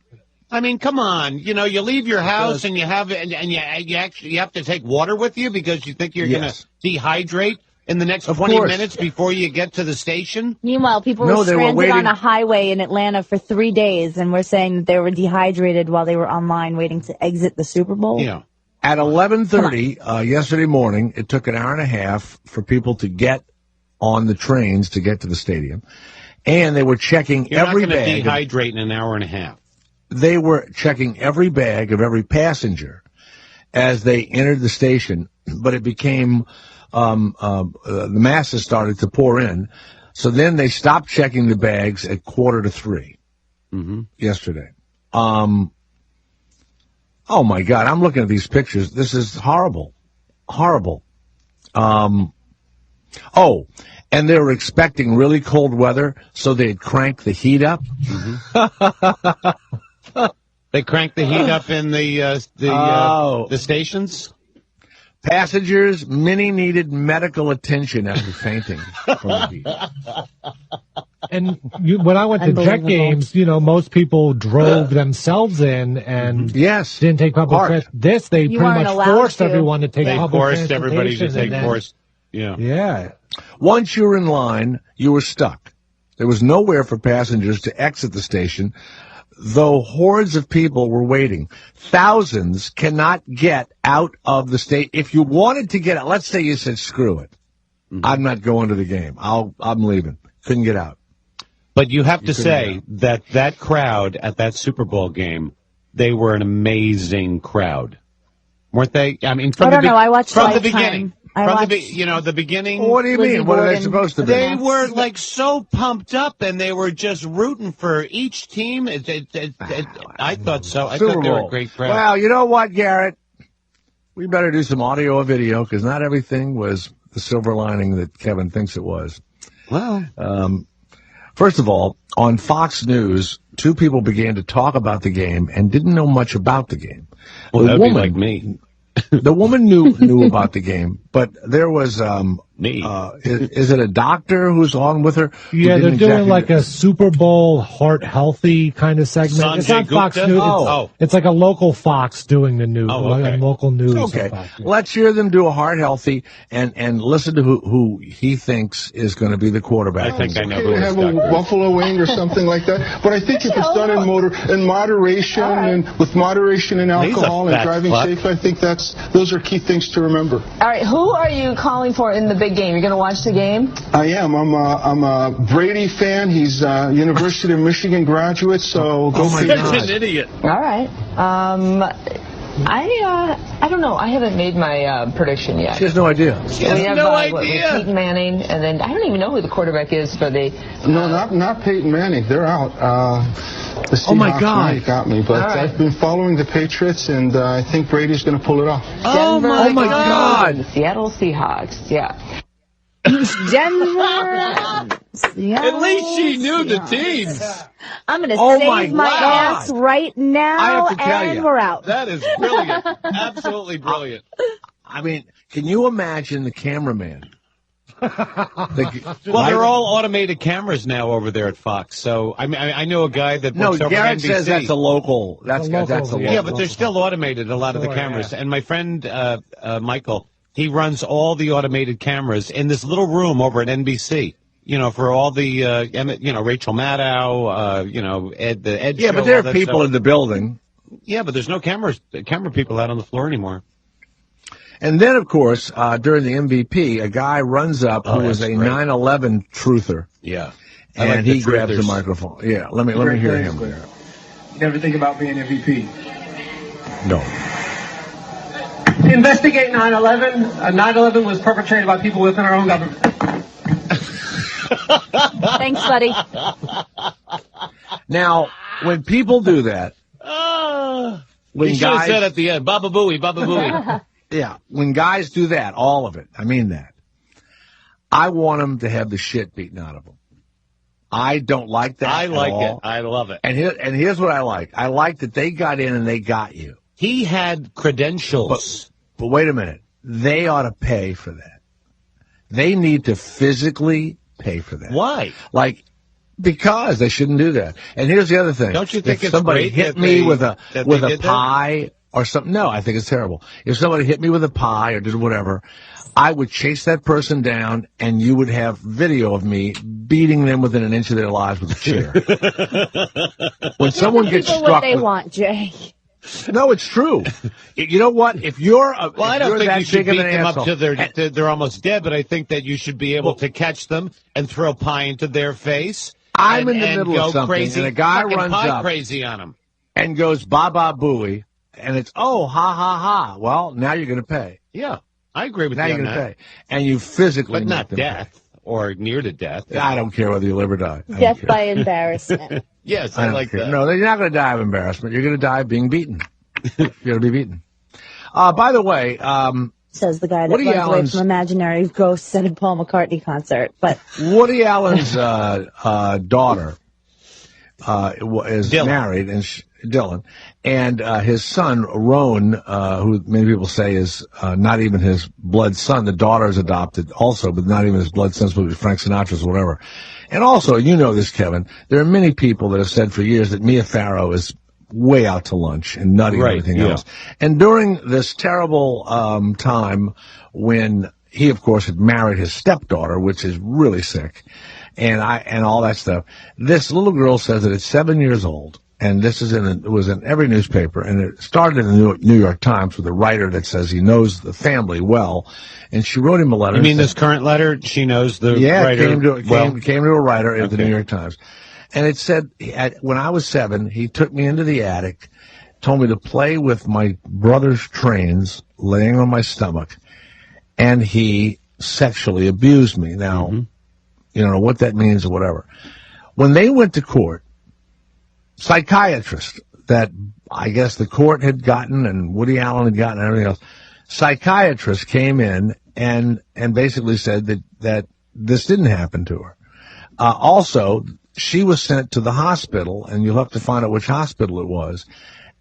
I mean, come on. You leave your house and you have to take water with you because you think you're going to dehydrate in the next 20 minutes before you get to the station? Meanwhile, people were stranded on a highway in Atlanta for 3 days, and we're saying that they were dehydrated while they were online waiting to exit the Super Bowl. Yeah. At 11:30 yesterday morning, it took an hour and a half for people to get on the trains to get to the stadium, and they were checking every bag. You're not going to dehydrate in an hour and a half. They were checking every bag of every passenger as they entered the station, but it became the masses started to pour in, so then they stopped checking the bags at 2:45. yesterday. Oh my God, I'm looking at these pictures. This is horrible. Horrible. Oh, and they were expecting really cold weather, so they'd crank the heat up. They cranked the heat up in the stations. Passengers, many needed medical attention after fainting from the heat. And when I went to Jet games, most people drove themselves in and didn't take public transportation. This, they pretty much forced everyone to take public transportation. They forced everybody to take forced. Yeah. Once you were in line, you were stuck. There was nowhere for passengers to exit the station, though hordes of people were waiting. Thousands cannot get out of the state. If you wanted to get out, let's say you said, screw it. I'm not going to the game. I'm leaving. Couldn't get out. But you have to say that crowd at that Super Bowl game, they were an amazing crowd. Weren't they? I mean, I don't know. I watched from the Lifetime. beginning. The beginning. What do you mean? What are they supposed to be? They were like so pumped up, and they were just rooting for each team. I thought so. I thought they were a great crowd. Well, you know what, Garrett? We better do some audio or video, because not everything was the silver lining that Kevin thinks it was. Well, first of all, on Fox News, two people began to talk about the game and didn't know much about the game. Well, that'd be like me. The woman knew about the game, but there was me. Is it a doctor who's on with her? Yeah, they're doing like a Super Bowl heart healthy kind of segment. Sanjay It's not Fox Gupta? News. It's like a local Fox doing the news. Okay. Local news. Okay, let's hear them do a heart healthy and listen to who he thinks is going to be the quarterback. I think I know Okay who to have a buffalo wing or something like that, but I think if it's done in moderation and with moderation and alcohol and driving safe, I think those are key things to remember. All right, who are you calling for in the big game? You're going to watch the game? I am. I'm a Brady fan. He's a University of Michigan graduate, so go my Patriots. God. An idiot. All right. I don't know. I haven't made my prediction yet. She has no idea. We have Peyton Manning, and then I don't even know who the quarterback is for the. No, not Peyton Manning. They're out. The Seahawks my God. really got me, but I've been following the Patriots, and I think Brady's going to pull it off. Oh my God! The Seattle Seahawks. Yeah. Denver. Seattle, At least she knew the teams. I'm going to save my God. ass right now, I have to tell and you, we're out. That is brilliant. Absolutely brilliant. I mean, can you imagine the cameraman? They're all automated cameras now over there at Fox. So I mean, I know a guy that works over Garrett at NBC. says that's a local. That's a local. Yeah, but they're still automated, a lot of the cameras. Yeah. And my friend Michael, he runs all the automated cameras in this little room over at NBC. For all the Rachel Maddow, Ed the Ed. Yeah, show, but there are that people stuff. in the building. Yeah, but there's no camera people out on the floor anymore. And then, of course, during the MVP, a guy runs up who is a 9/11 truther. Yeah. And he grabs the microphone. Yeah, let me hear him. You never think about being MVP? No. Investigate 9/11. 9/11 was perpetrated by people within our own government. Thanks, buddy. Now, when people do that, we should have said at the end, Baba Booey, Baba Booey. Yeah, when guys do that, all of it, I mean that, I want them to have the shit beaten out of them. I don't like that. I like it. I love it. And here's what I like. I like that they got in and they got you. He had credentials. But wait a minute. They ought to pay for that. They need to physically pay for that. Why? Because they shouldn't do that. And here's the other thing. Don't you think if somebody hit me with a pie or something? No, I think it's terrible. If somebody hit me with a pie or did whatever, I would chase that person down, and you would have video of me beating them within an inch of their lives with a chair. When someone gets struck, what they want, Jay. No, it's true. You know what? If you're I don't think you should beat them asshole, up till they're almost dead, but I think that you should be able to catch them and throw pie into their face. I'm in the middle of something, crazy, and a guy runs up crazy on him and goes "Baba Booey," and it's ha ha ha. Well, now you're going to pay. Yeah, I agree with you. Now you're going to pay, and you physically, but not death or near to death. I don't care whether you live or die. Death by embarrassment. Yes, I like that. No, you're not going to die of embarrassment. You're going to die of being beaten. You're going to be beaten. By the way, says the guy that Woody runs away Allen's from imaginary ghosts at a Paul McCartney concert. But Woody Allen's daughter is Dylan. married, and Dylan, and his son Roan, who many people say is not even his blood son. The daughter is adopted also, but not even his blood son. Supposed to be Frank Sinatra's or whatever. And also, you know this, Kevin. There are many people that have said for years that Mia Farrow is way out to lunch and nutty and everything else. And during this terrible time when he, of course, had married his stepdaughter, which is really sick, and all that stuff, this little girl says that it's 7 years old, and this is it was in every newspaper, and it started in the New York Times with a writer that says he knows the family well, and she wrote him a letter. You mean this current letter? She knows the writer came to a writer at the New York Times. And it said, when I was 7, he took me into the attic, told me to play with my brother's trains, laying on my stomach, and he sexually abused me. Now, you don't know what that means or whatever. When they went to court, psychiatrists that I guess the court had gotten and Woody Allen had gotten and everything else, psychiatrists came in and basically said that this didn't happen to her. Also, she was sent to the hospital, and you'll have to find out which hospital it was,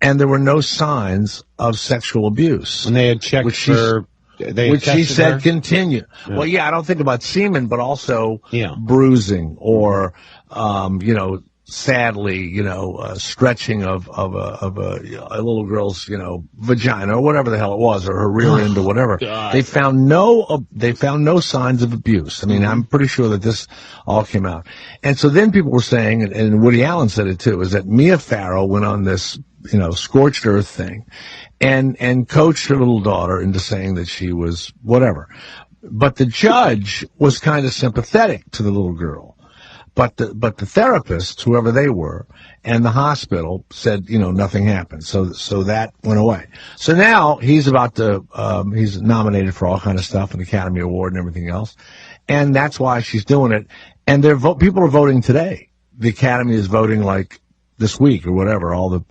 and there were no signs of sexual abuse. And they had checked which she said continued. Yeah. Well, I don't think about semen, but also bruising or, sadly, stretching of a little girl's, vagina or whatever the hell it was, or her rear end or whatever. God. They found no signs of abuse. I mean, I'm pretty sure that this all came out. And so then people were saying, and Woody Allen said it too, is that Mia Farrow went on this, scorched earth thing and coached her little daughter into saying that she was whatever. But the judge was kind of sympathetic to the little girl. But the therapists, whoever they were, and the hospital said, nothing happened. So that went away. So now he's about to, he's nominated for all kind of stuff, an Academy Award and everything else. And that's why she's doing it. And people are voting today. The Academy is voting like this week or whatever, all the,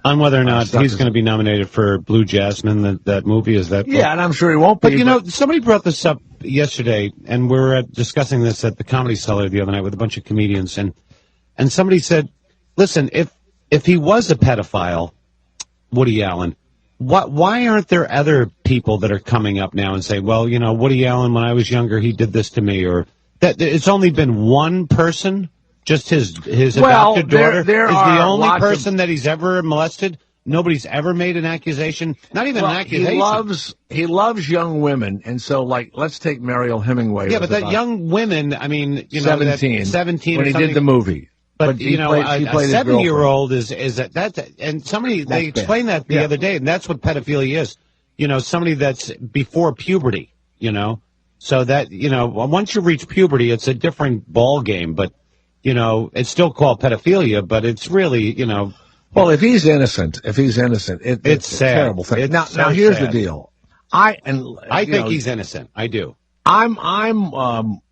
on whether or not he's going to be nominated for Blue Jasmine, that movie, is that? Yeah, and I'm sure he won't be. But, somebody brought this up yesterday, and we were discussing this at the Comedy Cellar the other night with a bunch of comedians, and somebody said, listen, if he was a pedophile, Woody Allen, why aren't there other people that are coming up now and say, well, Woody Allen, when I was younger, he did this to me, or that it's only been one person? Just his adopted daughter there is the only person of... that he's ever molested. Nobody's ever made an accusation. Not even an accusation. He loves young women, and so let's take Mariel Hemingway. Yeah, but that young women, I mean, 17 when he did the movie. But a 7-year-old is that and somebody they explained that the other day, and that's what pedophilia is. Somebody that's before puberty. So that once you reach puberty, it's a different ball game, but. It's still called pedophilia, but it's really, Well, if he's innocent, it's it's a terrible thing. Now, here's the deal. I think he's innocent. I do. And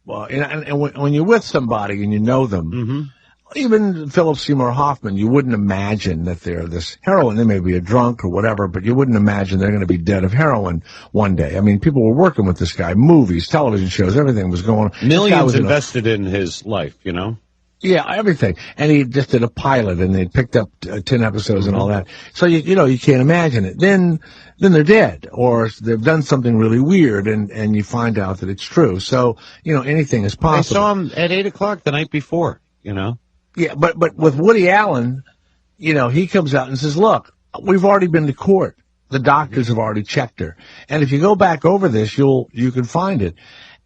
when you're with somebody and you know them, even Philip Seymour Hoffman, you wouldn't imagine that they're this heroin. They may be a drunk or whatever, but you wouldn't imagine they're going to be dead of heroin one day. I mean, people were working with this guy, movies, television shows, everything was going on. Millions invested in his life, Yeah, everything. And he just did a pilot, and they picked up 10 episodes and all that. So, you can't imagine it. Then they're dead, or they've done something really weird, and you find out that it's true. So, anything is possible. I saw him at 8 o'clock the night before, Yeah, but with Woody Allen, he comes out and says, look, we've already been to court. The doctors have already checked her. And if you go back over this, you can find it.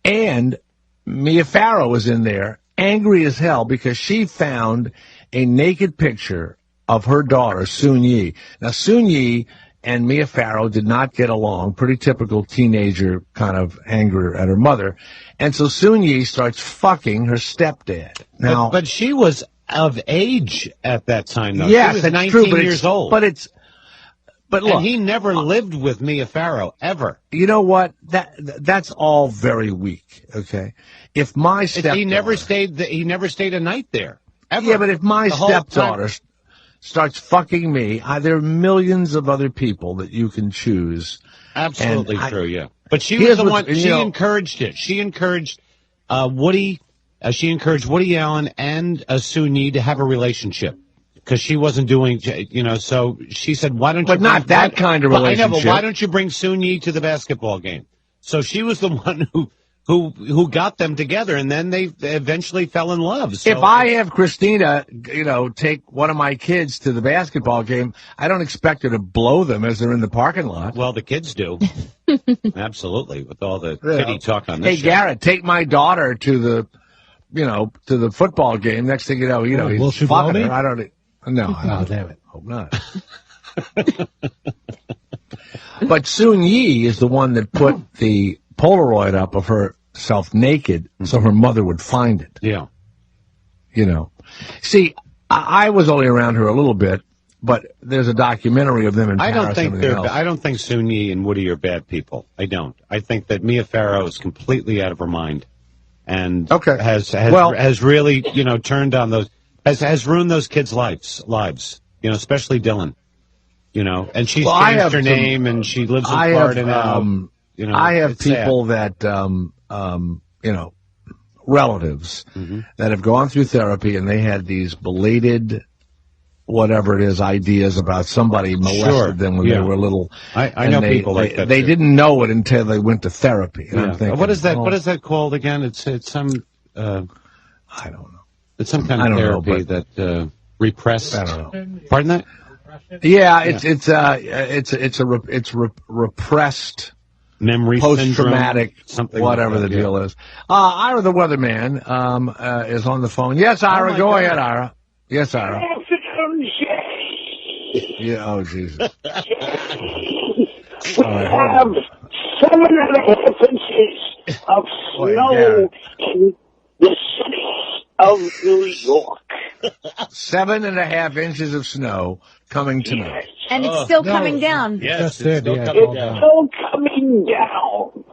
And Mia Farrow is in there, angry as hell, because she found a naked picture of her daughter, Soon Yi. Now, Soon Yi and Mia Farrow did not get along, pretty typical teenager kind of anger at her mother. And so Soon Yi starts fucking her stepdad. Now, but she was of age at that time, though. Yes, she was that's 19 true, years old. But look, and he never lived with Mia Farrow, ever. You know what? That's all very weak, okay? If my stepdaughter... He never stayed a night there. Ever. Yeah, but if my The whole stepdaughter starts fucking me, there are millions of other people that you can choose. Absolutely true, yeah. But she was the one, she encouraged it. She encouraged Woody Allen and Sue to have a relationship. Because she wasn't doing, so she said, why don't you... But not that kind of relationship. I know, but why don't you bring Sue to the basketball game? So she was the one who got them together, and then they eventually fell in love. So, if I have Christina, take one of my kids to the basketball game, I don't expect her to blow them as they're in the parking lot. Well, the kids do. Absolutely, with all the kitty talk on this Hey, show. Garrett, take my daughter to the, to the football game. Next thing you know, will he's she blow fucking me? her. I don't. No, Oh, damn it. hope not. But Soon Yi is the one that put the Polaroid up of herself naked so her mother would find it. Yeah. See, I was only around her a little bit, but there's a documentary of them in Paris. I don't think Soon Yi and Woody are bad people. I don't. I think that Mia Farrow is completely out of her mind, and has really turned on those. Has ruined those kids' lives, especially Dylan, and she's changed her name and she lives in Florida now. I have people sad. that, relatives that have gone through therapy and they had these belated, whatever it is, ideas about somebody molested them when they were little. I know people like that. They didn't know it until they went to therapy. And I'm thinking, what is that? What is that called again? It's some. I don't know. It's some kind of therapy that repressed. I don't know. Pardon that? Yeah, it's repressed memory, post-traumatic, something, whatever the deal is. Ira, the weatherman, is on the phone. Yes, Ira, go ahead, Ira. Yes, Ira. Yeah. Oh, Jesus. We have 7.5 inches of snow in the city of New York. 7.5 inches of snow coming tonight. And it's still coming down. Yes, it's still coming down.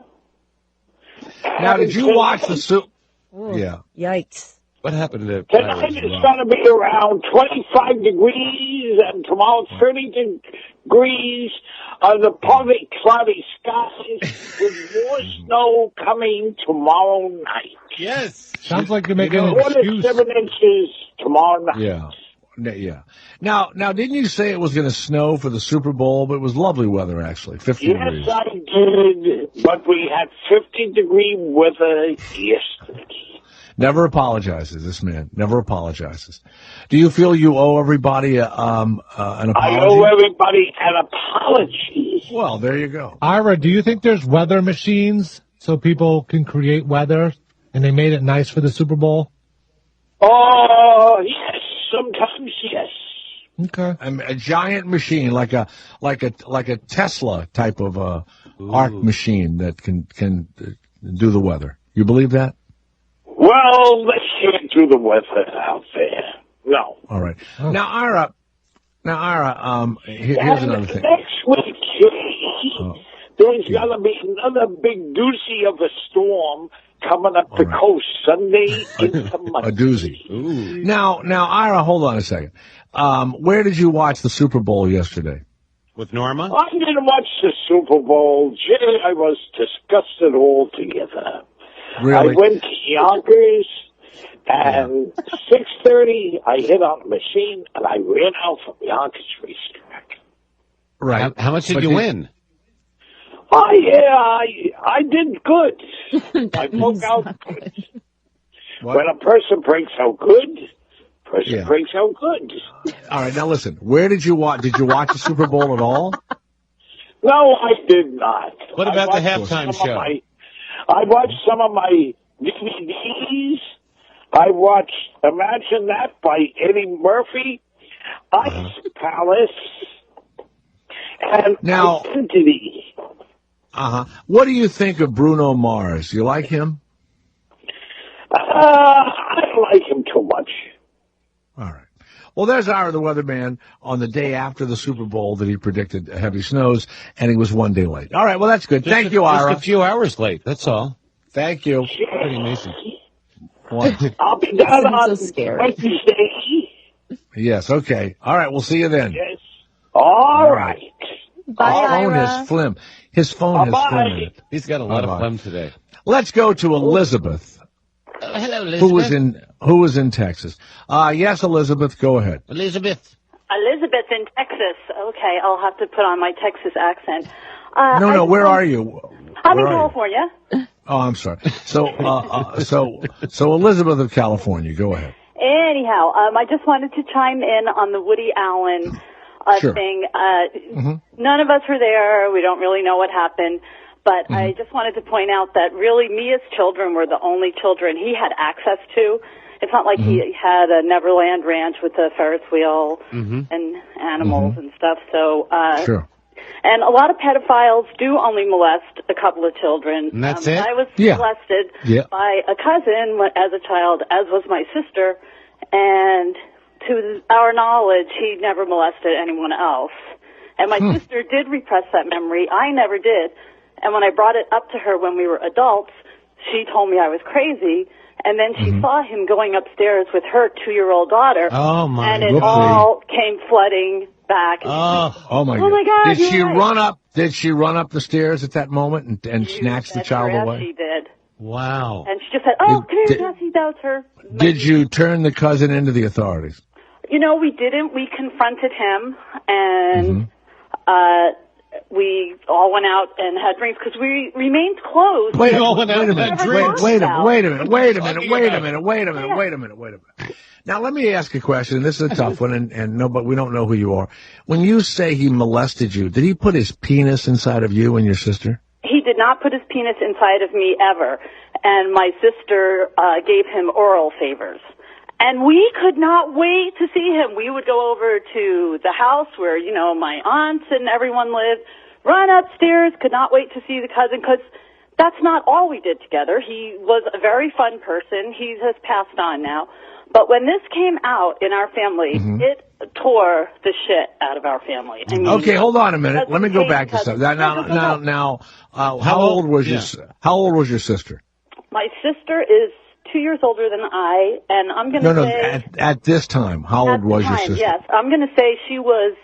Now, did you watch the Yeah. Yikes. What happened to tonight? It's going to be around 25 degrees, and tomorrow 30 degrees. The partly cloudy skies with more snow coming tomorrow night. Yes. Sounds like you're making an 4 to excuse. 7 inches tomorrow night. Yeah. Now, didn't you say it was going to snow for the Super Bowl? But it was lovely weather, actually. 50 degrees. Yes, I did. But we had 50-degree weather yesterday. Never apologizes, this man. Never apologizes. Do you feel you owe everybody an apology? I owe everybody an apology. Well, there you go. Ira, do you think there's weather machines so people can create weather, and they made it nice for the Super Bowl? Oh, yes. Sometimes, yes. Okay. A giant machine, like a Tesla type of arc machine that can do the weather. You believe that? Well, they can't do the weather out there. No. All right. Now, Ira, here's another thing. Next week, there's going to be another big doozy of a storm coming up the coast Sunday into Monday. A doozy. Ooh. Now, Ira, hold on a second. Where did you watch the Super Bowl yesterday? With Norma? I didn't watch the Super Bowl. Jay, I was disgusted altogether. Really? I went to Yonkers, and 6:30, I hit on the machine, and I ran out from Yonkers racetrack. Right. How much did you win? Oh, yeah, I did good. I broke out good. When a person breaks out good, breaks out good. All right, now listen. Where did you watch? Did you watch the Super Bowl at all? No, I did not. What about the halftime show? I watched some of my DVDs. I watched Imagine That by Eddie Murphy, Ice Palace, and Identity. What do you think of Bruno Mars? You like him? I don't like him too much. All right. Well, there's Ira the weatherman on the day after the Super Bowl that he predicted heavy snows, and he was one day late. All right, well, that's good. Thank you, Ira. Just a few hours late, that's all. Thank you. Pretty amazing. What? I'll be down on so scary. Wednesday. Yes, okay. All right, we'll see you then. Yes. All right. Bye, His phone Ira. has phlegm. His phone has phlegm in it. He's got a lot of phlegm today. Let's go to Elizabeth. Hello, Elizabeth. Who was in Texas? Yes, Elizabeth, go ahead. Elizabeth in Texas. Okay, I'll have to put on my Texas accent. No, where are you? I'm in Where are you? California. Oh, I'm sorry. So Elizabeth of California, go ahead. Anyhow, I just wanted to chime in on the Woody Allen Sure. thing. None of us were there. We don't really know what happened. But I just wanted to point out that really Mia's children were the only children he had access to. It's not like he had a Neverland ranch with a Ferris wheel and animals and stuff. So, Sure. And a lot of pedophiles do only molest a couple of children. And that's it? I was Yeah. molested Yeah. by a cousin as a child, as was my sister. And to our knowledge, he never molested anyone else. And my sister did repress that memory. I never did. And when I brought it up to her when we were adults, she told me I was crazy. And then she saw him going upstairs with her 2-year-old daughter. Oh, my And it Whoopsie. all came flooding back. Oh my Oh, my God, Did you're she right. run up? Did she run up the stairs at that moment and snatch the child Yes, away? she did. Wow. And she just said, "Oh, come here, Did- Jessie." That was her. Did you turn the cousin into the authorities? You know, we didn't. We confronted him, and we all went out and had drinks because we remained close. Wait a all went out and minute. had Wait drinks. a minute. Now let me ask a question. This is a tough one, and no, but we don't know who you are. When you say he molested you, did he put his penis inside of you and your sister? He did not put his penis inside of me ever, and my sister gave him oral favors. And we could not wait to see him. We would go over to the house where, you know, my aunts and everyone lived, run upstairs, could not wait to see the cousin, because that's not all we did together. He was a very fun person. He has passed on now. But when this came out in our family, it tore the shit out of our family. I mean, Okay, hold on a minute. Let me go back to something. Now, how old was your sister? My sister is 2 years older than I, and I'm going to say... At this time, how old was your sister? Yes, I'm going to say she was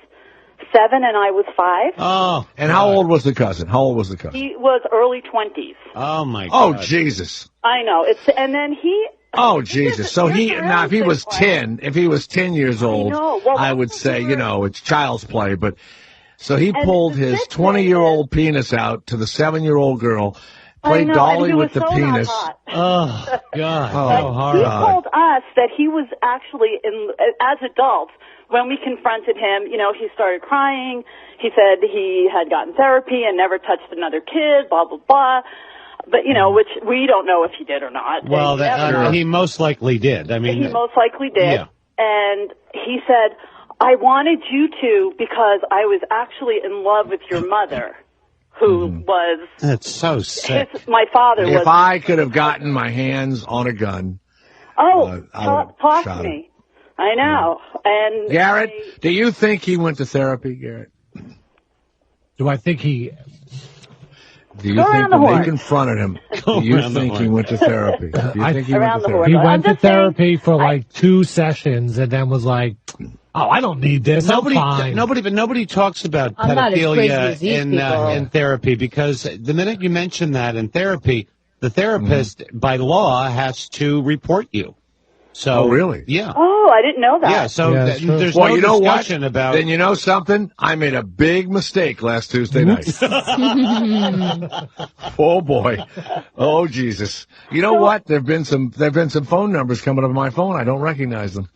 7 and I was 5. Oh. And how old was the cousin? He was early 20s. Oh, my Oh, God. Jesus. I know. And then he... Oh, Jesus. So if he was 10 years old, I would say, you know, it's child's play, but so he pulled his 20-year-old penis out to the 7-year-old girl, played dolly with the penis. Oh, God. Oh, hard. He told us that he was actually, as adults, when we confronted him, you know, he started crying. He said he had gotten therapy and never touched another kid, blah, blah, blah. But, you know, which we don't know if he did or not. Well, he most likely did. I mean, he most likely did. Yeah. And he said, I wanted you to because I was actually in love with your mother, who was... That's so sick. My father was... If I could have gotten my hands on a gun... talk to me. I know. And Garrett, do you think he went to therapy, Garrett? Do I think he... Do you think when they confronted him, do you think he went to therapy? Do you think he went to therapy? He went to therapy for like 2 sessions and then was like, oh, I don't need this. Nobody talks about I'm not as crazy pedophilia as these people. in therapy, because the minute you mention that in therapy, the therapist by law has to report you. So, Oh, really? Yeah. Oh, I didn't know that. Yeah, so there's Well, no you know what? discussion about... Then you know something? I made a big mistake last Tuesday night. Oh boy. Oh Jesus. You know what? There've been some phone numbers coming up on my phone. I don't recognize them.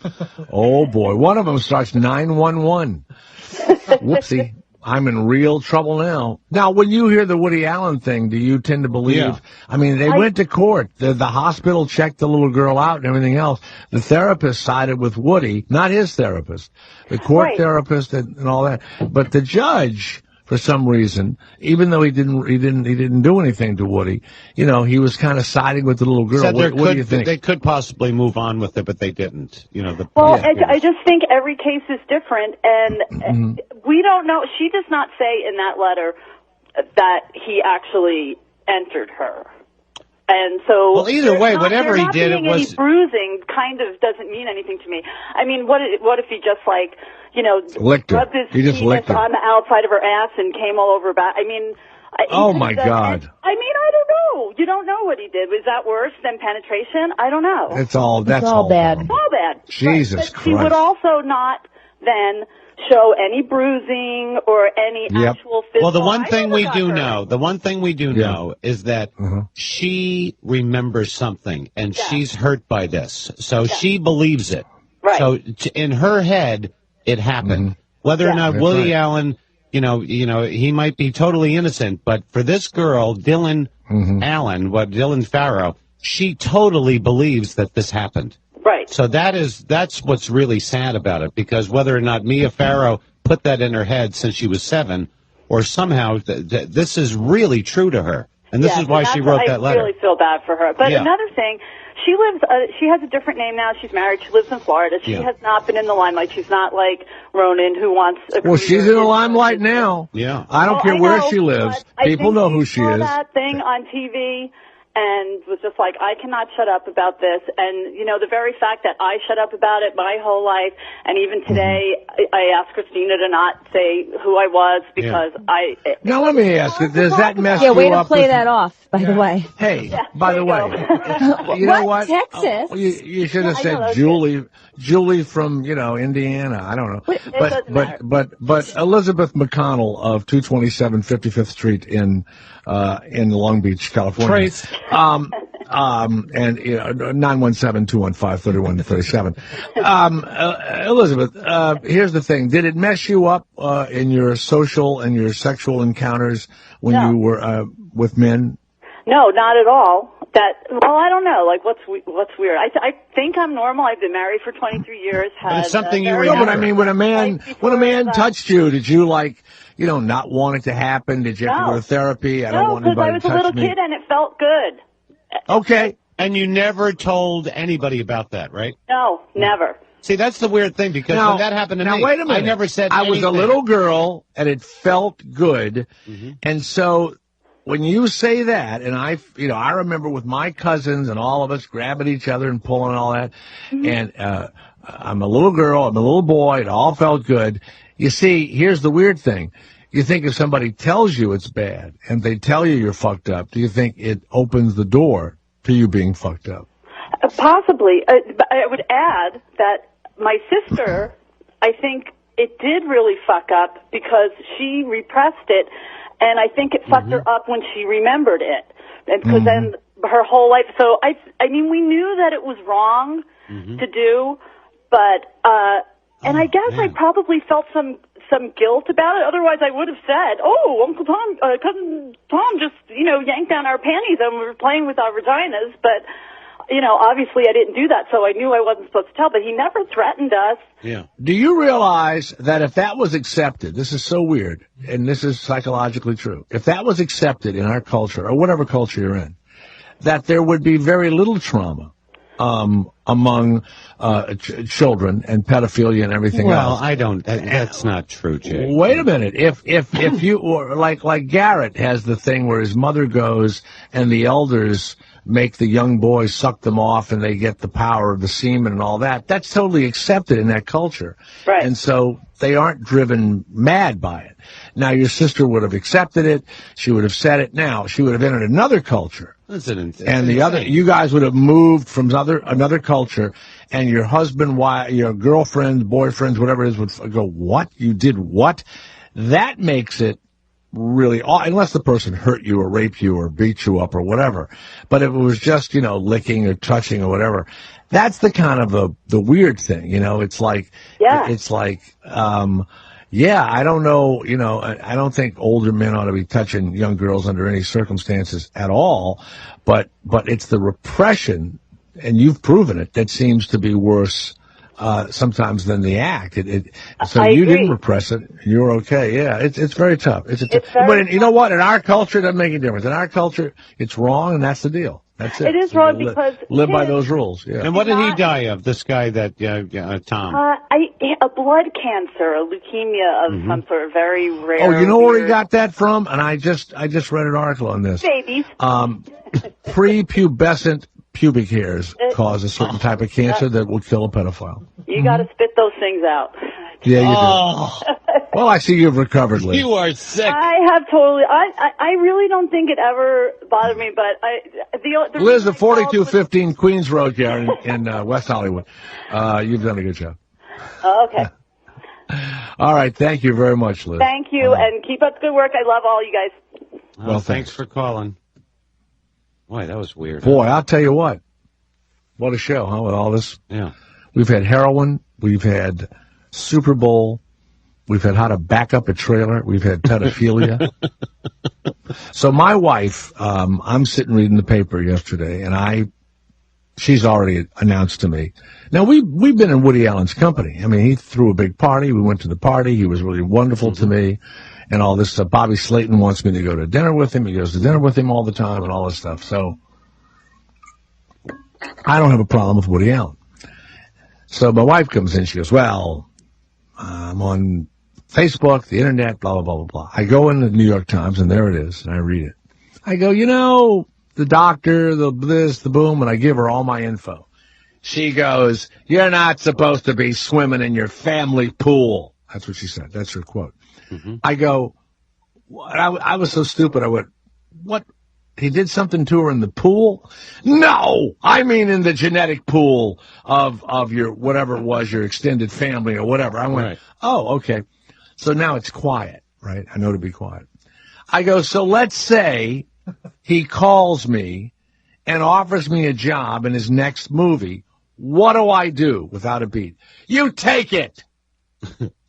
Oh boy. One of them starts 911. Whoopsie. I'm in real trouble now. Now, when you hear the Woody Allen thing, do you tend to believe? Yeah. I mean, they went to court. The hospital checked the little girl out and everything else. The therapist sided with Woody, not his therapist. The court therapist and all that. But the judge, for some reason, even though he didn't do anything to Woody, you know, he was kind of siding with the little girl. Said What do you think? They could possibly move on with it, but they didn't. You know, I just think every case is different, and we don't know. She does not say in that letter that he actually entered her. And so, well, either way, whatever he did, it was any bruising. Kind of doesn't mean anything to me. I mean, what if he just like, you know, licked her. rubbed his He just penis licked her. on the outside of her ass and came all over back? I mean, oh my God! I mean, I don't know. You don't know what he did. Was that worse than penetration? I don't know. That's all bad. It's all bad. Jesus but Christ! He would also not then show any bruising or any actual physical. Well, the one thing we do know is that she remembers something, and she's hurt by this, so she believes it. Right. So in her head, it happened. Whether or not That's Willie right. Allen, you know, he might be totally innocent, but for this girl, Dylan Allen, Dylan Farrow, she totally believes that this happened. Right. So that's what's really sad about it, because whether or not Mia Farrow put that in her head since she was 7, or somehow this is really true to her, and this is why she wrote that letter. I really feel bad for her. But another thing, she lives. She has a different name now. She's married. She lives in Florida. She has not been in the limelight. She's not like Ronan, who wants. Well, she's in the limelight now. Yeah. I don't care where she lives. People know who she saw is. That thing on TV. And was just like, I cannot shut up about this. And, you know, the very fact that I shut up about it my whole life, and even today, I asked Christina to not say who I was because Now, let me ask you, does that mess you up? Yeah, way to play that off, by the way. Hey, by the way, you know what? Texas? You should have said Julie from, Indiana. I don't know. But Elizabeth McConnell of 227 55th Street in Long Beach, California. Trace. And 917-215-3137. Elizabeth, here's the thing. Did it mess you up in your social and your sexual encounters when you were with men? No, not at all. I don't know. Like, what's weird? I think I'm normal. I've been married for 23 years. But it's something you remember. No, but I mean, when a man touched you, did you not want it to happen? Did you have to go to therapy? I don't want anybody to touch me. No, because I was a little kid and it felt good. Okay. And you never told anybody about that, right? No, never. See, that's the weird thing, because when that happened to me, wait a minute. I never said I was a anything. little girl, and it felt good. And so when you say that, and I remember with my cousins and all of us grabbing each other and pulling and all that, and I'm a little girl, I'm a little boy, it all felt good. You see, here's the weird thing. You think if somebody tells you it's bad and they tell you you're fucked up, do you think it opens the door to you being fucked up? Possibly. I would add that my sister, I think it did really fuck up because she repressed it, and I think it fucked her up when she remembered it. And because then her whole life, so I mean, we knew that it was wrong to do, but, and I guess I probably felt some guilt about it. Otherwise, I would have said, "Oh, Uncle Tom, Cousin Tom just, yanked down our panties and we were playing with our vaginas." But, obviously I didn't do that, so I knew I wasn't supposed to tell. But he never threatened us. Yeah. Do you realize that if that was accepted, this is so weird, and this is psychologically true, if that was accepted in our culture, or whatever culture you're in, that there would be very little trauma among children and pedophilia and everything else? Well, that's not true, Jay. Wait a minute. If you, or like Garrett has the thing where his mother goes and the elders make the young boys suck them off and they get the power of the semen and all that, that's totally accepted in that culture. Right. And so they aren't driven mad by it. Now, your sister would have accepted it. She would have said it. Now, she would have entered another culture. You guys would have moved from another culture, and your husband, your girlfriend, boyfriends, whatever it is, would go, "What? You did what?" That makes it really, unless the person hurt you or raped you or beat you up or whatever. But if it was just, licking or touching or whatever, that's the kind of the weird thing, it's like, I don't know, I don't think older men ought to be touching young girls under any circumstances at all, but it's the repression, and you've proven it, that seems to be worse sometimes than the act. So you didn't repress it. You're okay. Yeah, it's very tough. But you know what? In our culture, it doesn't make any difference. In our culture, it's wrong, and that's the deal. That's it. It is wrong because live by those rules. Yeah. And what did he die of? This guy that Tom? A blood cancer, a leukemia of some sort, very rare. Oh, you know where he got that from? And I just read an article on this. Babies. prepubescent pubic hairs cause a certain type of cancer that will kill a pedophile. You got to spit those things out. Yeah, you do. Well, I see you've recovered, Liz. You are sick. I have totally. I really don't think it ever bothered me, but the Liz, at 4215 Queens Road here in West Hollywood. You've done a good job. Okay. All right. Thank you very much, Liz. Thank you, and keep up the good work. I love all you guys. Well, thanks for calling. Boy, that was weird. Boy, I'll tell you what. What a show, huh, with all this? Yeah. We've had heroin. We've had Super Bowl. We've had how to back up a trailer. We've had pedophilia. So my wife, I'm sitting reading the paper yesterday, and she's already announced to me. Now, we've been in Woody Allen's company. I mean, he threw a big party. We went to the party. He was really wonderful to me and all this stuff. Bobby Slayton wants me to go to dinner with him. He goes to dinner with him all the time and all this stuff. So I don't have a problem with Woody Allen. So my wife comes in. She goes, well, I'm on Facebook, the internet, blah, blah, blah, blah, blah. I go in the New York Times, and there it is, and I read it. I go, the doctor, the this, the boom, and I give her all my info. She goes, you're not supposed to be swimming in your family pool. That's what she said. That's her quote. Mm-hmm. I go, I was so stupid. I went, what? He did something to her in the pool? No! I mean in the genetic pool of your, whatever it was, your extended family or whatever. I went, Oh, okay. So now it's quiet, right? I know to be quiet. I go, so let's say he calls me and offers me a job in his next movie. What do I do without a beat? You take it.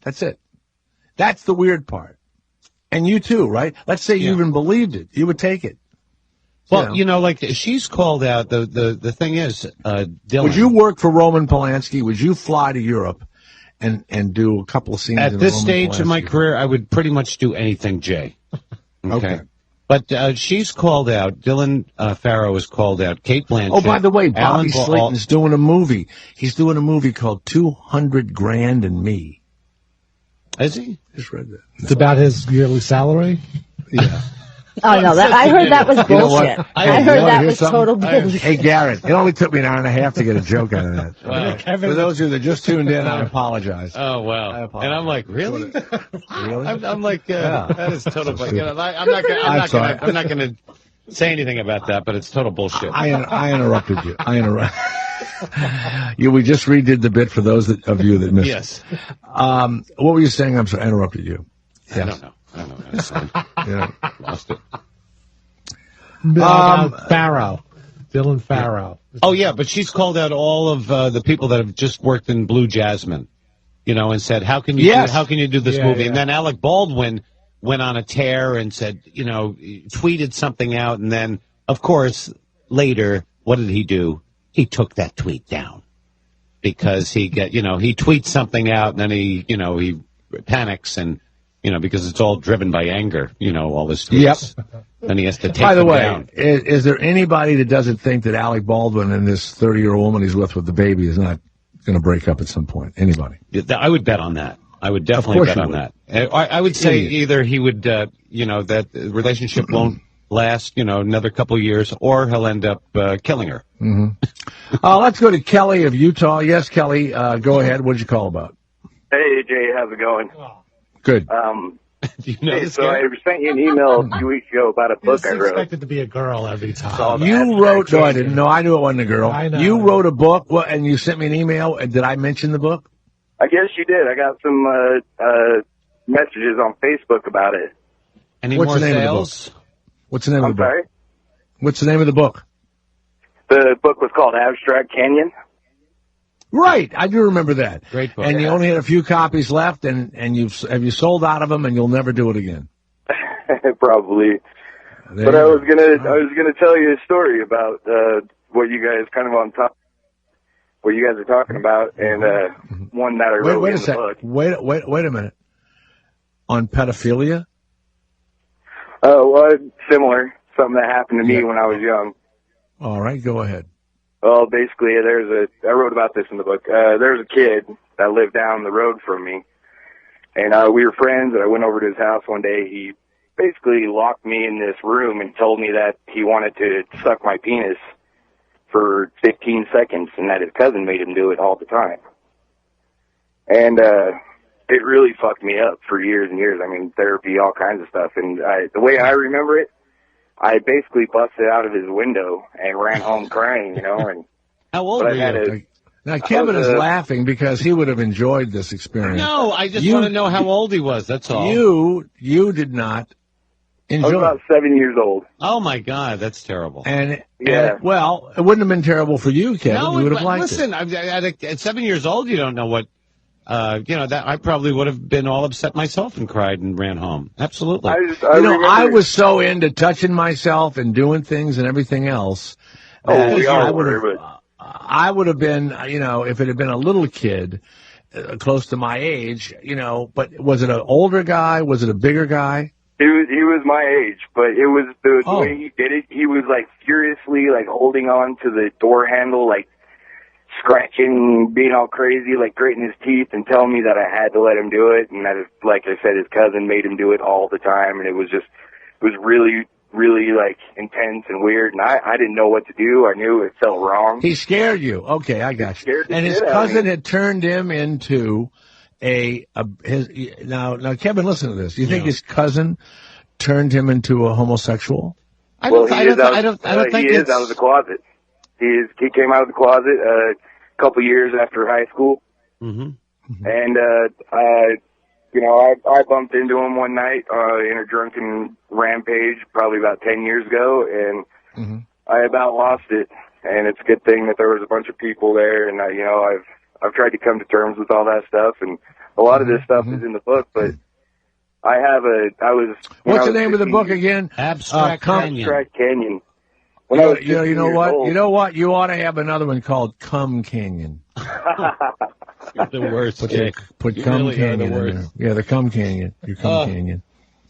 That's it. That's the weird part. And you too, right? Let's say you even believed it. You would take it. Well, like she's called out. The thing is, Dylan. Would you work for Roman Polanski? Would you fly to Europe and do a couple of scenes at in this Roman stage Polanski? of my career? I would pretty much do anything, Jay. Okay. But she's called out. Dylan Farrow is called out. Kate Blanchett. Oh, by the way, Bobby Alan Slayton's doing a movie. He's doing a movie called 200 Grand and Me. Is he? Just read that. It's about his yearly salary? Yeah. Oh, no, I heard that was bullshit. I heard that was total bullshit. Hey, Garrett, it only took me an hour and a half to get a joke out of that. Wow. For those of you that just tuned in, I apologize. Oh, wow. And I'm like, really? Really? I'm like, that is total bullshit. I'm not going to say anything about that, but it's total bullshit. I interrupted you. We just redid the bit for those of you that missed it. Yes. What were you saying? I'm sorry, I interrupted you. Yes. I don't know. Yeah. Lost it. Farrow. Dylan Farrow. Oh, yeah, but she's called out all of the people that have just worked in Blue Jasmine, and said, how can you do this movie? Yeah. And then Alec Baldwin went on a tear and said, tweeted something out. And then, of course, later, what did he do? He took that tweet down because he tweets something out and then he panics and, because it's all driven by anger, all this tweets. Yep. Then he has to take By the way, down. Is there anybody that doesn't think that Alec Baldwin and this 30-year-old woman he's with the baby is not going to break up at some point? Anybody? I would bet on that. I would definitely bet on that. I would say either he would, that the relationship won't last, another couple of years, or he'll end up killing her. Mm-hmm. Let's go to Kelly of Utah. Yes, Kelly, go ahead. What did you call about? Hey, Jay, how's it going? Good. So I sent you an email a few weeks ago about a book I wrote. Expected to be a girl every time. You wrote? No, I didn't. No, I knew it wasn't a girl. I know. You wrote a book, and you sent me an email. Did I mention the book? I guess you did. I got some messages on Facebook about it. Any What's more the name sales? Of the book? What's the name of the book? Sorry? What's the name of the book? The book was called Abstract Canyon. Right, I do remember that. Great book. And you only had a few copies left, and have you sold out of them, and you'll never do it again? Probably. But I was gonna tell you a story about what you guys what you guys are talking about, and one that I wrote in the book. Wait a minute. On pedophilia? Well, similar. Something that happened to me when I was young. All right, go ahead. Well, basically, I wrote about this in the book. There's a kid that lived down the road from me, and we were friends, and I went over to his house one day. He basically locked me in this room and told me that he wanted to suck my penis for 15 seconds and that his cousin made him do it all the time. And it really fucked me up for years and years. I mean, therapy, all kinds of stuff. And the way I remember it, I basically busted out of his window and ran home crying, you know. And how old were you? Now, Kevin is laughing because he would have enjoyed this experience. No, I just want to know how old he was, that's all. You did not enjoy it. I was about 7 years old. Oh, my God, that's terrible. And well, it wouldn't have been terrible for you, Kevin. No, you would have liked listen, at 7 years old, you don't know what, that I probably would have been all upset myself and cried and ran home. Absolutely. I was so into touching myself and doing things and everything else. Oh, we all I would have been, if it had been a little kid close to my age, but was it an older guy? Was it a bigger guy? He was my age, but it was the way he did it. He was like furiously like holding on to the door handle, like scratching, being all crazy, like grating his teeth and telling me that I had to let him do it. And that, like I said, his cousin made him do it all the time. And it was really, really like intense and weird. And I didn't know what to do. I knew it felt wrong. He scared you. Okay, I got you. And his cousin had turned him into now Kevin, listen to this. You think his cousin turned him into a homosexual? I don't think he is out of the closet. He came out of the closet a couple years after high school. Mm-hmm. And I bumped into him one night in a drunken rampage probably about 10 years ago, and I about lost it. And it's a good thing that there was a bunch of people there, and I've tried to come to terms with all that stuff, and a lot of this stuff is in the book, but what's the name of the book again? Abstract Canyon. Abstract Canyon. You know what? You ought to have another one called Cum Canyon. You're the worst. Put Cum really Canyon in there. Yeah, the Cum Canyon. Your Cum Canyon.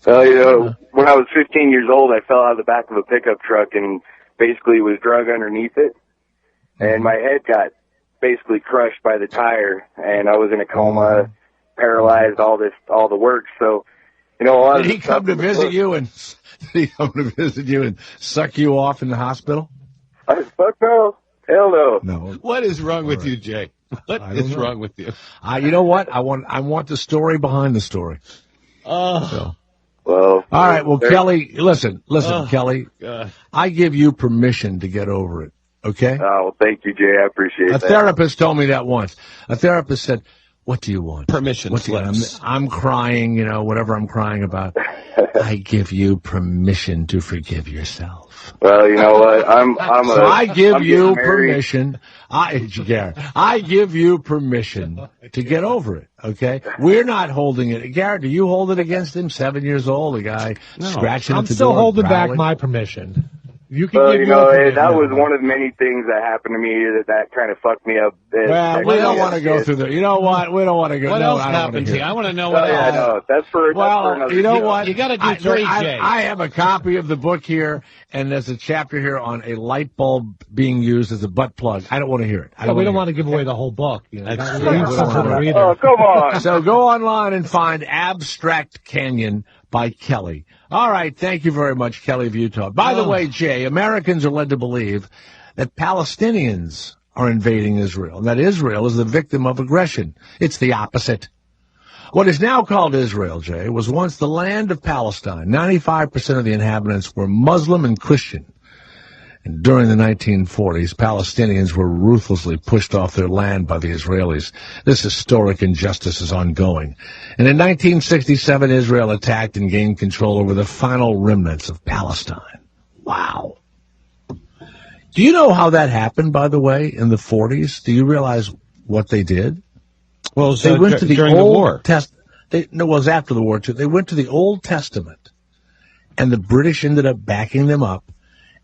Well, when I was 15 years old, I fell out of the back of a pickup truck and basically was drug underneath it, and my head got basically crushed by the tire, and I was in a coma, paralyzed, all the works. So, a lot Did he come to visit you and suck you off in the hospital? Fuck no. Hell no. No. What is wrong with you, Jay? What is wrong with you? You know what? I want the story behind the story. Well. All right. Well, Kelly, listen, Kelly. I give you permission to get over it. Okay? Oh, well, thank you, Jay. I appreciate that. A therapist told me that once. A therapist said, "What do you want?" Permission slips. I'm crying, whatever I'm crying about. I give you permission to forgive yourself. Well, you know what? I give you permission. I give you permission to get over it. Okay, we're not holding it. Garrett, do you hold it against him? 7 years old, a guy scratching at the door. I'm still holding back my permission. You can give that was one of many things that happened to me that kind of fucked me up. Well, we don't want to go through that. You know what? We don't want to go. What else happened to you? I want to know what else. Yeah, no, that's for another. You know what? You got to do three, Jay. I have a copy of the book here, and there's a chapter here on a light bulb being used as a butt plug. I don't want to hear it. We don't want to give away the whole book. Oh, come on. So go online and find Abstract Canyon by Kelly. All right, thank you very much, Kelly of Utah. By the way, Jay, Americans are led to believe that Palestinians are invading Israel, and that Israel is the victim of aggression. It's the opposite. What is now called Israel, Jay, was once the land of Palestine. 95% of the inhabitants were Muslim and Christian. And during the 1940s, Palestinians were ruthlessly pushed off their land by the Israelis. This historic injustice is ongoing. And in 1967, Israel attacked and gained control over the final remnants of Palestine. Wow. Do you know how that happened, by the way, in the 40s? Do you realize what they did? Well, they went to the during the war. It was after the war, too. They went to the Old Testament, and the British ended up backing them up.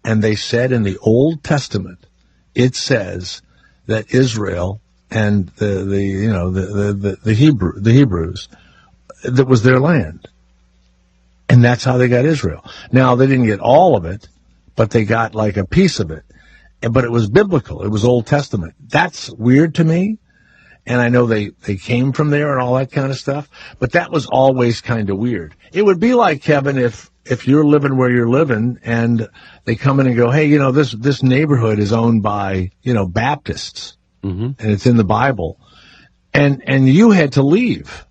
And they said in the Old Testament, it says that Israel and the Hebrews, that was their land. And that's how they got Israel. Now, they didn't get all of it, but they got like a piece of it. But it was biblical. It was Old Testament. That's weird to me. And I know they came from there and all that kind of stuff. But that was always kind of weird. It would be like, Kevin, if if you're living where you're living and they come in and go, hey, this neighborhood is owned by, Baptists and it's in the Bible and you had to leave.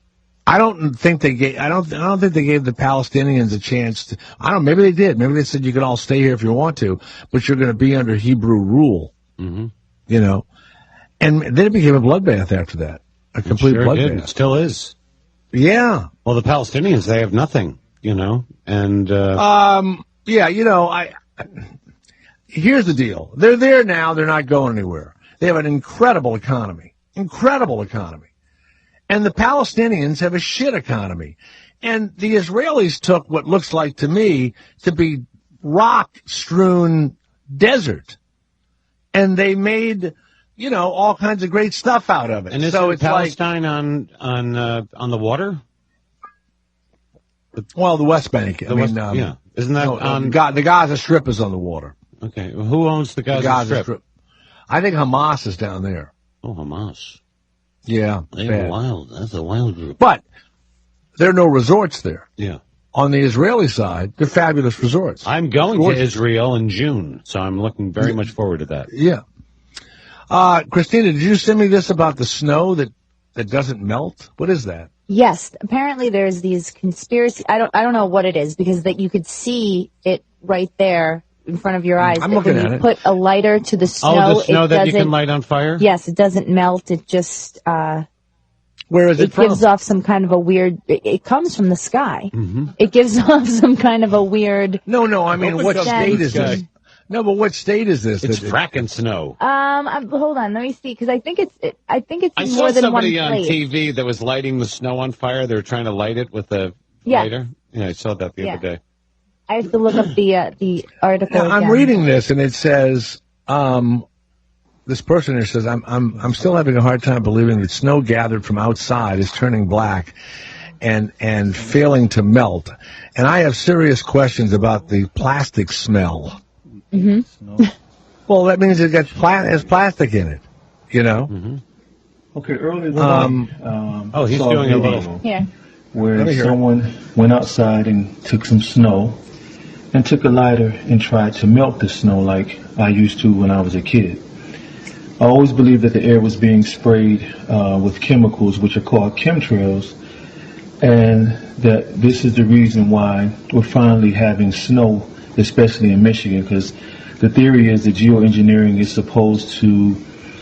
I don't think they gave the Palestinians a chance to, maybe they did. Maybe they said you can all stay here if you want to, but you're going to be under Hebrew rule, and then it became a bloodbath after that. A complete bloodbath. It still is. Yeah. Well, the Palestinians, they have nothing, and here's the deal. They're there now. They're not going anywhere. They have an incredible economy. And the Palestinians have a shit economy. And the Israelis took what looks like to me to be rock-strewn desert. And they made, all kinds of great stuff out of it. And so it's Palestine on the water? Well, the West Bank. Isn't that on... The Gaza Strip is on the water. Okay. Well, who owns the Gaza Strip? I think Hamas is down there. Oh, Hamas. Yeah. They're wild. That's a wild group. But there are no resorts there. Yeah. On the Israeli side, they're fabulous resorts. I'm going to Israel in June, so I'm looking very much forward to that. Yeah. Christina, did you send me this about the snow that doesn't melt? What is that? Yes. Apparently there's these conspiracy. I don't know what it is because that you could see it right there in front of your eyes. I'm looking at it. Put a lighter to the snow. Oh, the snow that you can light on fire? Yes, it doesn't melt. It just, where is it from? It gives off some kind of a weird, it comes from the sky. Mm-hmm. It gives off some kind of a weird. No, I mean, what state is this? No, but what state is this? It's fracking snow. Hold on, let me see, because I think it's in more than one place. I saw somebody on TV that was lighting the snow on fire. They were trying to light it with a lighter. Yeah, I saw that the other day. I have to look up the article. Now, I'm reading this, and it says, this person here says, I'm still having a hard time believing that snow gathered from outside is turning black and failing to melt. And I have serious questions about the plastic smell. Mm-hmm. Well, that means it has plastic in it, Mm-hmm. Okay, earlier tonight, he's doing a little here where someone went outside and took some snow and took a lighter and tried to melt the snow like I used to when I was a kid. I always believed that the air was being sprayed with chemicals which are called chemtrails, and that this is the reason why we're finally having snow, especially in Michigan, because the theory is that geoengineering is supposed to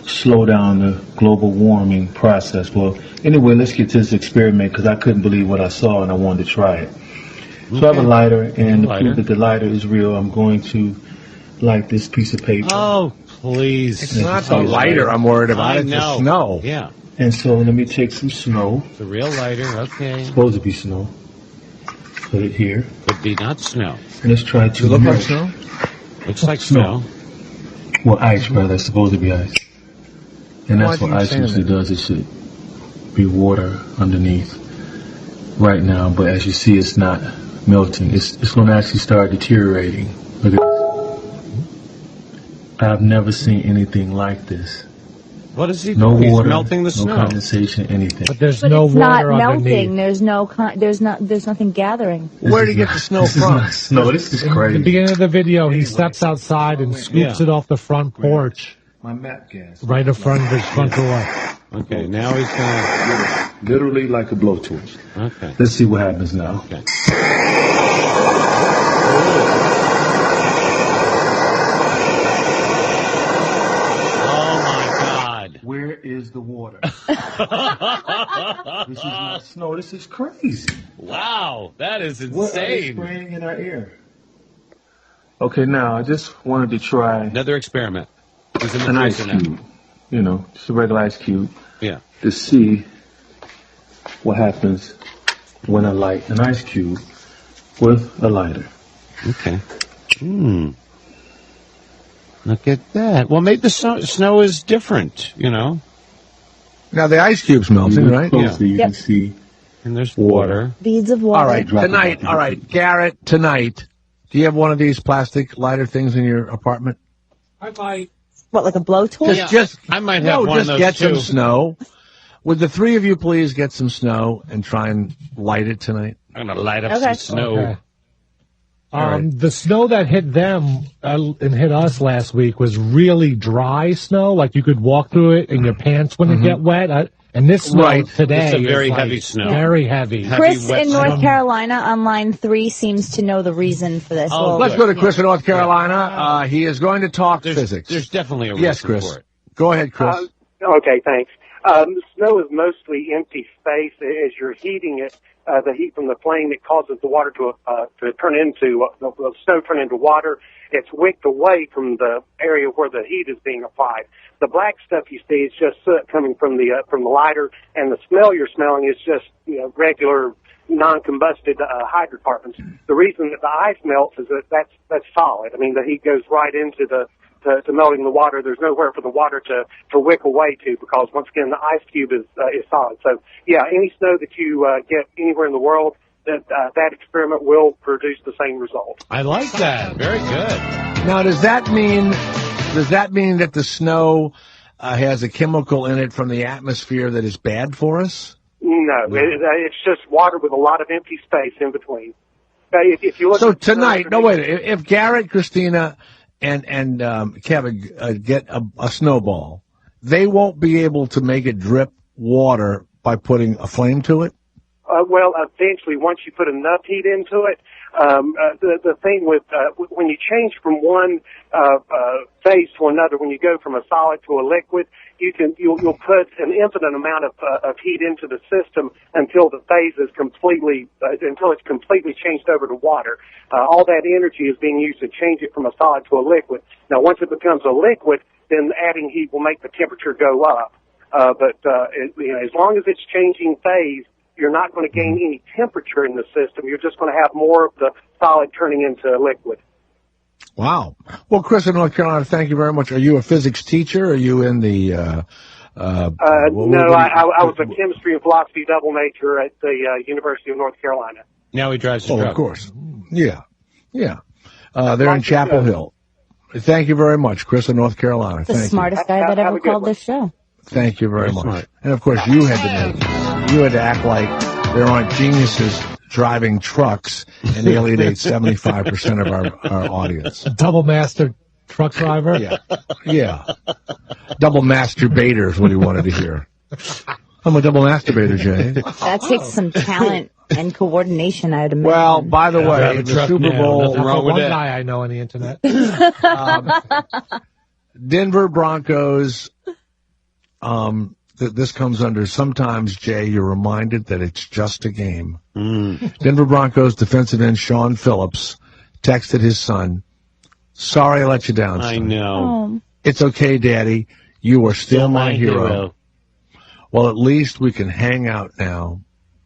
slow down the global warming process. Well, anyway, let's get to this experiment because I couldn't believe what I saw and I wanted to try it. So I have a lighter, and to prove that the lighter is real, I'm going to light this piece of paper. Oh, please. It's not the lighter I'm worried about. It's the snow. Yeah. And so let me take some snow. It's a real lighter, okay. It's supposed to be snow. Put it here. Could be not snow. And let's try to look like snow? Looks like snow. Well, ice, rather. It's supposed to be ice. And that's what ice usually does. It should be water underneath right now. But as you see, it's not melting. It's going to actually start deteriorating. Look at this. I've never seen anything like this. What is he doing? He's water, melting the snow. No condensation, anything. But there's But no it's water not underneath. melting. There's nothing gathering. Where did he get the snow This is from? not snow. This is In crazy. the beginning of the video, he steps outside and scoops it off the front porch, My map gas. right in front of his front door. Okay, now he's going to... Literally like a blowtorch. Okay. Let's see what happens now. Okay. Where is the water? This is not snow. This is crazy. Wow, that is insane. What are they spraying in our air? Okay, now I just wanted to try another experiment. An ice cube. You know, just a regular ice cube. Yeah. To see what happens when I light an ice cube with a lighter. Okay. Look at that. Well, maybe the snow is different, you know. Now, the ice cube's melting, right? Closely, you can see. And there's water. Beads of water. All right, Garrett, tonight, do you have one of these plastic lighter things in your apartment? I might. What, like a blowtorch? I might have one of those get too. some snow. Would the three of you please get some snow and try and light it tonight? I'm going to light up some snow. Okay. The snow that hit them and hit us last week was really dry snow. Like you could walk through it and your pants wouldn't get wet. And this snow today It's a very is heavy snow. Very heavy. Chris in North Carolina on line 3 seems to know the reason for this. Oh, let's go to Chris in North Carolina. He is going to talk physics. There's definitely a reason yes, Chris. for it. Go ahead, Chris. Okay, thanks. Snow is mostly empty space. As you're heating it, the heat from the flame, it causes the water to turn into the snow turn into water. It's wicked away from the area where the heat is being applied. The black stuff you see is just soot coming from the lighter, and the smell you're smelling is just regular non-combusted hydrocarbons. The reason that the ice melts is that that's solid. I mean, the heat goes right into to melting the water. There's nowhere for the water to wick away to, because once again the ice cube is solid. So yeah, any snow that you get anywhere in the world, that experiment will produce the same result. I like that. Very good. Now, does that mean that the snow has a chemical in it from the atmosphere that is bad for us? No, it's just water with a lot of empty space in between. If you look so tonight, if Garrett, Christina, and Kevin get a snowball, they won't be able to make it drip water by putting a flame to it? Well, eventually, once you put enough heat into it, the thing with when you change from one phase to another, when you go from a solid to a liquid, you'll put an infinite amount of heat into the system until the phase is completely changed over to water. All that energy is being used to change it from a solid to a liquid. Now, once it becomes a liquid, then adding heat will make the temperature go up. But as long as it's changing phase, you're not going to gain any temperature in the system. You're just going to have more of the solid turning into liquid. Wow. Well, Chris in North Carolina, thank you very much. Are you a physics teacher? Are you in the no, I was a chemistry and philosophy double major at the University of North Carolina. Now he drives his truck. Of course. Yeah. They're in Chapel Hill. Thank you very much, Chris in North Carolina. The smartest guy that ever called this show. Thank you very much. And of course, you had to act like there aren't geniuses driving trucks and alienate 75% of our audience. A double master truck driver? Yeah. Double masturbator is what he wanted to hear. I'm a double masturbator, Jay. That takes some talent and coordination, I'd imagine. Well, by the way, the Super Bowl. One guy I know on the internet. Denver Broncos. This comes under sometimes, Jay, you're reminded that it's just a game. Denver Broncos defensive end Sean Phillips texted his son, "Sorry I let you down, son. I know. It's okay, Daddy. You are still my hero. Well, at least we can hang out now."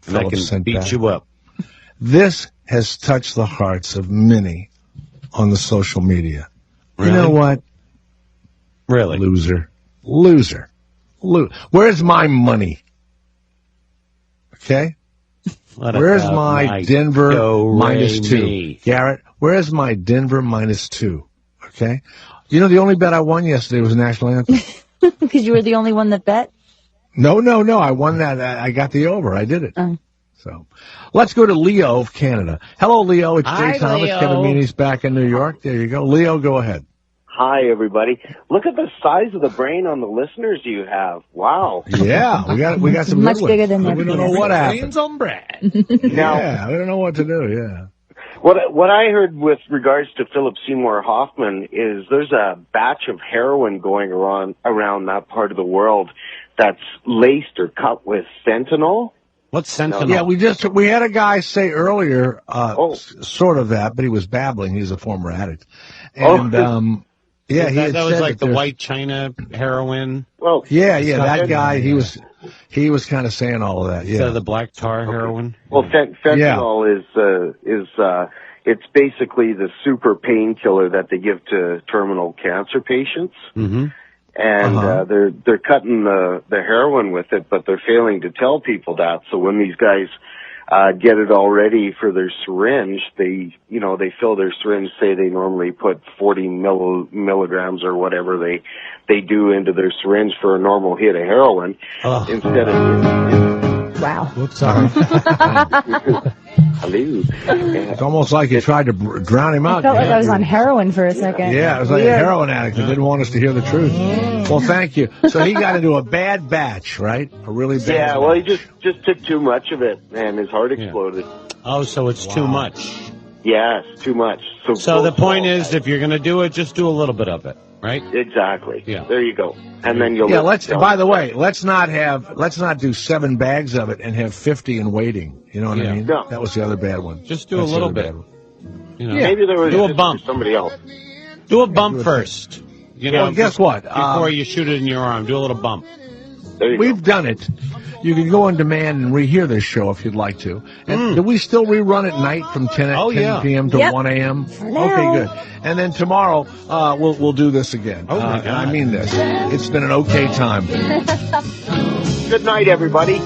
And I can beat you up. This has touched the hearts of many on the social media. Really? You know what? Really? Loser. Where's my money? Okay? Where's my Denver -2? Garrett, where's my Denver -2? Okay? You know, the only bet I won yesterday was national anthem. Because you were the only one that bet? No. I won that. I got the over. I did it. So let's go to Leo of Canada. Hello, Leo. It's Jay Thomas. Leo. Kevin Meaney's back in New York. There you go. Leo, go ahead. Hi, everybody. Look at the size of the brain on the listeners you have. Wow. Yeah, we got some much good bigger than ones. We don't know what happened. Brains on Brad. Yeah, we don't know what to do. Yeah. What I heard with regards to Philip Seymour Hoffman is there's a batch of heroin going around that part of the world that's laced or cut with fentanyl. What's fentanyl? Yeah, we had a guy say earlier, sort of that, but he was babbling. He's a former addict, and yeah, that was like the white China heroin. Well, yeah, that guy. He was kind of saying all of that. Yeah, the black tar heroin. Well, fentanyl is it's basically the super painkiller that they give to terminal cancer patients. Mm-hmm. And they're cutting the heroin with it, but they're failing to tell people that. So when these guys get it all ready for their syringe, they fill their syringe, say they normally put 40 milligrams or whatever they do into their syringe for a normal hit of heroin. Instead of wow. Whoops, sorry. Hello. It's almost like you tried to drown him out. I felt like I was on heroin for a second. Yeah, it was like a heroin addict that didn't want us to hear the truth. Well, thank you. So he got into a bad batch, right? A really bad batch. Well, he just took too much of it, and his heart exploded. Oh, so it's too much. Yeah, it's too much. So the point is, if you're going to do it, just do a little bit of it, right? Exactly. Yeah. There you go. And then you'll... By the way, let's not do 7 bags of it and have 50 in waiting. You know what I mean? No. That was the other bad one. Just do a little bit. You know, maybe there was do a bump. Somebody else. Do a bump first. You know, well, guess what? Before you shoot it in your arm, do a little bump. We've done it. You can go on demand and rehear this show if you'd like to. And do we still rerun at night from 10 p.m. to 1 a.m.? Okay, good. And then tomorrow we'll do this again. Oh my God. I mean this. It's been an okay time. Good night, everybody.